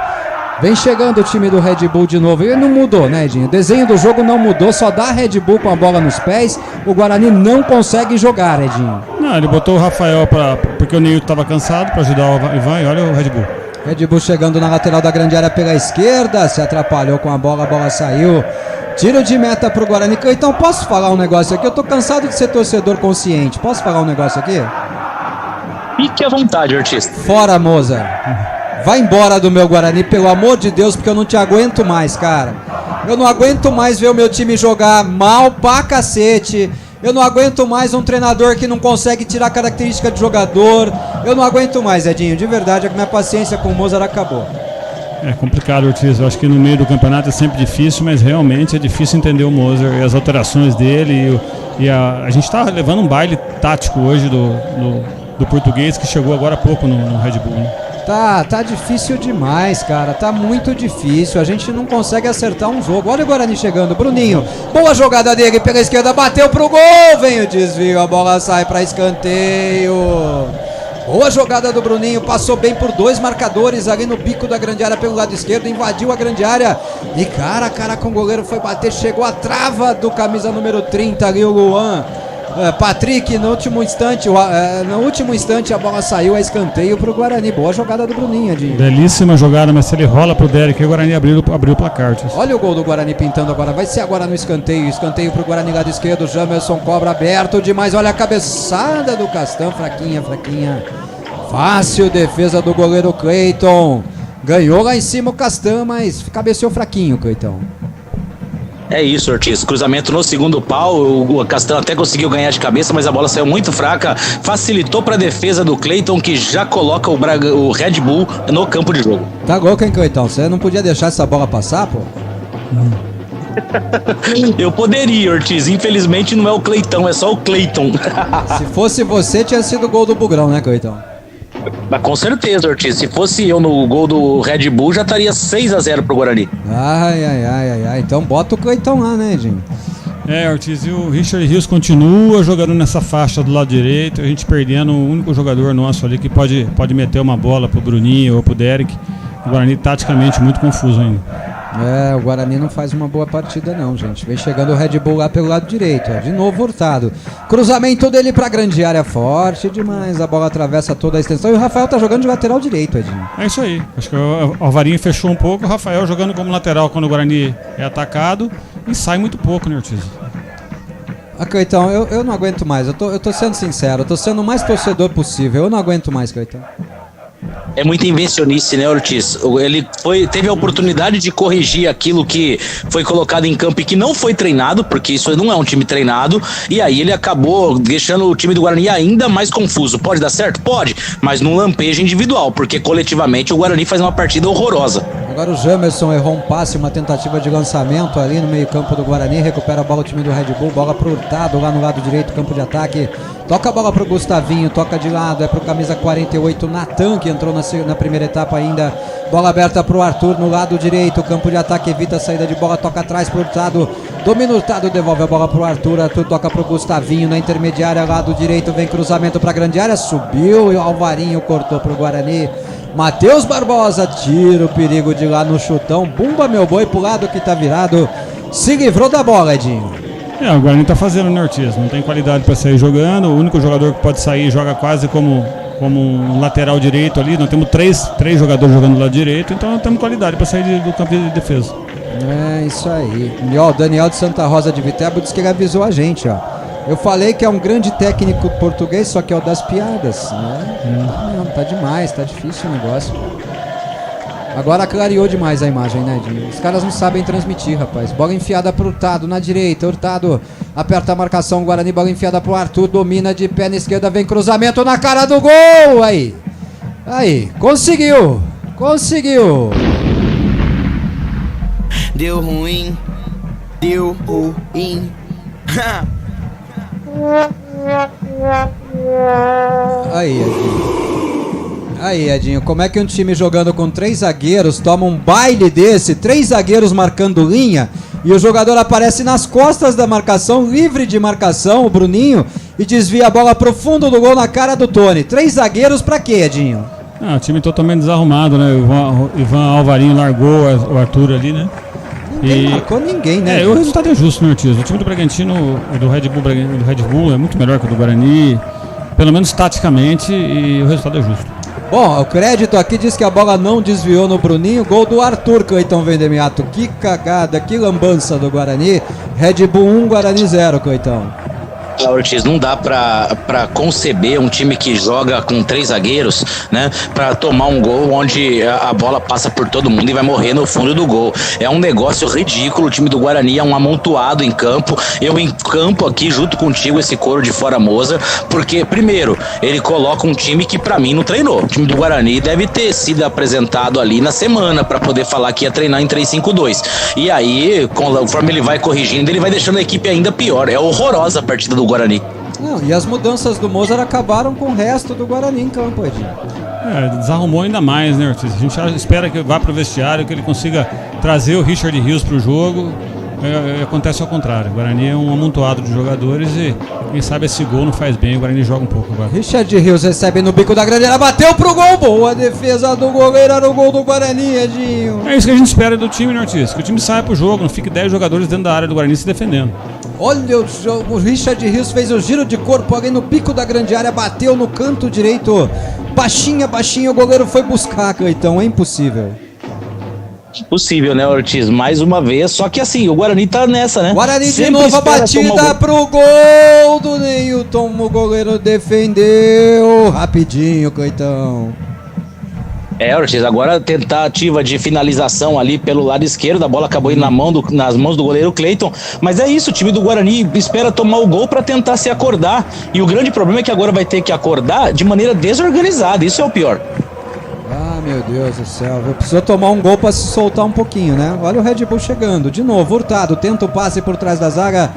Vem chegando o time do Red Bull de novo, e não mudou, né, Edinho? O desenho do jogo não mudou, só dá Red Bull com a bola nos pés, o Guarani não consegue jogar, Edinho. Não, ele botou o Rafael porque o Neilton tava cansado para ajudar o Ivan, e olha o Red Bull. Red Bull chegando na lateral da grande área pela esquerda, se atrapalhou com a bola saiu. Tiro de meta pro Guarani. Então posso falar um negócio aqui? Eu tô cansado de ser torcedor consciente. Posso falar um negócio aqui? Fique à vontade, Ortiz. Fora, Moza. Vai embora do meu Guarani, pelo amor de Deus, porque eu não te aguento mais, cara. Eu não aguento mais ver o meu time jogar mal pra cacete. Eu não aguento mais um treinador que não consegue tirar característica de jogador. Eu não aguento mais, Edinho. De verdade, é que minha paciência com o Mozart acabou. É complicado, Ortiz. Eu acho que no meio do campeonato é sempre difícil, mas realmente é difícil entender o Mozart e as alterações dele. A gente está levando um baile tático hoje do português que chegou agora há pouco no Red Bull, né? Tá difícil demais, cara. Tá muito difícil. A gente não consegue acertar um jogo. Olha o Guarani chegando. Bruninho. Boa jogada dele pela esquerda. Bateu pro gol. Vem o desvio. A bola sai para escanteio. Boa jogada do Bruninho. Passou bem por dois marcadores ali no bico da grande área pelo lado esquerdo. Invadiu a grande área. E cara a cara com o goleiro foi bater. Chegou a trava do camisa número 30 ali, o Luan. Patrick, no último instante a bola saiu a escanteio pro Guarani. Boa jogada do Bruninho, Edinho. Belíssima jogada, mas se ele rola pro Derek, o Guarani abriu o placar. Olha o gol do Guarani pintando agora, vai ser agora no escanteio. Escanteio pro Guarani lado esquerdo, Jamerson cobra aberto demais. Olha a cabeçada do Castan, fraquinha. Fácil defesa do goleiro Cleiton. Ganhou lá em cima o Castan, mas cabeceou fraquinho, Cleiton. É isso, Ortiz. Cruzamento no segundo pau. O Castanho até conseguiu ganhar de cabeça, mas a bola saiu muito fraca. Facilitou para a defesa do Cleiton, que já coloca o Red Bull no campo de jogo. Tá louco, hein, Cleiton? Você não podia deixar essa bola passar, pô? Eu poderia, Ortiz. Infelizmente não é o Cleiton, é só o Cleiton. Se fosse você, tinha sido o gol do Bugrão, né, Cleiton? Mas com certeza, Ortiz. Se fosse eu no gol do Red Bull, já estaria 6-0 pro Guarani. Ai. Então bota o Cleiton lá, né, gente? Ortiz, e o Richard Rios continua jogando nessa faixa do lado direito, a gente perdendo o único jogador nosso ali que pode meter uma bola pro Bruninho ou pro Derek. O Guarani taticamente muito confuso ainda. O Guarani não faz uma boa partida não, gente. Vem chegando o Red Bull lá pelo lado direito, ó. De novo Hurtado. Cruzamento dele pra grande área, forte demais. A bola atravessa toda a extensão e o Rafael tá jogando de lateral direito, Edinho. É isso aí. Acho que o Alvarinho fechou um pouco, o Rafael jogando como lateral quando o Guarani é atacado e sai muito pouco, né, Ortiz? Cleiton, eu não aguento mais. Eu tô sendo sincero, eu tô sendo o mais torcedor possível. Eu não aguento mais, Cleiton. É muita invencionice, né, Ortiz? Ele teve a oportunidade de corrigir aquilo que foi colocado em campo e que não foi treinado, porque isso não é um time treinado, e aí ele acabou deixando o time do Guarani ainda mais confuso. Pode dar certo? Pode, mas num lampejo individual, porque coletivamente o Guarani faz uma partida horrorosa. Agora o Jamerson errou um passe, uma tentativa de lançamento ali no meio campo do Guarani, recupera a bola o time do Red Bull, bola pro Hurtado lá no lado direito, campo de ataque, toca a bola pro Gustavinho, toca de lado, é pro camisa 48, Natan, que entrou na primeira etapa ainda, bola aberta pro Arthur no lado direito, campo de ataque, evita a saída de bola, toca atrás pro Hurtado, domina o Hurtado, devolve a bola pro Arthur, Arthur toca pro Gustavinho, na intermediária, lado direito, vem cruzamento pra grande área, subiu e o Alvarinho cortou pro Guarani. Matheus Barbosa tira o perigo de lá no chutão, bumba meu boi pro lado que tá virado, se livrou da bola, Edinho. O Guarani tá fazendo, né, Ortiz? Não tem qualidade para sair jogando, o único jogador que pode sair joga quase como um lateral direito ali, nós temos três jogadores jogando do lado direito, então não temos qualidade para sair do campo de defesa. É isso aí. E ó, o Daniel de Santa Rosa de Viterbo disse que ele avisou a gente, ó. Eu falei que é um grande técnico português, só que é o das piadas, né? Tá demais, tá difícil o negócio. Agora clareou demais a imagem, né, Edinho? Os caras não sabem transmitir, rapaz. Bola enfiada pro Hurtado na direita, Hurtado aperta a marcação, Guarani, bola enfiada pro Arthur, domina de pé na esquerda, vem cruzamento na cara do gol! Aí, conseguiu! Deu ruim. Aí, Edinho, como é que um time jogando com 3 zagueiros toma um baile desse, 3 zagueiros marcando linha, e o jogador aparece nas costas da marcação, livre de marcação, o Bruninho, e desvia a bola pro fundo do gol na cara do Tony. 3 zagueiros pra quê, Edinho? O time totalmente desarrumado, né? O Ivan Alvarinho largou o Arthur ali, né? Ninguém marcou ninguém, né? O resultado é justo, né, Ortiz? O time do Bragantino, do Red Bull é muito melhor que o do Guarani, pelo menos taticamente, e o resultado é justo. Bom, o crédito aqui diz que a bola não desviou no Bruninho, gol do Arthur, Cleitão Vendemiato. Que cagada, que lambança do Guarani. Red Bull 1, Guarani 0, Cleitão. Ortiz, não dá pra conceber um time que joga com 3 zagueiros, né, pra tomar um gol onde a bola passa por todo mundo e vai morrer no fundo do gol. É um negócio ridículo. O time do Guarani é um amontoado em campo. Eu em campo aqui junto contigo, esse coro de fora Moza, porque primeiro, ele coloca um time que pra mim não treinou. O time do Guarani deve ter sido apresentado ali na semana pra poder falar que ia treinar em 3-5-2. E aí, conforme ele vai corrigindo, ele vai deixando a equipe ainda pior. É horrorosa a partida do Guarani. Não, e as mudanças do Mozart acabaram com o resto do Guarani em campo, Edinho. Desarrumou ainda mais, né, Ortiz? A gente espera que vá pro vestiário, que ele consiga trazer o Richard Rios pro jogo. Acontece ao contrário. O Guarani é um amontoado de jogadores e quem sabe esse gol não faz bem, o Guarani joga um pouco agora. Richard Rios recebe no bico da grande área, bateu pro gol, boa defesa do goleiro, era o gol do Guarani, Edinho. É isso que a gente espera do time, né, Ortiz? Que o time saia pro jogo, não fique 10 jogadores dentro da área do Guarani se defendendo. Olha, o Richard Rios fez o giro de corpo ali no pico da grande área, bateu no canto direito, baixinho, o goleiro foi buscar, Cleitão, é impossível. Possível, né, Ortiz? Mais uma vez, só que assim, o Guarani tá nessa, né? Guarani sempre de novo, a batida pro gol do Neilton, o goleiro defendeu rapidinho, Cleitão. Ortiz, agora a tentativa de finalização ali pelo lado esquerdo, a bola acabou indo nas mãos do goleiro Cleiton, mas é isso, o time do Guarani espera tomar o gol para tentar se acordar, e o grande problema é que agora vai ter que acordar de maneira desorganizada, isso é o pior. Ah, meu Deus do céu, precisou tomar um gol para se soltar um pouquinho, né? Olha o Red Bull chegando, de novo, Hurtado, tenta o passe por trás da zaga,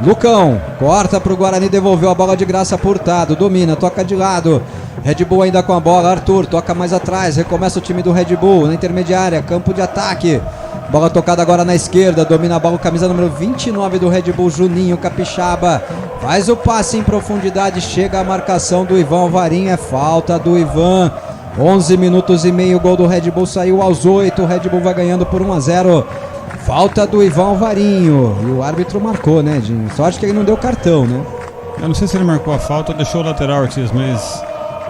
Lucão, corta pro Guarani, devolveu a bola de graça pro Hurtado, domina, toca de lado, Red Bull ainda com a bola, Arthur, toca mais atrás, recomeça o time do Red Bull, na intermediária, campo de ataque, bola tocada agora na esquerda, domina a bola, camisa número 29 do Red Bull, Juninho Capixaba, faz o passe em profundidade, chega a marcação do Ivan Alvarinho, é falta do Ivan, 11 minutos e meio, o gol do Red Bull saiu aos 8, o Red Bull vai ganhando por 1-0, falta do Ivan Alvarinho, e o árbitro marcou, né, Dinho? Sorte que ele não deu cartão, né? Eu não sei se ele marcou a falta ou deixou o lateral, Ortiz, mas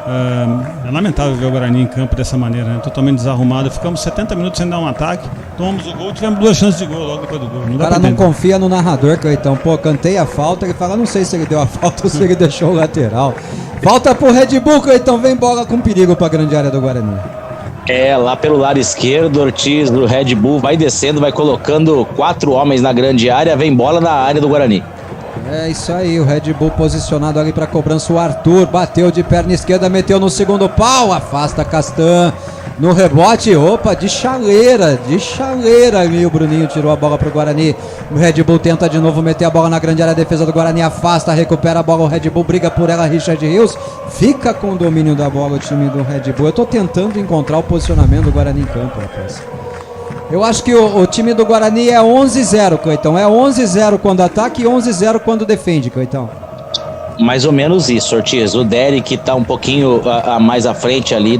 é lamentável ver o Guarani em campo dessa maneira, né? Totalmente desarrumado, ficamos 70 minutos sem dar um ataque, tomamos o gol, tivemos 2 chances de gol logo depois do gol. O cara não confia no narrador, Cleitão, pô, cantei a falta, ele fala, não sei se ele deu a falta ou se ele deixou o lateral. Falta pro Red Bull, Cleitão, vem bola com perigo pra grande área do Guarani. Lá pelo lado esquerdo, Ortiz do Red Bull vai descendo, vai colocando 4 homens na grande área, vem bola na área do Guarani. É isso aí, o Red Bull posicionado ali para cobrança. O Arthur bateu de perna esquerda, meteu no segundo pau, afasta Castan. No rebote, opa, de chaleira ali o Bruninho tirou a bola pro Guarani. O Red Bull tenta de novo meter a bola na grande área, a defesa do Guarani afasta, recupera a bola, o Red Bull briga por ela, Richard Rios fica com o domínio da bola, o time do Red Bull. Eu tô tentando encontrar o posicionamento do Guarani em campo, rapaz. Eu acho que o time do Guarani é 11-0, Cleitão, é 11-0 quando ataca e 11-0 quando defende, Cleitão. Mais ou menos isso, Ortiz. O Derek tá um pouquinho mais à frente ali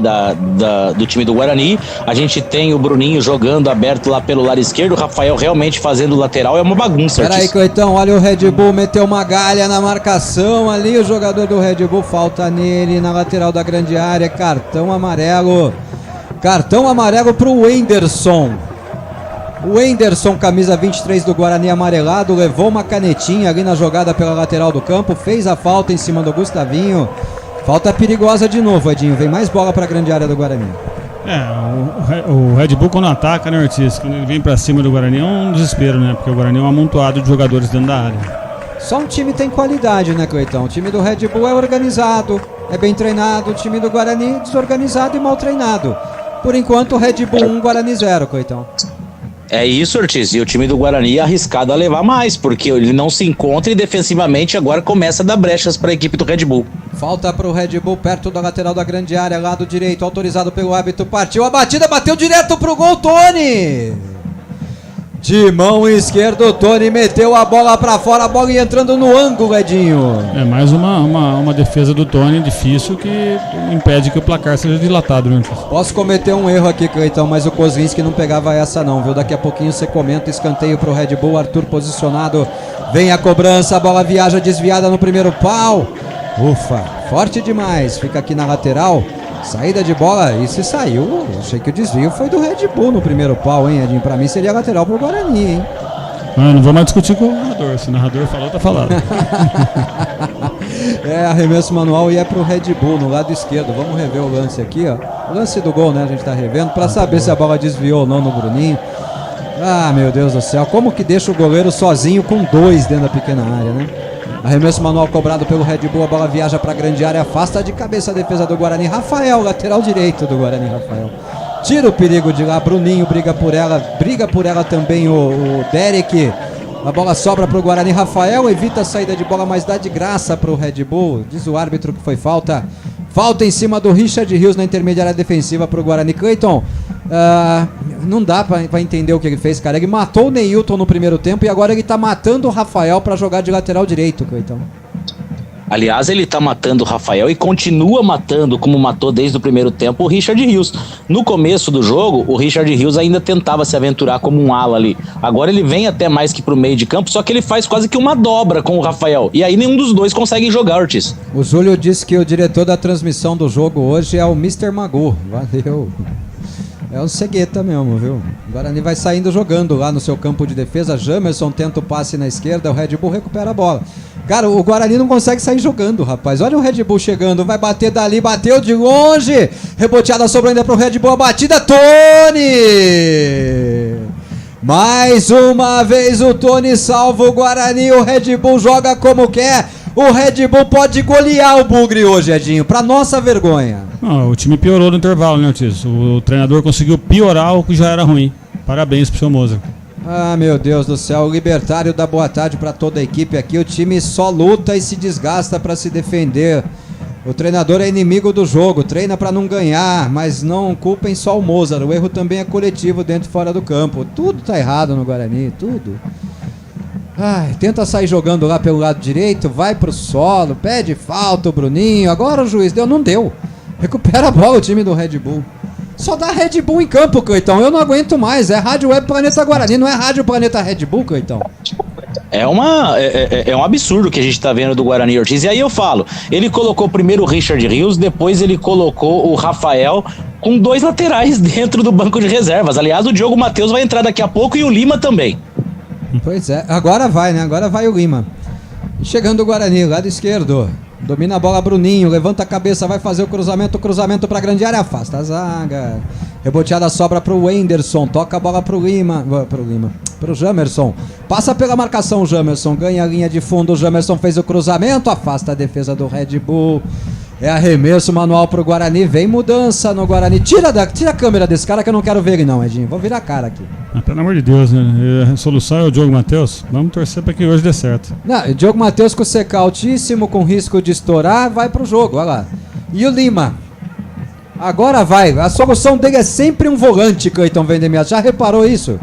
do time do Guarani. A gente tem o Bruninho jogando aberto lá pelo lado esquerdo, o Rafael realmente fazendo lateral, é uma bagunça, Ortiz. Peraí, Cleitão, olha o Red Bull, meteu uma galha na marcação ali, o jogador do Red Bull, falta nele na lateral da grande área, cartão amarelo pro Wenderson. O Wenderson, camisa 23 do Guarani amarelado, levou uma canetinha ali na jogada pela lateral do campo, fez a falta em cima do Gustavinho. Falta perigosa de novo, Edinho. Vem mais bola para a grande área do Guarani. O Red Bull quando ataca, né, Ortiz? Quando ele vem para cima do Guarani é um desespero, né? Porque o Guarani é um amontoado de jogadores dentro da área. Só um time tem qualidade, né, Cleitão? O time do Red Bull é organizado, é bem treinado. O time do Guarani desorganizado e mal treinado. Por enquanto, Red Bull 1, Guarani 0, Cleitão. É isso, Ortiz, e o time do Guarani é arriscado a levar mais, porque ele não se encontra e defensivamente agora começa a dar brechas para a equipe do Red Bull. Falta para o Red Bull perto da lateral da grande área, lado direito, autorizado pelo árbitro, partiu a batida, bateu direto pro gol, Tony! De mão esquerda, o Tony meteu a bola pra fora, a bola ia entrando no ângulo, Edinho. É mais uma defesa do Tony difícil que impede que o placar seja dilatado, né? Posso cometer um erro aqui, Cleitão, mas o Kozlinski não pegava essa não, viu? Daqui a pouquinho você comenta, escanteio pro Red Bull, Arthur posicionado, vem a cobrança, a bola viaja desviada no primeiro pau. Ufa, forte demais, fica aqui na lateral. Saída de bola, e se saiu, achei que o desvio foi do Red Bull no primeiro pau, hein, Edinho? Pra mim seria lateral pro Guarani, hein? Não vou mais discutir com o narrador, se o narrador falou, tá falado. Arremesso manual e é pro Red Bull no lado esquerdo. Vamos rever o lance aqui, ó. O lance do gol, né, a gente tá revendo, pra saber se a bola desviou ou não no Bruninho. Ah, meu Deus do céu, como que deixa o goleiro sozinho com 2 dentro da pequena área, né? Arremesso manual cobrado pelo Red Bull, a bola viaja para a grande área, afasta de cabeça a defesa do Guarani. Rafael, lateral direito do Guarani, Rafael. Tira o perigo de lá, Bruninho briga por ela também o Derek. A bola sobra para o Guarani, Rafael evita a saída de bola, mas dá de graça para o Red Bull. Diz o árbitro que foi falta. Falta em cima do Richard Rios na intermediária defensiva para o Guarani. Cleiton, não dá para entender o que ele fez, cara. Ele matou o Neilton no primeiro tempo e agora ele tá matando o Rafael para jogar de lateral direito, Cleiton. Aliás, ele tá matando o Rafael e continua matando, como matou desde o primeiro tempo, o Richard Rios. No começo do jogo, o Richard Rios ainda tentava se aventurar como um ala ali. Agora ele vem até mais que pro meio de campo, só que ele faz quase que uma dobra com o Rafael. E aí nenhum dos dois consegue jogar, Ortiz. O Júlio disse que o diretor da transmissão do jogo hoje é o Mr. Magu. Valeu. É o cegueta mesmo, viu? O Guarani vai saindo jogando lá no seu campo de defesa. Jamerson tenta o passe na esquerda, o Red Bull recupera a bola. Cara, o Guarani não consegue sair jogando, rapaz. Olha o Red Bull chegando, vai bater dali, bateu de longe. Reboteada sobrou ainda pro Red Bull, a batida, Tony! Mais uma vez o Tony salva o Guarani, o Red Bull joga como quer. O Red Bull pode golear o Bugre hoje, Edinho, pra nossa vergonha. O time piorou no intervalo, né, Ortiz? O treinador conseguiu piorar o que já era ruim. Parabéns pro seu Moza. Ah, meu Deus do céu, o Libertário dá boa tarde pra toda a equipe aqui. O time só luta e se desgasta pra se defender. O treinador é inimigo do jogo, treina pra não ganhar, mas não culpem só o Mozart. O erro também é coletivo dentro e fora do campo. Tudo tá errado no Guarani, tudo. Ai, tenta sair jogando lá pelo lado direito, vai pro solo, pede falta o Bruninho. Agora o juiz deu, não deu. Recupera a bola o time do Red Bull. Só dá Red Bull em campo, Cleitão. Eu não aguento mais. É Rádio Web Planeta Guarani, não é Rádio Planeta Red Bull, Cleitão. É um absurdo que a gente tá vendo do Guarani, Ortiz. E aí eu falo, ele colocou primeiro o Richard Rios, depois ele colocou o Rafael com 2 laterais dentro do banco de reservas. Aliás, o Diogo Matheus vai entrar daqui a pouco e o Lima também. Pois é, agora vai, né? Agora vai o Lima. Chegando o Guarani, lado esquerdo. Domina a bola Bruninho, levanta a cabeça, vai fazer o cruzamento pra grande área, afasta a zaga. Reboteada sobra pro Wenderson, toca a bola pro Jamerson. Passa pela marcação o Jamerson, ganha a linha de fundo, o Jamerson fez o cruzamento, afasta a defesa do Red Bull. É arremesso manual pro Guarani, vem mudança no Guarani. Tira a câmera desse cara que eu não quero ver ele não, Edinho. Vou virar a cara aqui. Pelo amor de Deus, né? A solução é o Diogo Matheus. Vamos torcer para que hoje dê certo. Não, o Diogo Matheus com CK altíssimo, com risco de estourar, vai pro jogo, olha lá. E o Lima? Agora vai. A solução dele é sempre um volante, Cleiton Vendemias. Já reparou isso?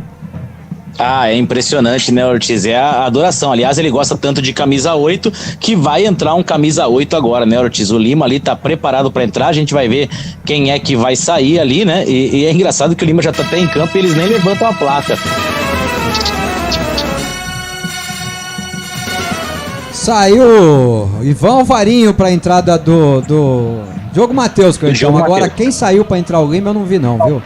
Ah, é impressionante, né, Ortiz? É a adoração. Aliás, ele gosta tanto de camisa 8 que vai entrar um camisa 8 agora, né, Ortiz? O Lima ali tá preparado para entrar, a gente vai ver quem é que vai sair ali, né? E é engraçado que o Lima já tá até em campo e eles nem levantam a placa. Saiu Ivan Alvarinho pra entrada do Diogo Matheus, Cleiton. Agora, quem saiu pra entrar o Lima eu não vi não, viu?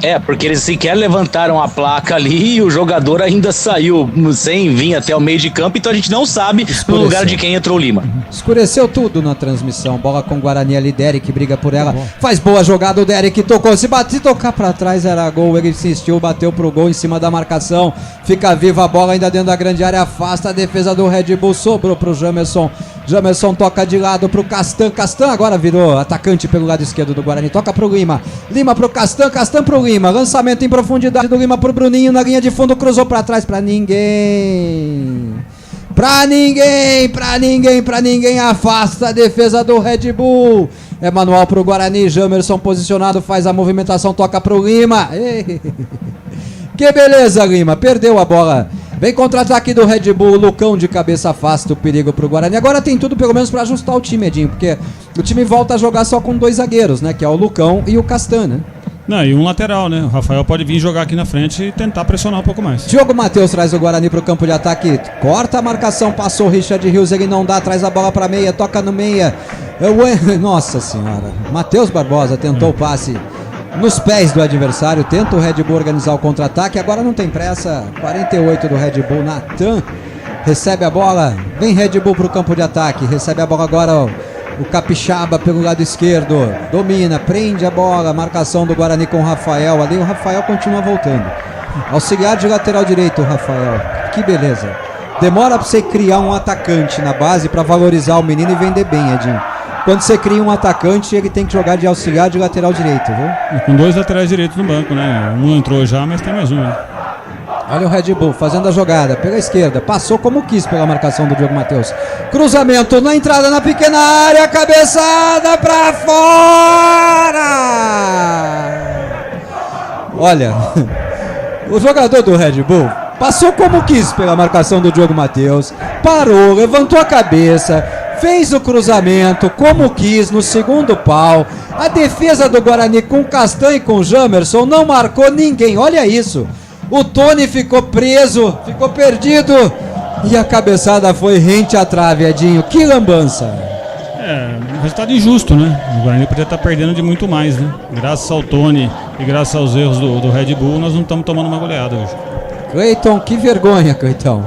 É, porque eles sequer levantaram a placa ali e o jogador ainda saiu sem vir até o meio de campo, então a gente não sabe no lugar de quem entrou o Lima. Escureceu tudo na transmissão. Bola com o Guarani ali, Derek briga por ela. Faz boa jogada, o Derek tocou. Se tocar pra trás era gol. Ele insistiu, bateu pro gol em cima da marcação. Fica viva a bola ainda dentro da grande área, afasta a defesa do Red Bull, sobrou pro Jamerson. Jamerson toca de lado pro Castan. Castan agora virou atacante pelo lado esquerdo do Guarani. Toca pro Lima. Lima pro Castan, Castan pro Lima. Lançamento em profundidade do Lima pro Bruninho na linha de fundo, cruzou pra trás pra ninguém. Pra ninguém. Afasta a defesa do Red Bull. É manual pro Guarani. Jamerson posicionado, faz a movimentação, toca pro Lima. Que beleza, Lima. Perdeu a bola. Vem contra-ataque do Red Bull, Lucão de cabeça afasta o perigo pro Guarani. Agora tem tudo pelo menos pra ajustar o time, Edinho, porque o time volta a jogar só com 2 zagueiros, né? Que é o Lucão e o Castan, né? Não, e um lateral, né? O Rafael pode vir jogar aqui na frente e tentar pressionar um pouco mais. Diogo Matheus traz o Guarani pro campo de ataque. Corta a marcação, passou o Richard Rios, ele não dá, traz a bola pra meia, toca no meia. Nossa senhora. Matheus Barbosa tentou o passe nos pés do adversário, tenta o Red Bull organizar o contra-ataque, agora não tem pressa. 48 do Red Bull, Natan recebe a bola, vem Red Bull pro campo de ataque, recebe a bola agora o Capixaba pelo lado esquerdo, domina, prende a bola, marcação do Guarani com o Rafael ali, o Rafael continua voltando. Auxiliar de lateral direito, o Rafael, que beleza. Demora pra você criar um atacante na base pra valorizar o menino e vender bem, Edinho. Quando você cria um atacante, ele tem que jogar de auxiliar de lateral direito, viu? E com 2 laterais direitos no banco, né? Um entrou já, mas tem mais um, né? Olha o Red Bull fazendo a jogada pela esquerda, passou como quis pela marcação do Diogo Matheus. Cruzamento na entrada na pequena área, cabeçada pra fora! Olha, o jogador do Red Bull passou como quis pela marcação do Diogo Matheus, parou, levantou a cabeça, fez o cruzamento como quis no segundo pau. A defesa do Guarani com o Castan e com o Jamerson não marcou ninguém, olha isso. O Tony ficou preso, ficou perdido e a cabeçada foi rente à trave, Edinho. Que lambança. É, um resultado injusto, né? O Guarani poderia estar perdendo de muito mais, né? Graças ao Tony e graças aos erros do Red Bull, nós não estamos tomando uma goleada hoje. Cleiton, que vergonha, Cleiton.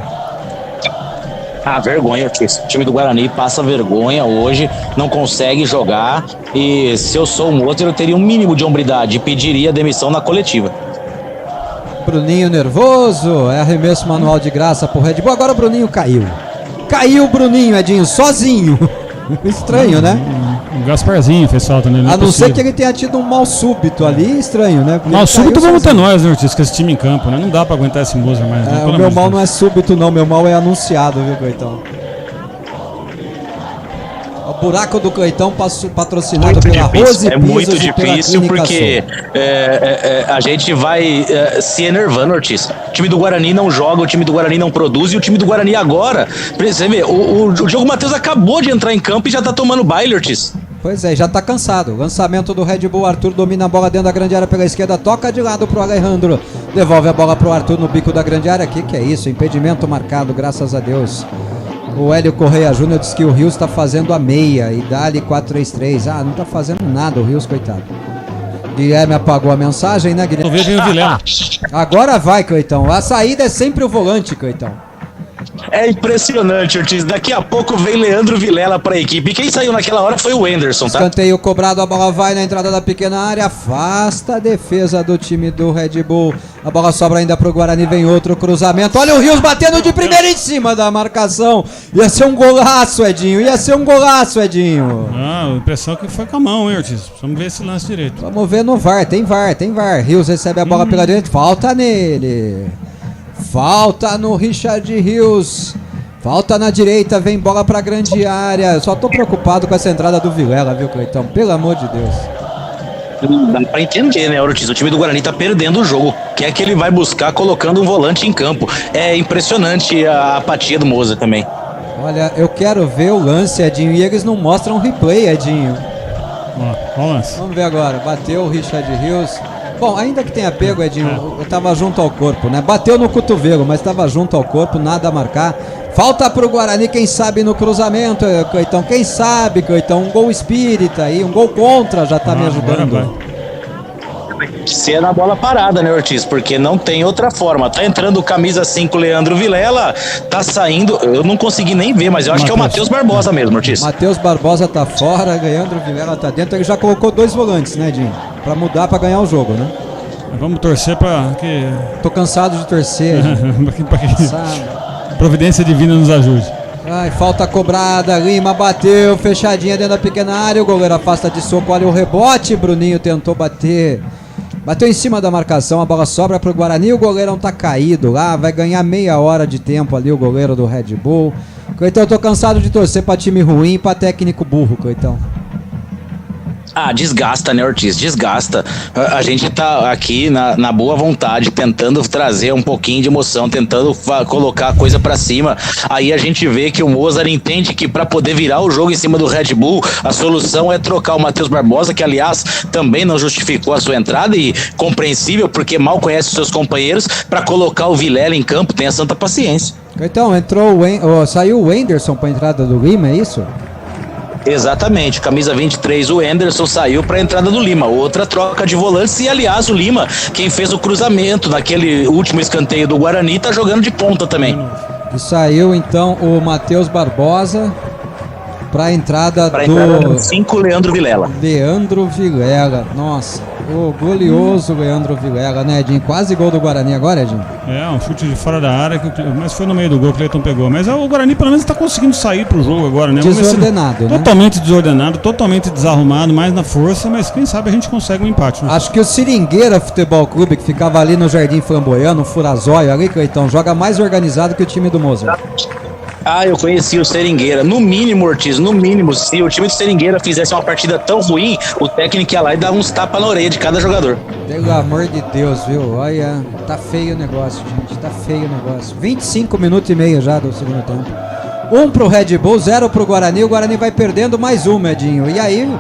Ah, vergonha, o time do Guarani passa vergonha hoje, não consegue jogar e se eu sou o Moser eu teria um mínimo de hombridade e pediria demissão na coletiva. Bruninho nervoso, é arremesso manual de graça pro Red Bull, agora o Bruninho caiu. Caiu o Bruninho, Edinho, sozinho. Estranho, né? O Gasparzinho fez falta nele. A não ser que ele tenha tido um mal súbito ali, estranho, né? Mal súbito vamos ter nós, né, Ortiz, com esse time em campo, né? Não dá pra aguentar esse Moser mais. É, o meu mal não é súbito não, meu mal é anunciado, viu, Cleitão? O buraco do Cleitão patrocinado muito pela Rose Pisos. É muito difícil porque a gente vai se enervando, Ortiz. O time do Guarani não joga, o time do Guarani não produz e o time do Guarani agora, você vê, o Diogo Matheus acabou de entrar em campo e já tá tomando baile, Ortiz. Pois é, já tá cansado. Lançamento do Red Bull, Arthur domina a bola dentro da grande área pela esquerda, toca de lado pro Alejandro, devolve a bola pro Arthur no bico da grande área. Que é isso? Impedimento marcado, graças a Deus. O Hélio Correia Júnior diz que o Rios tá fazendo a meia e dá-lhe 4-3-3. Ah, não tá fazendo nada o Rios, coitado. Guilherme apagou a mensagem, né, Guilherme? Talvez venha o Vilela. Agora vai, Cleitão. A saída é sempre o volante, Cleitão. É impressionante, Ortiz. Daqui a pouco vem Leandro Vilela pra equipe. E quem saiu naquela hora foi o Anderson, tá? Escanteio cobrado, a bola vai na entrada da pequena área, afasta a defesa do time do Red Bull. A bola sobra ainda pro Guarani, vem outro cruzamento. Olha o Rios batendo de primeira em cima da marcação. Ia ser um golaço, Edinho. Ia ser um golaço, Edinho. Ah, a impressão que foi com a mão, hein, Ortiz? Vamos ver esse lance direito. Vamos ver no VAR, tem VAR, tem VAR. Rios recebe a bola pela direita, falta nele. Falta no Richard Rios. Falta na direita, vem bola pra grande área. Só tô preocupado com essa entrada do Vilela, viu, Cleitão? Pelo amor de Deus. Dá pra entender, né, Ortiz? O time do Guarani tá perdendo o jogo. O que é que ele vai buscar colocando um volante em campo? É impressionante a apatia do Moza também. Olha, eu quero ver o lance, Edinho, e eles não mostram o replay, Edinho. Ó, o lance. Vamos ver agora. Bateu o Richard Rios. Bom, ainda que tenha pego, Edinho, eu tava junto ao corpo, né? Bateu no cotovelo, mas tava junto ao corpo, nada a marcar. Falta pro Guarani, quem sabe no cruzamento, Cleitão. Quem sabe, Cleitão, um gol espírita aí, um gol contra já tá me ajudando. Se é na bola parada, né, Ortiz? Porque não tem outra forma. Tá entrando o camisa 5, Leandro Vilela. Tá saindo, eu não consegui nem ver, mas eu acho que é o Matheus Barbosa mesmo, Ortiz. Matheus Barbosa tá fora, Leandro Vilela tá dentro. Ele já colocou 2 volantes, né, Edinho? Pra mudar, pra ganhar o jogo, né? Vamos torcer pra que... Tô cansado de torcer. pra que providência divina nos ajude. Ai, falta cobrada, Lima bateu, fechadinha dentro da pequena área, o goleiro afasta de soco, olha o rebote, Bruninho tentou bater. Bateu em cima da marcação, a bola sobra pro Guarani, o goleirão tá caído lá, vai ganhar meia hora de tempo ali o goleiro do Red Bull. Cleitão, eu tô cansado de torcer pra time ruim e pra técnico burro, Cleitão. Ah, desgasta, né, Ortiz? Desgasta. A gente tá aqui na boa vontade, tentando trazer um pouquinho de emoção, tentando colocar a coisa pra cima. Aí a gente vê que o Mozart entende que pra poder virar o jogo em cima do Red Bull, a solução é trocar o Matheus Barbosa, que aliás também não justificou a sua entrada, e compreensível, porque mal conhece os seus companheiros, pra colocar o Vilela em campo. Tenha santa paciência. Então, saiu o Anderson pra entrada do Lima, é isso? Exatamente, camisa 23, o Anderson saiu para a entrada do Lima, outra troca de volantes. E aliás, o Lima, quem fez o cruzamento naquele último escanteio do Guarani, tá jogando de ponta também. E saiu então o Matheus Barbosa para a entrada do 5, Leandro Vilela. Leandro Vilela, nossa, o glorioso Leandro Vilela, né, Edinho? Quase gol do Guarani agora, Edinho. É, um chute de fora da área, mas foi no meio do gol que o Cleiton pegou. Mas o Guarani pelo menos está conseguindo sair pro jogo agora, né? Desordenado, né? Totalmente desordenado, totalmente desarrumado, mais na força, mas quem sabe a gente consegue um empate. Né? Acho que o Seringueira Futebol Clube, que ficava ali no Jardim Flamboyano, Furazóio, ali, Cleiton, joga mais organizado que o time do Mozart. Ah, eu conheci o Seringueira. No mínimo, Ortiz, no mínimo, se o time do Seringueira fizesse uma partida tão ruim, o técnico ia lá e dava uns tapas na orelha de cada jogador. Pelo amor de Deus, viu? Olha, tá feio o negócio, gente. Tá feio o negócio. 25 minutos e meio já do segundo tempo. 1 pro Red Bull, 0 pro Guarani. O Guarani vai perdendo mais um, Edinho. E aí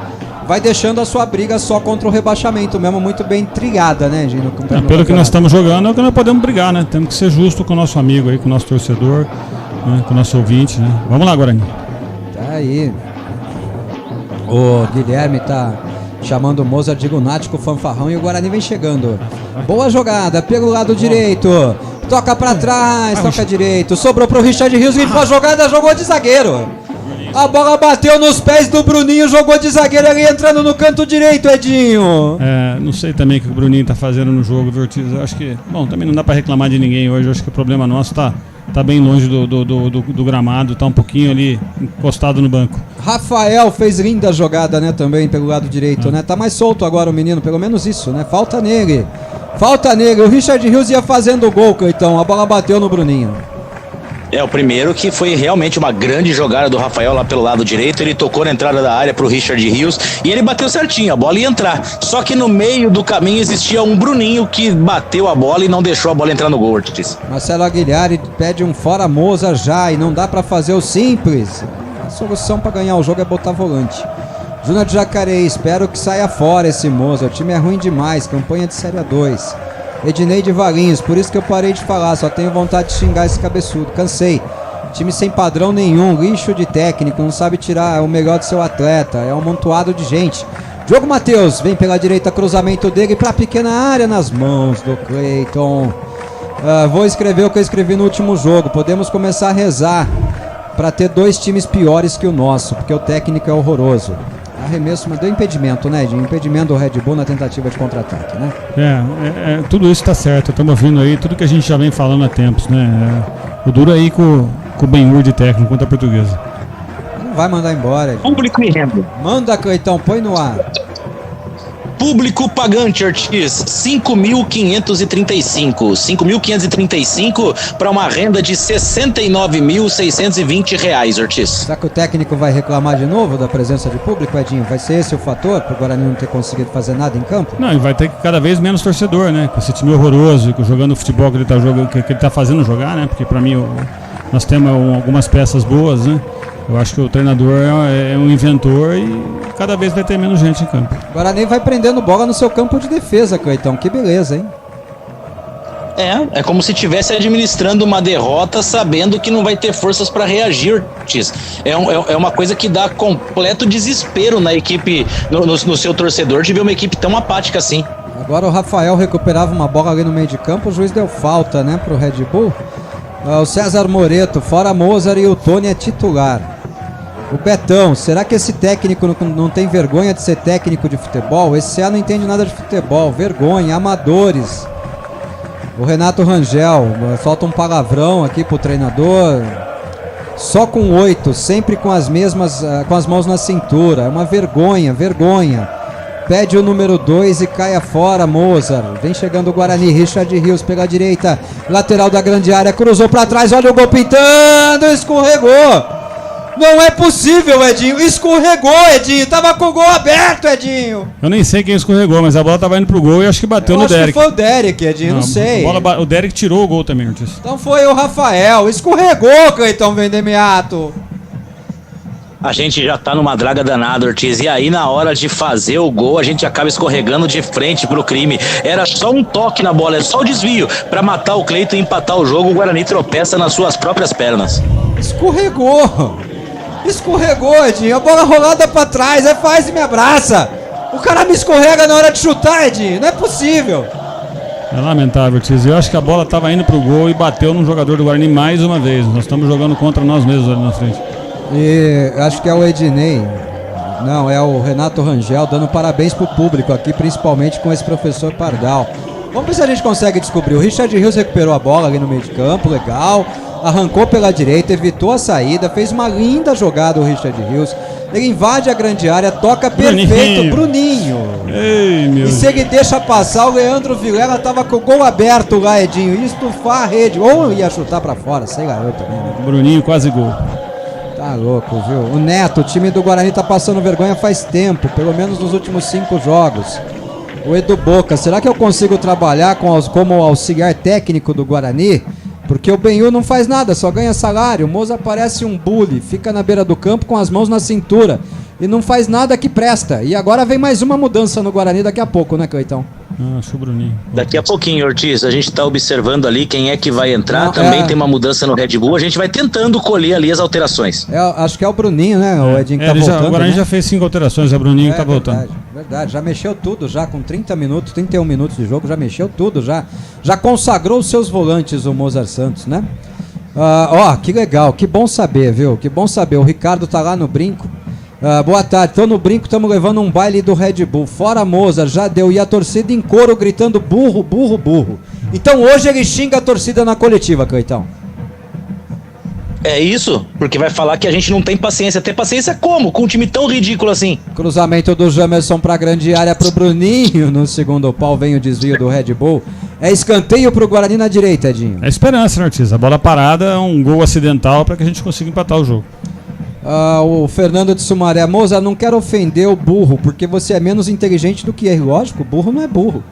vai deixando a sua briga só contra o rebaixamento mesmo, muito bem trilhada, né, Edinho? Pelo que nós estamos jogando, é o que nós podemos brigar, né? Temos que ser justo com o nosso amigo aí, com o nosso torcedor. Com o nosso ouvinte, né? Vamos lá, Guarani. Tá aí. O Guilherme tá chamando o Mozart de lunático fanfarrão e o Guarani vem chegando. Boa jogada pelo lado direito. Toca pra trás, toca direito. Sobrou pro Richard Rios, limpou a jogada, jogou de zagueiro. A bola bateu nos pés do Bruninho, jogou de zagueiro ali entrando no canto direito, Edinho. É, não sei também o que o Bruninho tá fazendo no jogo, viu, Ortiz? Eu acho que, bom, também não dá pra reclamar de ninguém hoje. Eu acho que o problema nosso tá bem longe do gramado, tá um pouquinho ali encostado no banco. Rafael fez linda jogada, né, também pelo lado direito, né? Tá mais solto agora o menino, pelo menos isso, né? Falta nele. O Richard Rios ia fazendo o gol, então a bola bateu no Bruninho. É, o primeiro que foi realmente uma grande jogada do Rafael lá pelo lado direito. Ele tocou na entrada da área pro Richard Rios e ele bateu certinho, a bola ia entrar. Só que no meio do caminho existia um Bruninho que bateu a bola e não deixou a bola entrar no gol, Ortiz. Marcelo Aguilhar pede um fora Mozart já e não dá pra fazer o simples. A solução pra ganhar o jogo é botar volante. Júnior de Jacareí, espero que saia fora esse Mozart. O time é ruim demais, campanha de Série A2. Ednei de Valinhos, por isso que eu parei de falar, só tenho vontade de xingar esse cabeçudo, cansei. Time sem padrão nenhum, lixo de técnico, não sabe tirar o melhor do seu atleta, é um amontoado de gente. Diogo Matheus, vem pela direita, cruzamento dele pra pequena área nas mãos do Cleiton. Vou escrever o que eu escrevi no último jogo. Podemos começar a rezar para ter 2 times piores que o nosso, porque o técnico é horroroso. Arremesso, mas deu impedimento, né, Edinho? Impedimento do Red Bull na tentativa de contra-ataque, né? Tudo isso tá certo. Estamos ouvindo aí tudo que a gente já vem falando há tempos, né? O duro aí com o Ben-Hur de técnico contra a Portuguesa. Não vai mandar embora, Edinho. Público e renda. Manda, Cleitão, põe no ar. Público pagante, Ortiz, 5.535. 5.535 para uma renda de R$ 69.620, Ortiz. Será que o técnico vai reclamar de novo da presença de público, Edinho? Vai ser esse o fator para o Guarani não ter conseguido fazer nada em campo? Não, e vai ter cada vez menos torcedor, né? Com esse time horroroso, jogando o futebol que ele tá jogando, que ele tá fazendo jogar, né? Porque para mim nós temos algumas peças boas, né? Eu acho que o treinador é um inventor e cada vez vai ter menos gente em campo. O Guarani vai prendendo bola no seu campo de defesa, Cleitão. Que beleza, hein? É como se estivesse administrando uma derrota sabendo que não vai ter forças para reagir, Ortiz. É uma coisa que dá completo desespero na equipe, no seu torcedor, de ver uma equipe tão apática assim. Agora o Rafael recuperava uma bola ali no meio de campo, o juiz deu falta, né, pro Red Bull. O César Moreto, fora Mozart, e o Tony é titular. O Betão, será que esse técnico não tem vergonha de ser técnico de futebol? Esse não entende nada de futebol, vergonha, amadores. O Renato Rangel, solta um palavrão aqui pro treinador. Só com 8, sempre com as mesmas, com as mãos na cintura. É uma vergonha. Pede o número 2 e caia fora, Mozart. Vem chegando o Guarani, Richard Rios pela direita, lateral da grande área, cruzou pra trás, olha o gol pintando, escorregou. Não é possível, Edinho. Escorregou, Edinho. Tava com o gol aberto, Edinho. Eu nem sei quem escorregou, mas a bola tava indo pro gol e acho que bateu no Derek. Acho que foi o Derek, Edinho. Não sei. O Derek tirou o gol também, Ortiz. Então foi o Rafael. Escorregou, Cleitão Vendemiato. A gente já tá numa draga danada, Ortiz. E aí, na hora de fazer o gol, a gente acaba escorregando de frente pro crime. Era só um toque na bola, é só o desvio. Pra matar o Cleiton e empatar o jogo, o Guarani tropeça nas suas próprias pernas. Escorregou, Edinho. A bola rolada pra trás. Aí faz e me abraça. O cara me escorrega na hora de chutar, Edinho. Não é possível. É lamentável, Ortiz. Eu acho que a bola tava indo pro gol e bateu num jogador do Guarani mais uma vez. Nós estamos jogando contra nós mesmos ali na frente. E acho que é o Ednei. Não, é o Renato Rangel dando parabéns pro público aqui, principalmente com esse professor Pardal. Vamos ver se a gente consegue descobrir. O Richard Rios recuperou a bola ali no meio de campo, legal. Arrancou pela direita, evitou a saída, fez uma linda jogada o Richard Rios. Ele invade a grande área, toca perfeito, Bruninho. Ei, meu. E se ele deixa passar, o Leandro Vilela tava com o gol aberto lá, Edinho. Ia estufar a rede, ou ia chutar pra fora, sei lá eu também. Né? Bruninho quase gol. Tá louco, viu? O Neto, o time do Guarani tá passando vergonha faz tempo, pelo menos nos últimos 5 jogos. O Edu Boca, será que eu consigo trabalhar como auxiliar técnico do Guarani? Porque o Ben-Hur não faz nada, só ganha salário. O Moza parece um bully, fica na beira do campo com as mãos na cintura e não faz nada que presta. E agora vem mais uma mudança no Guarani daqui a pouco, né, Cleitão? Acho o Bruninho. Daqui a pouquinho, Ortiz, a gente tá observando ali quem é que vai entrar. Não, também tem uma mudança no Red Bull. A gente vai tentando colher ali as alterações. Acho que é o Bruninho, né? O Edinho que tá voltando. O Guarani já fez 5 alterações, é o Bruninho que tá voltando. Verdade, já mexeu tudo, já com 30 minutos, 31 minutos de jogo, já mexeu tudo, já consagrou os seus volantes o Mozart Santos, né? Que legal, que bom saber, viu? Que bom saber, o Ricardo tá lá no brinco. Boa tarde, tô no brinco, estamos levando um baile do Red Bull. Fora Mozart, já deu. E a torcida em coro gritando burro, burro, burro. Então hoje ele xinga a torcida na coletiva, Cleitão. É isso, porque vai falar que a gente não tem paciência. Ter paciência como? Com um time tão ridículo assim. Cruzamento do Jamerson pra grande área pro Bruninho. No segundo pau vem o desvio do Red Bull. É escanteio pro Guarani na direita, Edinho. É esperança, né, Ortiz? A bola parada é um gol acidental para que a gente consiga empatar o jogo. O Fernando de Sumaré, Moza, não quero ofender o burro, porque você é menos inteligente do que ele. Lógico, burro não é burro.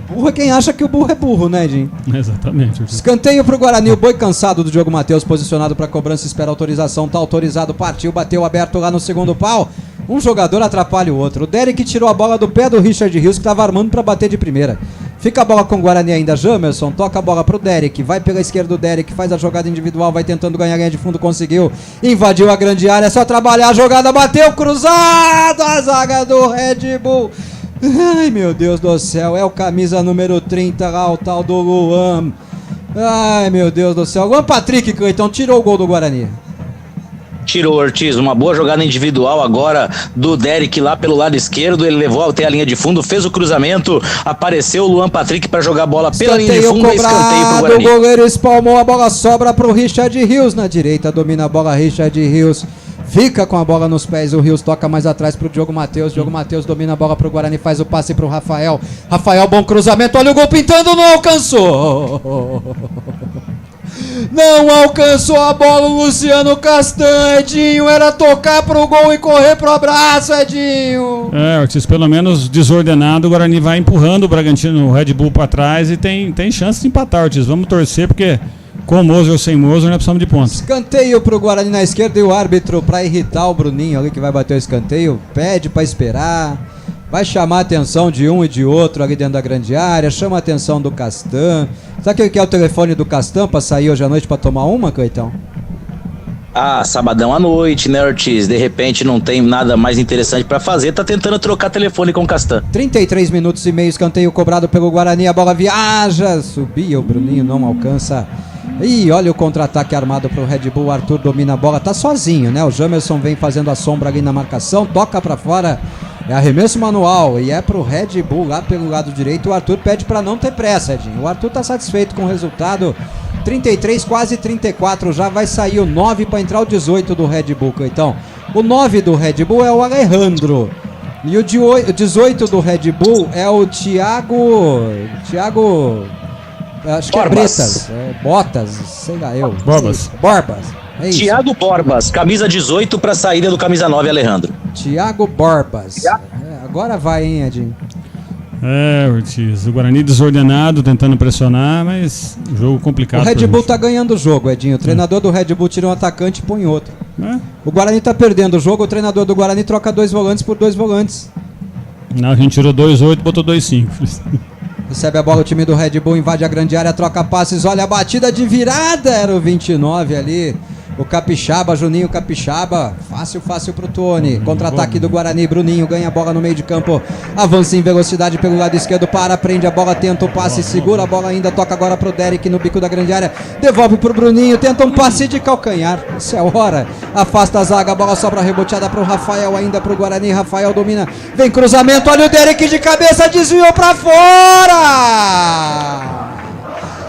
Burro é quem acha que o burro é burro, né, Edinho? Exatamente. Escanteio pro Guarani, o boi cansado do Diogo Matheus, posicionado pra cobrança, espera autorização, tá autorizado, partiu, bateu aberto lá no segundo pau. Um jogador atrapalha o outro. O Derek tirou a bola do pé do Richard Rios, que tava armando pra bater de primeira. Fica a bola com o Guarani ainda, Jamerson, toca a bola pro Derek, vai pela esquerda do Derek, faz a jogada individual, vai tentando ganhar a linha de fundo, conseguiu, invadiu a grande área, é só trabalhar a jogada, bateu, cruzado, a zaga do Red Bull. Ai, meu Deus do céu, é o camisa número 30 lá, o tal do Luan. Ai, meu Deus do céu. Luan Patrick, Cleitão, tirou o gol do Guarani. Tirou, Ortiz, uma boa jogada individual agora do Derek lá pelo lado esquerdo, ele levou até a linha de fundo, fez o cruzamento, apareceu o Luan Patrick para jogar a bola pela linha de fundo, escanteio pro Guarani. O goleiro espalmou, a bola sobra pro Richard Rios na direita, domina a bola Richard Rios, fica com a bola nos pés, o Rios toca mais atrás pro Diogo Matheus, Diogo Matheus domina a bola pro Guarani, faz o passe pro Rafael, Rafael, bom cruzamento, olha o gol pintando, não alcançou! Não alcançou a bola o Luciano Castan, Edinho, era tocar pro gol e correr pro abraço, Edinho. Ortiz, pelo menos desordenado, o Guarani vai empurrando o Bragantino, o Red Bull pra trás e tem chance de empatar, Ortiz. Vamos torcer porque com o Moser ou sem Moser nós precisamos de pontos. Escanteio pro Guarani na esquerda e o árbitro, pra irritar o Bruninho ali que vai bater o escanteio, pede pra esperar. Vai chamar a atenção de um e de outro ali dentro da grande área, chama a atenção do Castan. Sabe quem que é o telefone do Castan pra sair hoje à noite pra tomar uma, Cleitão? Ah, sabadão à noite, né, Ortiz? De repente não tem nada mais interessante pra fazer, tá tentando trocar telefone com o Castan. 33 minutos e meio, escanteio cobrado pelo Guarani, a bola viaja, subia, o Bruninho não alcança. Ih, olha o contra-ataque armado pro Red Bull, o Arthur domina a bola, tá sozinho, né? O Jamerson vem fazendo a sombra ali na marcação, toca pra fora. É arremesso manual e é pro Red Bull lá pelo lado direito. O Arthur pede pra não ter pressa, Edinho. O Arthur tá satisfeito com o resultado. 33, quase 34. Já vai sair o 9 pra entrar o 18 do Red Bull, então. O 9 do Red Bull é o Alejandro. E o 18 do Red Bull é o Thiago. Acho que Borbas. é Bretas. Botas, sei lá eu. Borbas. É isso. Thiago Borbas, camisa 18 pra saída do camisa 9, Alejandro. Thiago Borbas. Agora vai, hein, Edinho? Ortiz, o Guarani desordenado, tentando pressionar, mas jogo complicado. O Red Bull tá ganhando o jogo, Edinho. O treinador do Red Bull tira um atacante e põe outro. É? O Guarani tá perdendo o jogo, o treinador do Guarani troca 2 volantes por 2 volantes. Não, a gente tirou 2-8, botou 2-5. Recebe a bola o time do Red Bull, invade a grande área, troca passes, olha a batida de virada, era o 29 ali. O Capixaba, Juninho Capixaba, fácil pro Tony. Contra-ataque do Guarani, Bruninho ganha a bola no meio de campo, avança em velocidade pelo lado esquerdo, prende a bola, tenta o passe, segura a bola ainda, toca agora pro Derek no bico da grande área, devolve pro Bruninho, tenta um passe de calcanhar, isso é hora, afasta a zaga, a bola sobra reboteada pro Rafael, ainda pro Guarani, Rafael domina, vem cruzamento, olha o Derek de cabeça, desviou pra fora!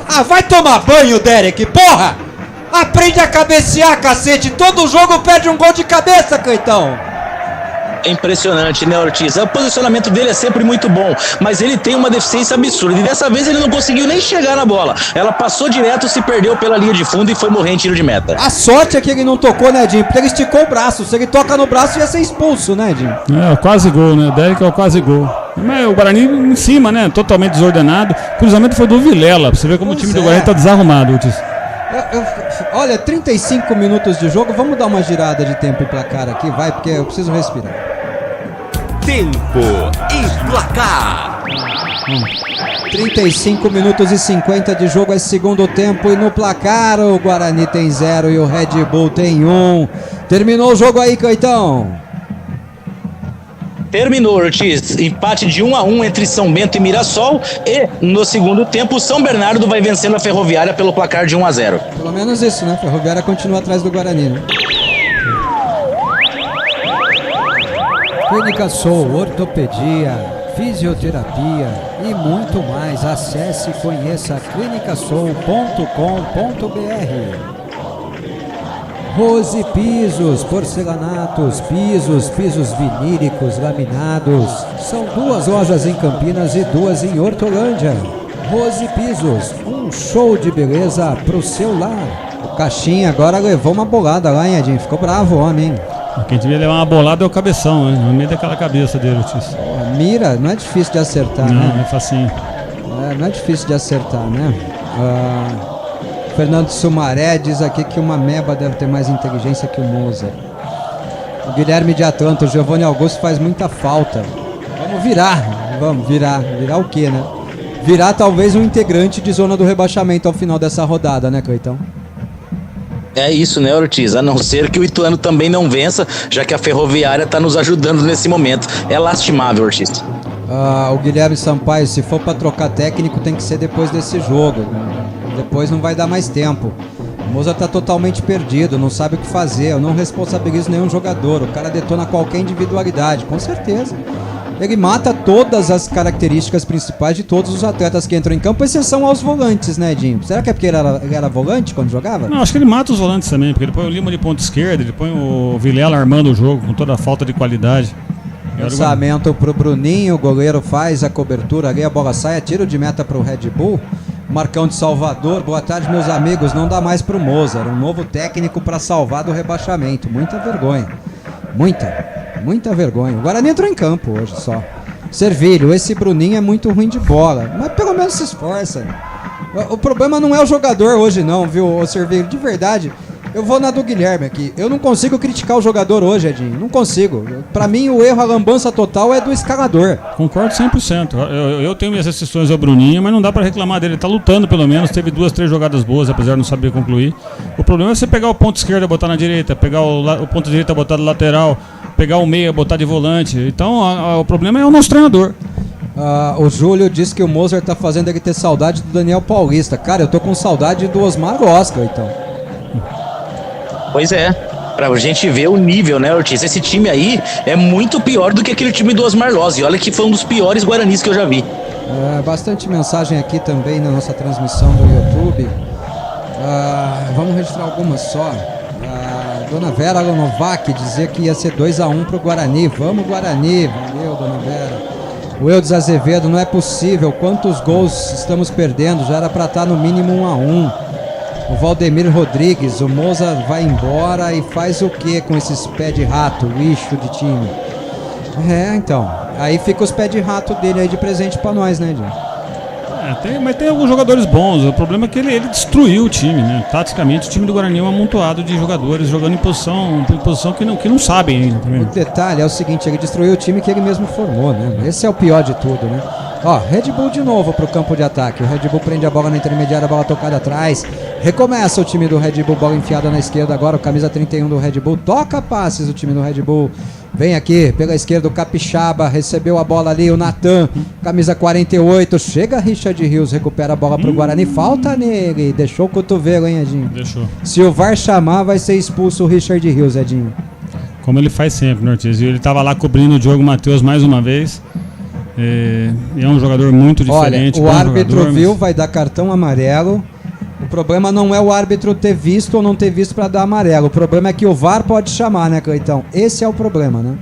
Ah, vai tomar banho, Derek, porra! Aprende a cabecear, cacete! Todo jogo perde um gol de cabeça, Cleitão! É impressionante, né, Ortiz? O posicionamento dele é sempre muito bom, mas ele tem uma deficiência absurda. E dessa vez ele não conseguiu nem chegar na bola. Ela passou direto, se perdeu pela linha de fundo e foi morrer em tiro de meta. A sorte é que ele não tocou, né, Edinho? Porque ele esticou o braço. Se ele toca no braço, ia ser expulso, né, Edinho? Quase gol, né? O Derek é o quase gol. Mas o Guarani em cima, né? Totalmente desordenado. O cruzamento foi do Vilela. Pra você ver como o time do Guarani tá desarrumado, Ortiz. Olha, 35 minutos de jogo. Vamos dar uma girada de tempo e placar aqui, vai, porque eu preciso respirar. Tempo e placar. 35 minutos e 50 de jogo é segundo tempo e no placar o Guarani tem 0 e o Red Bull tem 1. Terminou o jogo aí, Cleitão. Terminou, Ortiz. Empate de 1-1 entre São Bento e Mirassol. E no segundo tempo, o São Bernardo vai vencendo a Ferroviária pelo placar de 1-0. Pelo menos isso, né? Ferroviária continua atrás do Guarani, né? Clínica Soul, ortopedia, fisioterapia e muito mais. Acesse e conheça clinicasoul.com.br. Rose Pisos, porcelanatos, pisos vinílicos, laminados. São 2 lojas em Campinas e 2 em Hortolândia. Rose Pisos, um show de beleza pro seu lar. O Caixinha agora levou uma bolada lá, hein, Edinho? Ficou bravo o homem, hein? Quem devia levar uma bolada é o Cabeção, né? No meio daquela cabeça dele, Ortiz. A mira não é difícil de acertar, né? Não é facinho. Não é difícil de acertar, né? Fernando Sumaré diz aqui que uma meba deve ter mais inteligência que o Moser. O Guilherme de Atlanta, o Giovanni Augusto faz muita falta. Vamos virar o quê, né? Virar talvez um integrante de zona do rebaixamento ao final dessa rodada, né, Cleitão? É isso, né, Ortiz? A não ser que o Ituano também não vença, já que a Ferroviária está nos ajudando nesse momento. É lastimável, Ortiz. O Guilherme Sampaio, se for para trocar técnico, tem que ser depois desse jogo. Depois não vai dar mais tempo. O Mozart tá totalmente perdido, não sabe o que fazer. Eu não responsabilizo nenhum jogador. O cara detona qualquer individualidade, com certeza. Ele mata todas as características principais de todos os atletas que entram em campo, exceção aos volantes, né, Edinho? Será que é porque ele era volante quando jogava? Não, acho que ele mata os volantes também, porque ele põe o Lima de ponta esquerda, ele põe o Vilela armando o jogo com toda a falta de qualidade. Lançamento pro Bruninho, o goleiro faz a cobertura ali, a bola sai, tiro de meta pro Red Bull. Marcão de Salvador, boa tarde, meus amigos. Não dá mais pro Mozart, um novo técnico para salvar do rebaixamento. Muita vergonha. Muita vergonha. O Guarani entrou em campo hoje só. Servilho, esse Bruninho é muito ruim de bola, mas pelo menos se esforça. O problema não é o jogador hoje não, viu, Servilho? De verdade, eu vou na do Guilherme aqui. Eu não consigo criticar o jogador hoje, Edinho. Não consigo. Pra mim, o erro, a lambança total é do escalador. Concordo 100%. Eu tenho minhas restrições ao Bruninho, mas não dá pra reclamar dele. Ele tá lutando pelo menos. Teve 2, 3 jogadas boas, apesar de não saber concluir. O problema é você pegar o ponto esquerdo e botar na direita, pegar o ponto direito e botar do lateral, pegar o meia e botar de volante. Então, o problema é o nosso treinador. O Júlio disse que o Mozart tá fazendo ele ter saudade do Daniel Paulista. Cara, eu tô com saudade do Osmar Oscar, então. Pois é, pra gente ver o nível, né, Ortiz? Esse time aí é muito pior do que aquele time do Osmar Loz. E olha que foi um dos piores Guaranis que eu já vi. Bastante mensagem aqui também na nossa transmissão do YouTube. Vamos registrar algumas só. Dona Vera Lonovac dizia que ia ser 2-1 pro Guarani. Vamos, Guarani. Valeu, Dona Vera. O Eudes Azevedo, não é possível. Quantos gols estamos perdendo? Já era pra estar no mínimo 1-1. O Valdemir Rodrigues, o Mozart vai embora e faz o que com esses pés de rato, lixo de time? Então, aí fica os pés de rato dele aí de presente pra nós, né, Edinho? Mas tem alguns jogadores bons. O problema é que ele destruiu o time, né? Taticamente, o time do Guarani é um amontoado de jogadores jogando em posição que não sabem ainda. O detalhe é o seguinte, ele destruiu o time que ele mesmo formou, né? Esse é o pior de tudo, né? Red Bull de novo pro campo de ataque. O Red Bull prende a bola na intermediária, a bola tocada atrás. Recomeça o time do Red Bull, bola enfiada na esquerda agora, o camisa 31 do Red Bull. Toca passes o time do Red Bull. Vem aqui pela esquerda o Capixaba, recebeu a bola ali, o Natan, camisa 48. Chega Richard Rios, recupera a bola pro Guarani. Falta nele, deixou o cotovelo, hein, Edinho? Deixou. Se o VAR chamar, vai ser expulso o Richard Rios, Edinho. Como ele faz sempre, né, Ortiz? Ele tava lá cobrindo o Diogo Matheus mais uma vez. É um jogador muito diferente. Olha, o árbitro viu, vai dar cartão amarelo. O problema não é o árbitro ter visto ou não ter visto para dar amarelo. O problema é que o VAR pode chamar, né, Cleitão? Esse é o problema, né?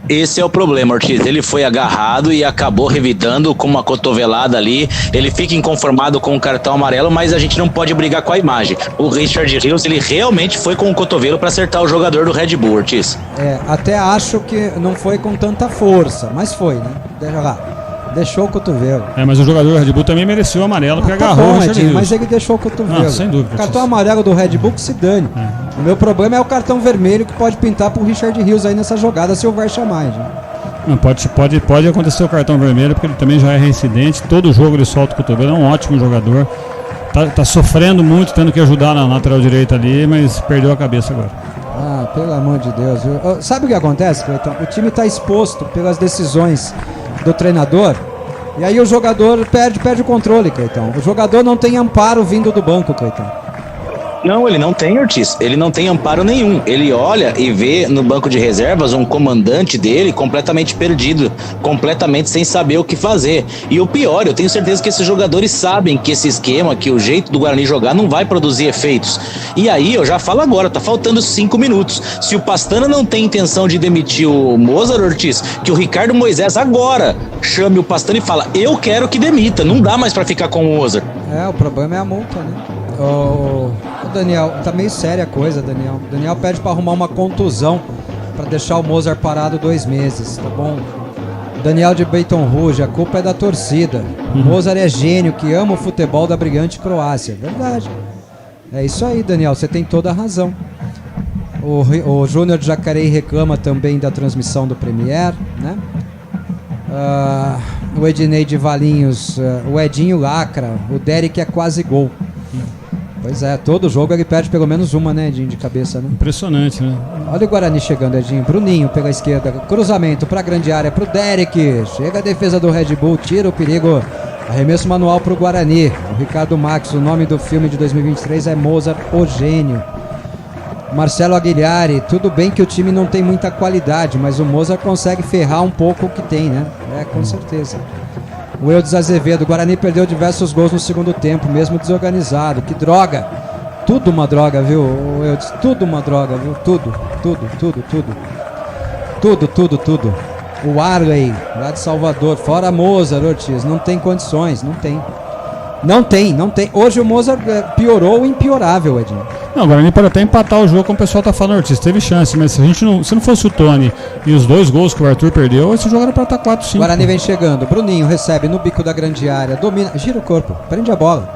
Esse é o problema, Ortiz. Ele foi agarrado e acabou revidando com uma cotovelada ali. Ele fica inconformado com o cartão amarelo, mas a gente não pode brigar com a imagem. O Richard Rios, ele realmente foi com o cotovelo para acertar o jogador do Red Bull, Ortiz. Até acho que não foi com tanta força, mas foi, né? Deixa lá. Deixou o cotovelo. Mas o jogador do Red Bull também mereceu o amarelo, porque agarrou o Richard Rios. Mas ele deixou o cotovelo. Sem dúvida. Cartão amarelo do Red Bull que se dane. O meu problema é o cartão vermelho que pode pintar pro Richard Rios aí nessa jogada se o VAR chamar, gente. Não, pode acontecer o cartão vermelho, porque ele também já é reincidente. Todo jogo ele solta o cotovelo, é um ótimo jogador. Tá sofrendo muito, tendo que ajudar na lateral direita ali, mas perdeu a cabeça agora. Pelo amor de Deus. Sabe o que acontece, Cleiton? O time tá exposto pelas decisões do treinador, e aí o jogador perde o controle, Cleiton. O jogador não tem amparo vindo do banco, Cleiton. Não, ele não tem, Ortiz. Ele não tem amparo nenhum. Ele olha e vê no banco de reservas um comandante dele completamente perdido, completamente sem saber o que fazer. E o pior, eu tenho certeza que esses jogadores sabem que esse esquema, que o jeito do Guarani jogar não vai produzir efeitos. E aí, eu já falo agora, tá faltando 5 minutos. Se o Pastana não tem intenção de demitir o Mozart, Ortiz, que o Ricardo Moisés agora chame o Pastana e fala: eu quero que demita, não dá mais pra ficar com o Mozart. O problema é a multa, né? O Daniel, tá meio séria a coisa, Daniel. O Daniel pede pra arrumar uma contusão pra deixar o Mozart parado 2 meses, tá bom? Daniel de Beiton Rouge, a culpa é da torcida. O Mozart é gênio, que ama o futebol da brilhante Croácia. Verdade. É isso aí, Daniel, você tem toda a razão. O Júnior de Jacareí reclama também da transmissão do Premier, né? O Ednei de Valinhos, o Edinho lacra, o Derek é quase gol. Pois é, todo jogo ele perde pelo menos uma, né, Edinho, de cabeça, né? Impressionante, né? Olha o Guarani chegando, Edinho. Bruninho pela esquerda, cruzamento pra grande área, pro Derek. Chega a defesa do Red Bull, tira o perigo Arremesso manual para o Guarani. O Ricardo Max, o nome do filme de 2023 é Mozart, o Gênio. Marcelo Aguilhari, tudo bem que o time não tem muita qualidade, mas o Mozart consegue ferrar um pouco o que tem, né? Com certeza. O Eudes Azevedo, o Guarani perdeu diversos gols no segundo tempo, mesmo desorganizado. Que droga! Tudo uma droga, viu, Eudes? Tudo uma droga, viu? Tudo. O Arley, lá de Salvador, fora Mozart, Ortiz, não tem condições, não tem. Hoje o Mozart piorou o impiorável, Edinho. Não, o Guarani pode até empatar o jogo, como o pessoal tá falando, Ortiz, teve chance, mas se não fosse o Tony e os 2 gols que o Arthur perdeu, esse jogo era pra estar 4-5. Guarani vem chegando, Bruninho recebe no bico da grande área, domina, gira o corpo, prende a bola,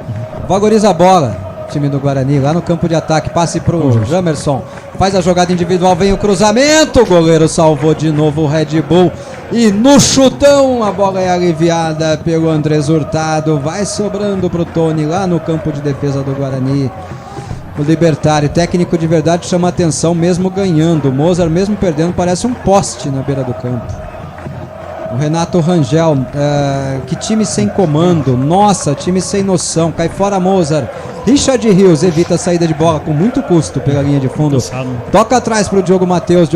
valoriza a bola. Time do Guarani, lá no campo de ataque, passe pro Jamerson, faz a jogada individual, vem o cruzamento, o goleiro salvou de novo o Red Bull, e no chutão a bola é aliviada pelo Andrés Hurtado, vai sobrando pro Tony lá no campo de defesa do Guarani. O Libertário, técnico de verdade, chama atenção mesmo ganhando, o Mozart mesmo perdendo parece um poste na beira do campo. O Renato Rangel, que time sem comando, nossa, time sem noção, cai fora Mozart. Richard Rios evita a saída de bola com muito custo pela linha de fundo. Toca atrás para o Diogo Matheus,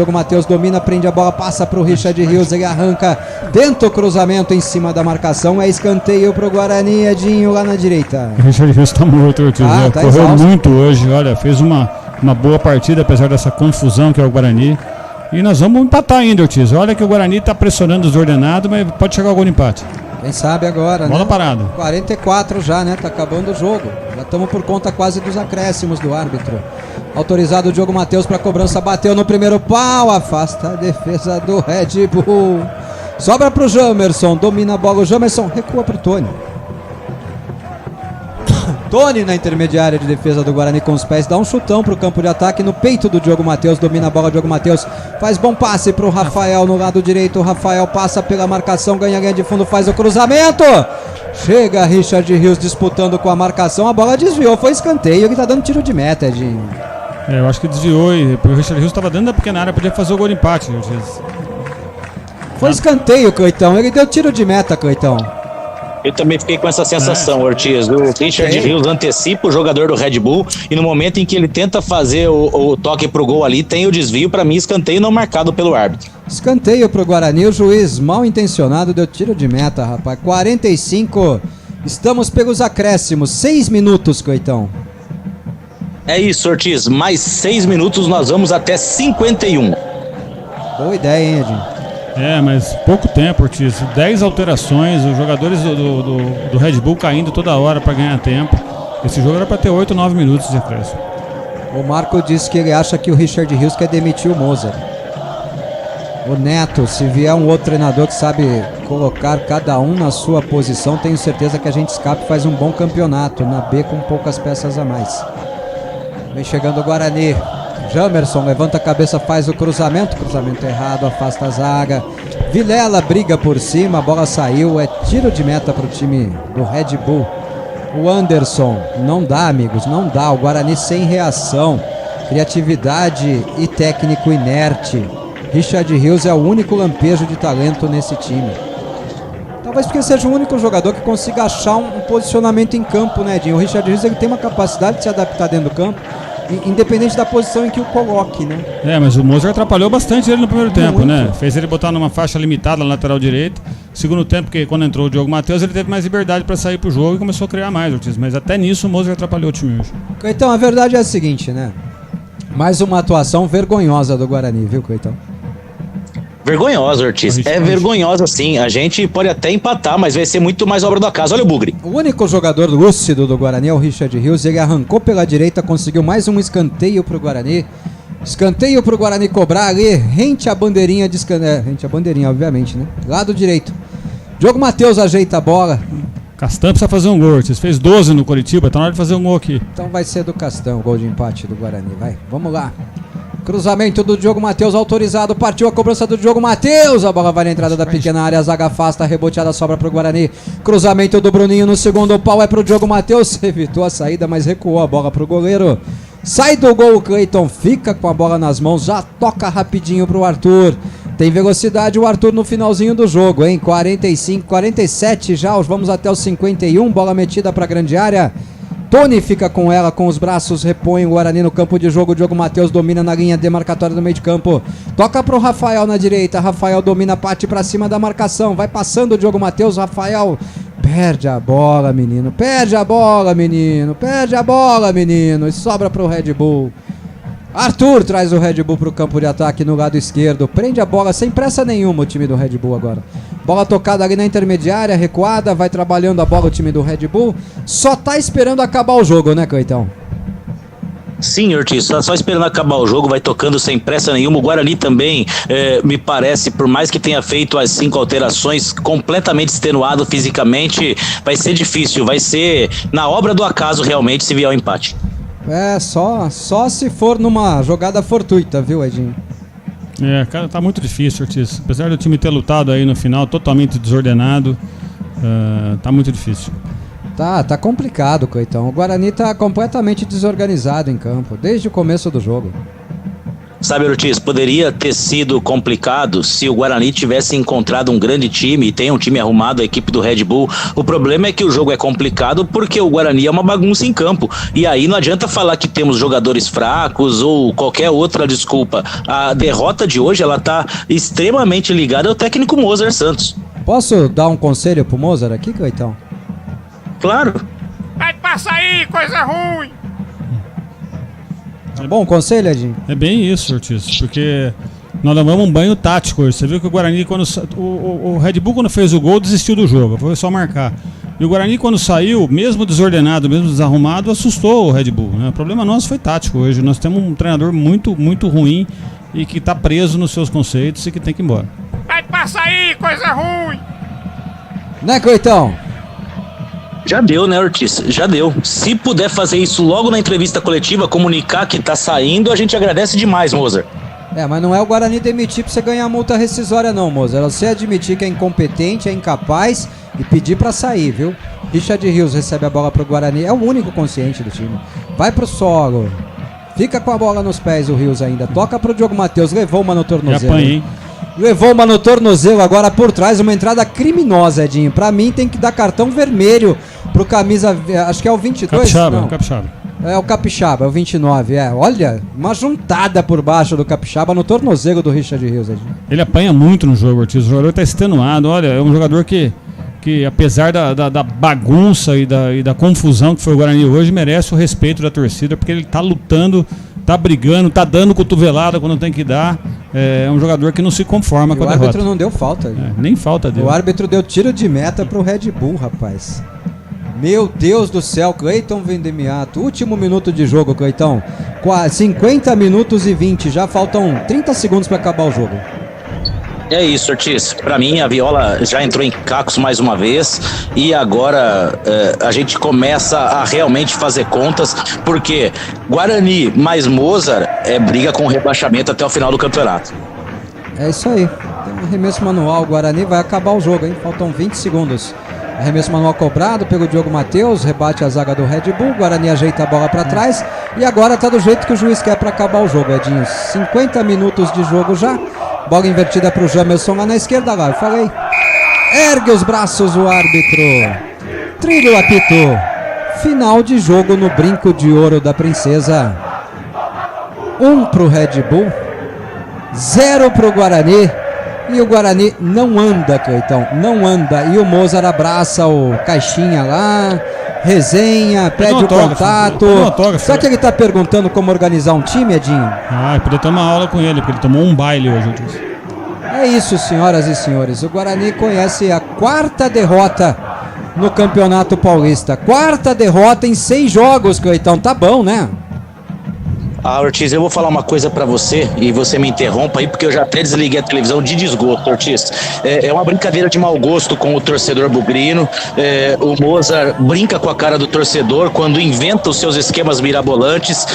domina, prende a bola, passa para o Richard Rios, ele arranca, tenta o cruzamento em cima da marcação, é escanteio para o Guarani, Edinho lá na direita. O Richard Rios está morto, Ortiz, tá correu exausto. muito hoje, olha, fez uma boa partida, apesar dessa confusão que é o Guarani. E nós vamos empatar ainda, Ortiz. Olha que o Guarani está pressionando desordenado, mas pode chegar ao gol de empate. Quem sabe agora, Bola né? parada. 44 já, né? Tá acabando o jogo. Já estamos por conta quase dos acréscimos do árbitro. Autorizado o Diogo Matheus para cobrança, bateu no primeiro pau, afasta a defesa do Red Bull. Sobra pro Jamerson, domina a bola, o Jamerson recua pro Tony. Tony na intermediária de defesa do Guarani com os pés, dá um chutão pro campo de ataque no peito do Diogo Matheus, domina a bola, Diogo Matheus faz bom passe pro Rafael no lado direito, o Rafael passa pela marcação, ganha linha de fundo, faz o cruzamento, chega Richard Rios disputando com a marcação, a bola desviou, foi escanteio, ele tá dando tiro de meta, Edinho. Eu acho que desviou e o Richard Rios estava dentro da pequena área, podia fazer o gol de empate. Foi escanteio, Cleitão, ele deu tiro de meta, Cleitão. Eu também fiquei com essa sensação, Ortiz. O Richard Rios antecipa o jogador do Red Bull e no momento em que ele tenta fazer o toque pro gol ali, tem o desvio, para mim, escanteio não marcado pelo árbitro. Escanteio pro Guarani, o juiz mal intencionado deu tiro de meta, rapaz. 45, estamos pelos acréscimos, 6 minutos, Coitão. É isso, Ortiz, mais 6 minutos, nós vamos até 51. Boa ideia, hein, Edinho? Mas pouco tempo, Ortiz. 10 alterações, os jogadores do Red Bull caindo toda hora para ganhar tempo. Esse jogo era para ter 8, 9 minutos de acréscimo. O Marco disse que ele acha que o Richard Rios quer demitir o Mozart. O Neto, se vier um outro treinador que sabe colocar cada um na sua posição, tenho certeza que a gente escapa e faz um bom campeonato. Na B com poucas peças a mais. Vem chegando o Guarani. Jamerson levanta a cabeça, faz o cruzamento errado, afasta a zaga. Vilela briga por cima, a bola saiu, é tiro de meta para o time do Red Bull. O Anderson, não dá, amigos, não dá. O Guarani sem reação, criatividade e técnico inerte. Richard Rios é o único lampejo de talento nesse time. Talvez porque seja o único jogador que consiga achar um posicionamento em campo, né, Edinho? O Richard Rios ele tem uma capacidade de se adaptar dentro do campo, independente da posição em que o coloque, né? Mas o Mozart atrapalhou bastante ele no primeiro tempo, né? Fez ele botar numa faixa limitada na lateral direita. Segundo tempo, porque quando entrou o Diogo Matheus, ele teve mais liberdade para sair pro jogo e começou a criar mais, Ortiz. Mas até nisso o Mozart atrapalhou o time hoje. Então, a verdade é a seguinte, né? Mais uma atuação vergonhosa do Guarani, viu, Coitão? Vergonhosa, Ortiz. É vergonhosa, sim. A gente pode até empatar, mas vai ser muito mais obra do acaso. Olha o Bugre. O único jogador lúcido do Guarani é o Richard Rios. Ele arrancou pela direita, conseguiu mais um escanteio pro Guarani. Escanteio pro Guarani cobrar ali, rente a bandeirinha de escanteio. Rente a bandeirinha, obviamente, né? Lado direito. Diogo Matheus ajeita a bola. Castan precisa fazer um gol, Ortiz. Fez 12 no Coritiba, tá na hora de fazer um gol aqui. Então vai ser do Castan, o gol de empate do Guarani. Vai, vamos lá. Cruzamento do Diogo Matheus autorizado, partiu a cobrança do Diogo Matheus, a bola vai na entrada da pequena área, a zaga afasta, a reboteada sobra pro Guarani, cruzamento do Bruninho no segundo pau, é pro Diogo Matheus, evitou a saída, mas recuou a bola pro goleiro, sai do gol o Cleiton, fica com a bola nas mãos, já toca rapidinho pro Arthur, Tem velocidade o Arthur no finalzinho do jogo, hein? 45, 47 já, vamos até os 51, bola metida para a grande área. Tony fica com ela, com os braços, repõe o Guarani no campo de jogo. Diogo Matheus domina na linha demarcatória do meio de campo. Toca pro Rafael na direita. Rafael domina, parte pra cima da marcação. Vai passando o Diogo Matheus. Rafael perde a bola, menino. Perde a bola, menino. Perde a bola, menino. E sobra pro Red Bull. Arthur traz o Red Bull pro campo de ataque no lado esquerdo. Prende a bola sem pressa nenhuma o time do Red Bull agora. Bola tocada ali na intermediária, recuada, vai trabalhando a bola o time do Red Bull. Só tá esperando acabar o jogo, né, Cleitão? Sim, Ortiz, só esperando acabar o jogo, vai tocando sem pressa nenhuma. O Guarani também, me parece, por mais que tenha feito as 5 alterações, completamente extenuado fisicamente, vai ser difícil, vai ser na obra do acaso realmente se vier o empate. Só se for numa jogada fortuita, viu, Edinho? Cara, tá muito difícil, Ortiz. Apesar do time ter lutado aí no final, totalmente desordenado, tá muito difícil. Tá complicado, Coitão. O Guarani tá completamente desorganizado em campo, desde o começo do jogo. Sabe, Ortiz, poderia ter sido complicado se o Guarani tivesse encontrado um grande time e tem um time arrumado, a equipe do Red Bull. O problema é que o jogo é complicado porque o Guarani é uma bagunça em campo. E aí não adianta falar que temos jogadores fracos ou qualquer outra desculpa. A derrota de hoje, ela tá extremamente ligada ao técnico Mozart Santos. Posso dar um conselho pro Mozart aqui, Coitão? Claro. Vai passar aí, coisa ruim! Bom conselho, Edinho? É bem isso, Ortiz, porque nós levamos um banho tático hoje. Você viu que o Guarani, quando o Red Bull, quando fez o gol, desistiu do jogo, foi só marcar. E o Guarani, quando saiu, mesmo desordenado, mesmo desarrumado, assustou o Red Bull, né? O problema nosso foi tático hoje. Nós temos um treinador muito, muito ruim e que está preso nos seus conceitos e que tem que ir embora. Vai passar aí, coisa ruim! Né, Coitão? Já deu, né, Ortiz? Já deu. Se puder fazer isso logo na entrevista coletiva, comunicar que tá saindo, a gente agradece demais, Mozart. Mas não é o Guarani demitir pra você ganhar multa rescisória não, Mozart. Você admitir que é incompetente, é incapaz e pedir pra sair, viu? Richard Rios recebe a bola pro Guarani, é o único consciente do time. Vai pro solo. Fica com a bola nos pés o Rios ainda. Toca pro Diogo Matheus, levou uma no tornozelo. Apanhei. Levou uma no tornozelo, agora por trás, uma entrada criminosa, Edinho. Pra mim tem que dar cartão vermelho pro camisa, acho que é o 22. Capixaba, não. Capixaba. É o Capixaba, é o 29, Olha, uma juntada por baixo do Capixaba no tornozelo do Richard Rios, Edinho. Ele apanha muito no jogo, Ortiz. O jogador tá extenuado. Olha, é um jogador que apesar da bagunça e da confusão que foi o Guarani hoje, merece o respeito da torcida, porque ele tá lutando, tá brigando, tá dando cotovelada quando tem que dar. É um jogador que não se conforma com a derrota. O árbitro não deu falta. Nem falta deu. O árbitro deu tiro de meta pro Red Bull, rapaz. Meu Deus do céu, Cleiton Vendemiato. Último minuto de jogo, Cleiton. 50 minutos e 20, já faltam 30 segundos para acabar o jogo. É isso, Ortiz. Pra mim, a Viola já entrou em cacos mais uma vez e agora a gente começa a realmente fazer contas, porque Guarani mais Mozart briga com o rebaixamento até o final do campeonato. É isso aí. Tem um arremesso manual. O Guarani vai acabar o jogo, hein? Faltam 20 segundos. Arremesso manual cobrado pelo Diogo Matheus, rebate a zaga do Red Bull, Guarani ajeita a bola pra trás e agora tá do jeito que o juiz quer pra acabar o jogo, Edinho. 50 minutos de jogo já. Bola invertida pro Jamerson lá na esquerda, lá, eu falei. Ergue os braços o árbitro. Trilha o apito. Final de jogo no brinco de ouro da princesa. 1 pro Red Bull, 0 pro Guarani. E o Guarani não anda, Cleitão, não anda. E o Mozart abraça o Caixinha lá, resenha, pede o contato. Será que ele tá perguntando como organizar um time, Edinho? Podia ter uma aula com ele, porque ele tomou um baile hoje. É isso, senhoras e senhores. O Guarani conhece a 4ª derrota no Campeonato Paulista. 4ª derrota em 6 jogos, Cleitão. Tá bom, né? Ortiz, eu vou falar uma coisa pra você e você me interrompa aí, porque eu já até desliguei a televisão de desgosto, Ortiz. É uma brincadeira de mau gosto com o torcedor bugrino. O Mozart brinca com a cara do torcedor quando inventa os seus esquemas mirabolantes.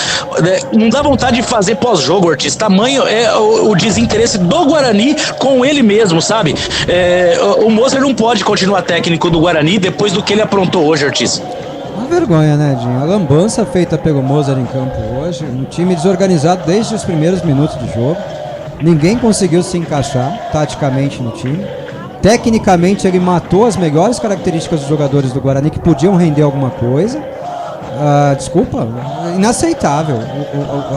Não dá vontade de fazer pós-jogo, Ortiz. Tamanho é o desinteresse do Guarani com ele mesmo, sabe? O Mozart não pode continuar técnico do Guarani depois do que ele aprontou hoje, Ortiz. Uma vergonha, né, Edinho? A lambança feita pelo Mozart em campo hoje, um time desorganizado desde os primeiros minutos de jogo. Ninguém conseguiu se encaixar taticamente no time. Tecnicamente ele matou as melhores características dos jogadores do Guarani que podiam render alguma coisa. Desculpa, inaceitável.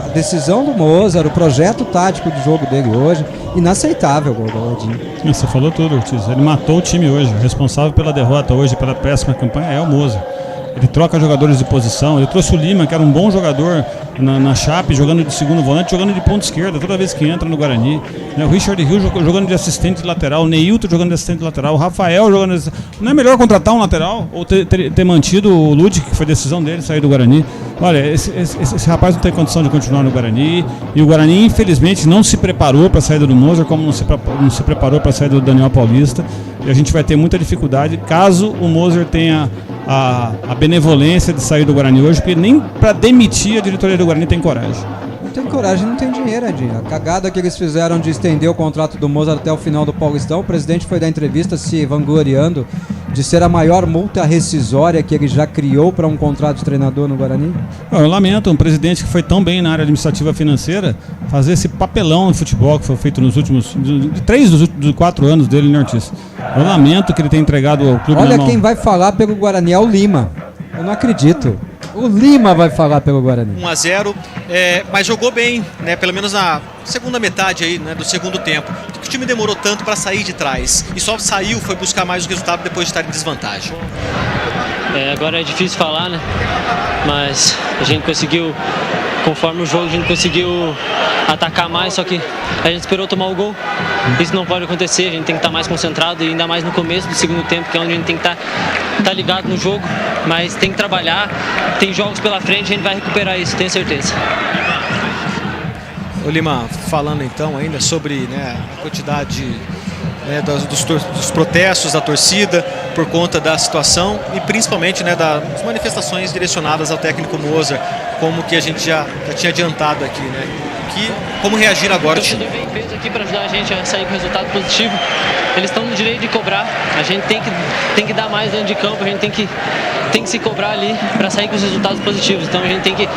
A decisão do Mozart, o projeto tático de jogo dele hoje, inaceitável, Godinho. Você falou tudo, Ortiz. Ele matou o time hoje. O responsável pela derrota hoje, pela péssima campanha, é o Mozart. Ele troca jogadores de posição. Ele trouxe o Lima, que era um bom jogador na Chape, jogando de segundo volante, jogando de ponta esquerda, toda vez que entra no Guarani. O Richard Hill jogando de assistente lateral, o Neilton jogando de assistente lateral, o Rafael jogando de... Não é melhor contratar um lateral? Ou ter mantido o Ludwig, que foi decisão dele sair do Guarani? Olha, esse rapaz não tem condição de continuar no Guarani. E o Guarani, infelizmente, não se preparou para a saída do Mozart, como não se preparou para a saída do Daniel Paulista. E a gente vai ter muita dificuldade caso o Mozart tenha a benevolência de sair do Guarani hoje, porque nem para demitir a diretoria do Guarani tem coragem. Não tem coragem, não tem dinheiro, Edinho. A cagada que eles fizeram de estender o contrato do Mozart até o final do Paulistão, o presidente foi dar entrevista se vangloriando de ser a maior multa rescisória que ele já criou para um contrato de treinador no Guarani. Eu lamento, um presidente que foi tão bem na área administrativa financeira fazer esse papelão no futebol que foi feito nos últimos 3 dos 4 anos dele, né, Ortiz? Eu lamento que ele tenha entregado ao clube. Olha, quem vai falar pelo Guarani é o Lima. Eu não acredito. O Lima vai falar pelo Guarani. 1-0, mas jogou bem, né? Pelo menos na segunda metade aí, né, do segundo tempo. O time demorou tanto para sair de trás e só saiu, foi buscar mais o resultado depois de estar em desvantagem. Agora é difícil falar, né? Mas a gente conseguiu, conforme o jogo, a gente conseguiu atacar mais, só que a gente esperou tomar o gol. Isso não pode acontecer, a gente tem que estar mais concentrado e ainda mais no começo do segundo tempo, que é onde a gente tem que estar ligado no jogo, mas tem que trabalhar, tem jogos pela frente, a gente vai recuperar isso, tenho certeza. Ô Lima, falando então ainda sobre, né, a quantidade, né, dos protestos da torcida por conta da situação e principalmente, né, das manifestações direcionadas ao técnico Mozart, como que a gente já tinha adiantado aqui, né? Como reagir agora? O torcedor vem peso aqui para ajudar a gente a sair com resultado positivo. Eles estão no direito de cobrar. A gente tem que dar mais dentro de campo. A gente tem que se cobrar ali para sair com os resultados positivos. Então a gente tem que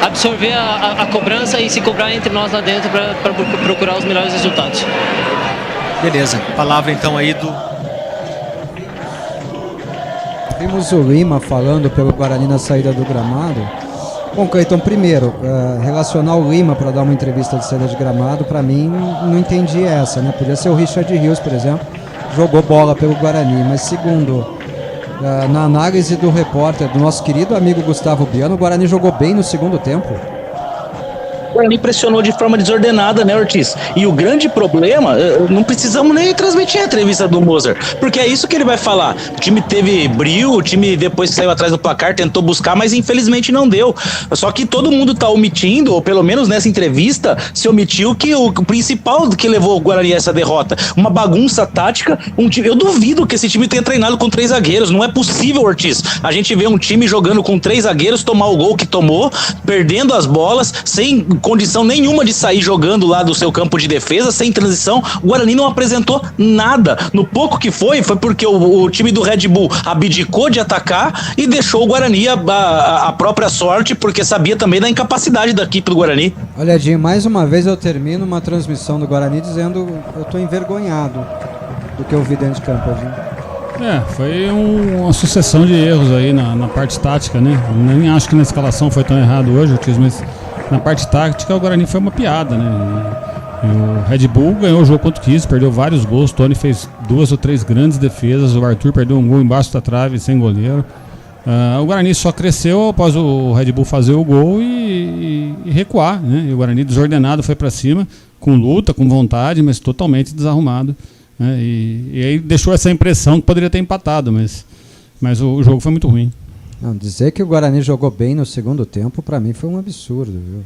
absorver a cobrança e se cobrar entre nós lá dentro para procurar os melhores resultados. Beleza. Palavra então aí do... Vimos o Lima falando pelo Guarani na saída do gramado. Bom, Cleiton, primeiro, relacionar o Lima para dar uma entrevista de saída de gramado, para mim, não entendi essa, né? Podia ser o Richard Rios, por exemplo, jogou bola pelo Guarani, mas segundo, na análise do repórter, do nosso querido amigo Gustavo Biano, o Guarani jogou bem no segundo tempo. O Guarani pressionou de forma desordenada, né, Ortiz? E o grande problema, não precisamos nem transmitir a entrevista do Mozart, porque é isso que ele vai falar. O time teve brilho, o time depois que saiu atrás do placar tentou buscar, mas infelizmente não deu. Só que todo mundo tá omitindo, ou pelo menos nessa entrevista, se omitiu que o principal que levou o Guarani a essa derrota, uma bagunça tática, eu duvido que esse time tenha treinado com 3 zagueiros, não é possível, Ortiz. A gente vê um time jogando com 3 zagueiros, tomar o gol que tomou, perdendo as bolas, sem condição nenhuma de sair jogando lá do seu campo de defesa, sem transição. O Guarani não apresentou nada. No pouco que foi porque o time do Red Bull abdicou de atacar e deixou o Guarani a própria sorte, porque sabia também da incapacidade da equipe do Guarani. Olha, Edinho, mais uma vez eu termino uma transmissão do Guarani dizendo eu tô envergonhado do que eu vi dentro de campo, Edinho. Foi uma sucessão de erros aí na parte tática, né? Eu nem acho que na escalação foi tão errado hoje, mas na parte tática o Guarani foi uma piada, né? E o Red Bull ganhou o jogo quanto quis, perdeu vários gols, o Tony fez 2 ou 3 grandes defesas, o Arthur perdeu um gol embaixo da trave, sem goleiro. O Guarani só cresceu após o Red Bull fazer o gol e recuar, né? E o Guarani desordenado foi para cima, com luta, com vontade, mas totalmente desarrumado, né? E aí deixou essa impressão que poderia ter empatado, mas o jogo foi muito ruim. Não, dizer que o Guarani jogou bem no segundo tempo, para mim foi um absurdo, viu?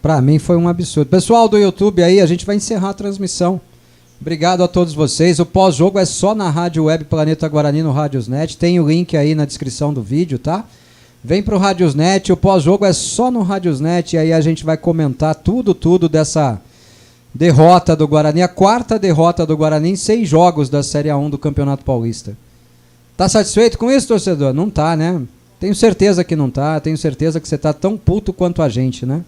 Para mim foi um absurdo. Pessoal do YouTube aí, a gente vai encerrar a transmissão. Obrigado a todos vocês. O pós-jogo é só na Rádio Web Planeta Guarani no Radiosnet. Tem o link aí na descrição do vídeo, tá? Vem pro Radiosnet, o pós-jogo é só no Radiosnet e aí a gente vai comentar tudo dessa derrota do Guarani, a 4ª derrota do Guarani em 6 jogos da Série A1 do Campeonato Paulista. Tá satisfeito com isso, torcedor? Não tá, né? Tenho certeza que não tá. Tenho certeza que você tá tão puto quanto a gente, né?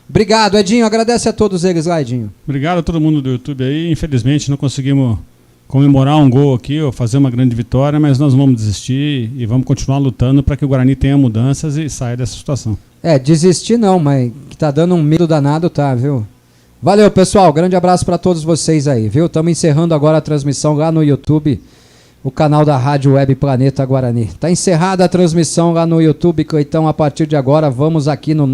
Obrigado, Edinho. Agradece a todos eles lá, Edinho. Obrigado a todo mundo do YouTube aí. Infelizmente não conseguimos comemorar um gol aqui ou fazer uma grande vitória, mas nós vamos desistir e vamos continuar lutando para que o Guarani tenha mudanças e saia dessa situação. Desistir não, mas que tá dando um medo danado, tá, viu? Valeu, pessoal. Grande abraço para todos vocês aí, viu? Estamos encerrando agora a transmissão lá no YouTube, o canal da Rádio Web Planeta Guarani. Tá encerrada a transmissão lá no YouTube, Cleitão. A partir de agora, vamos aqui no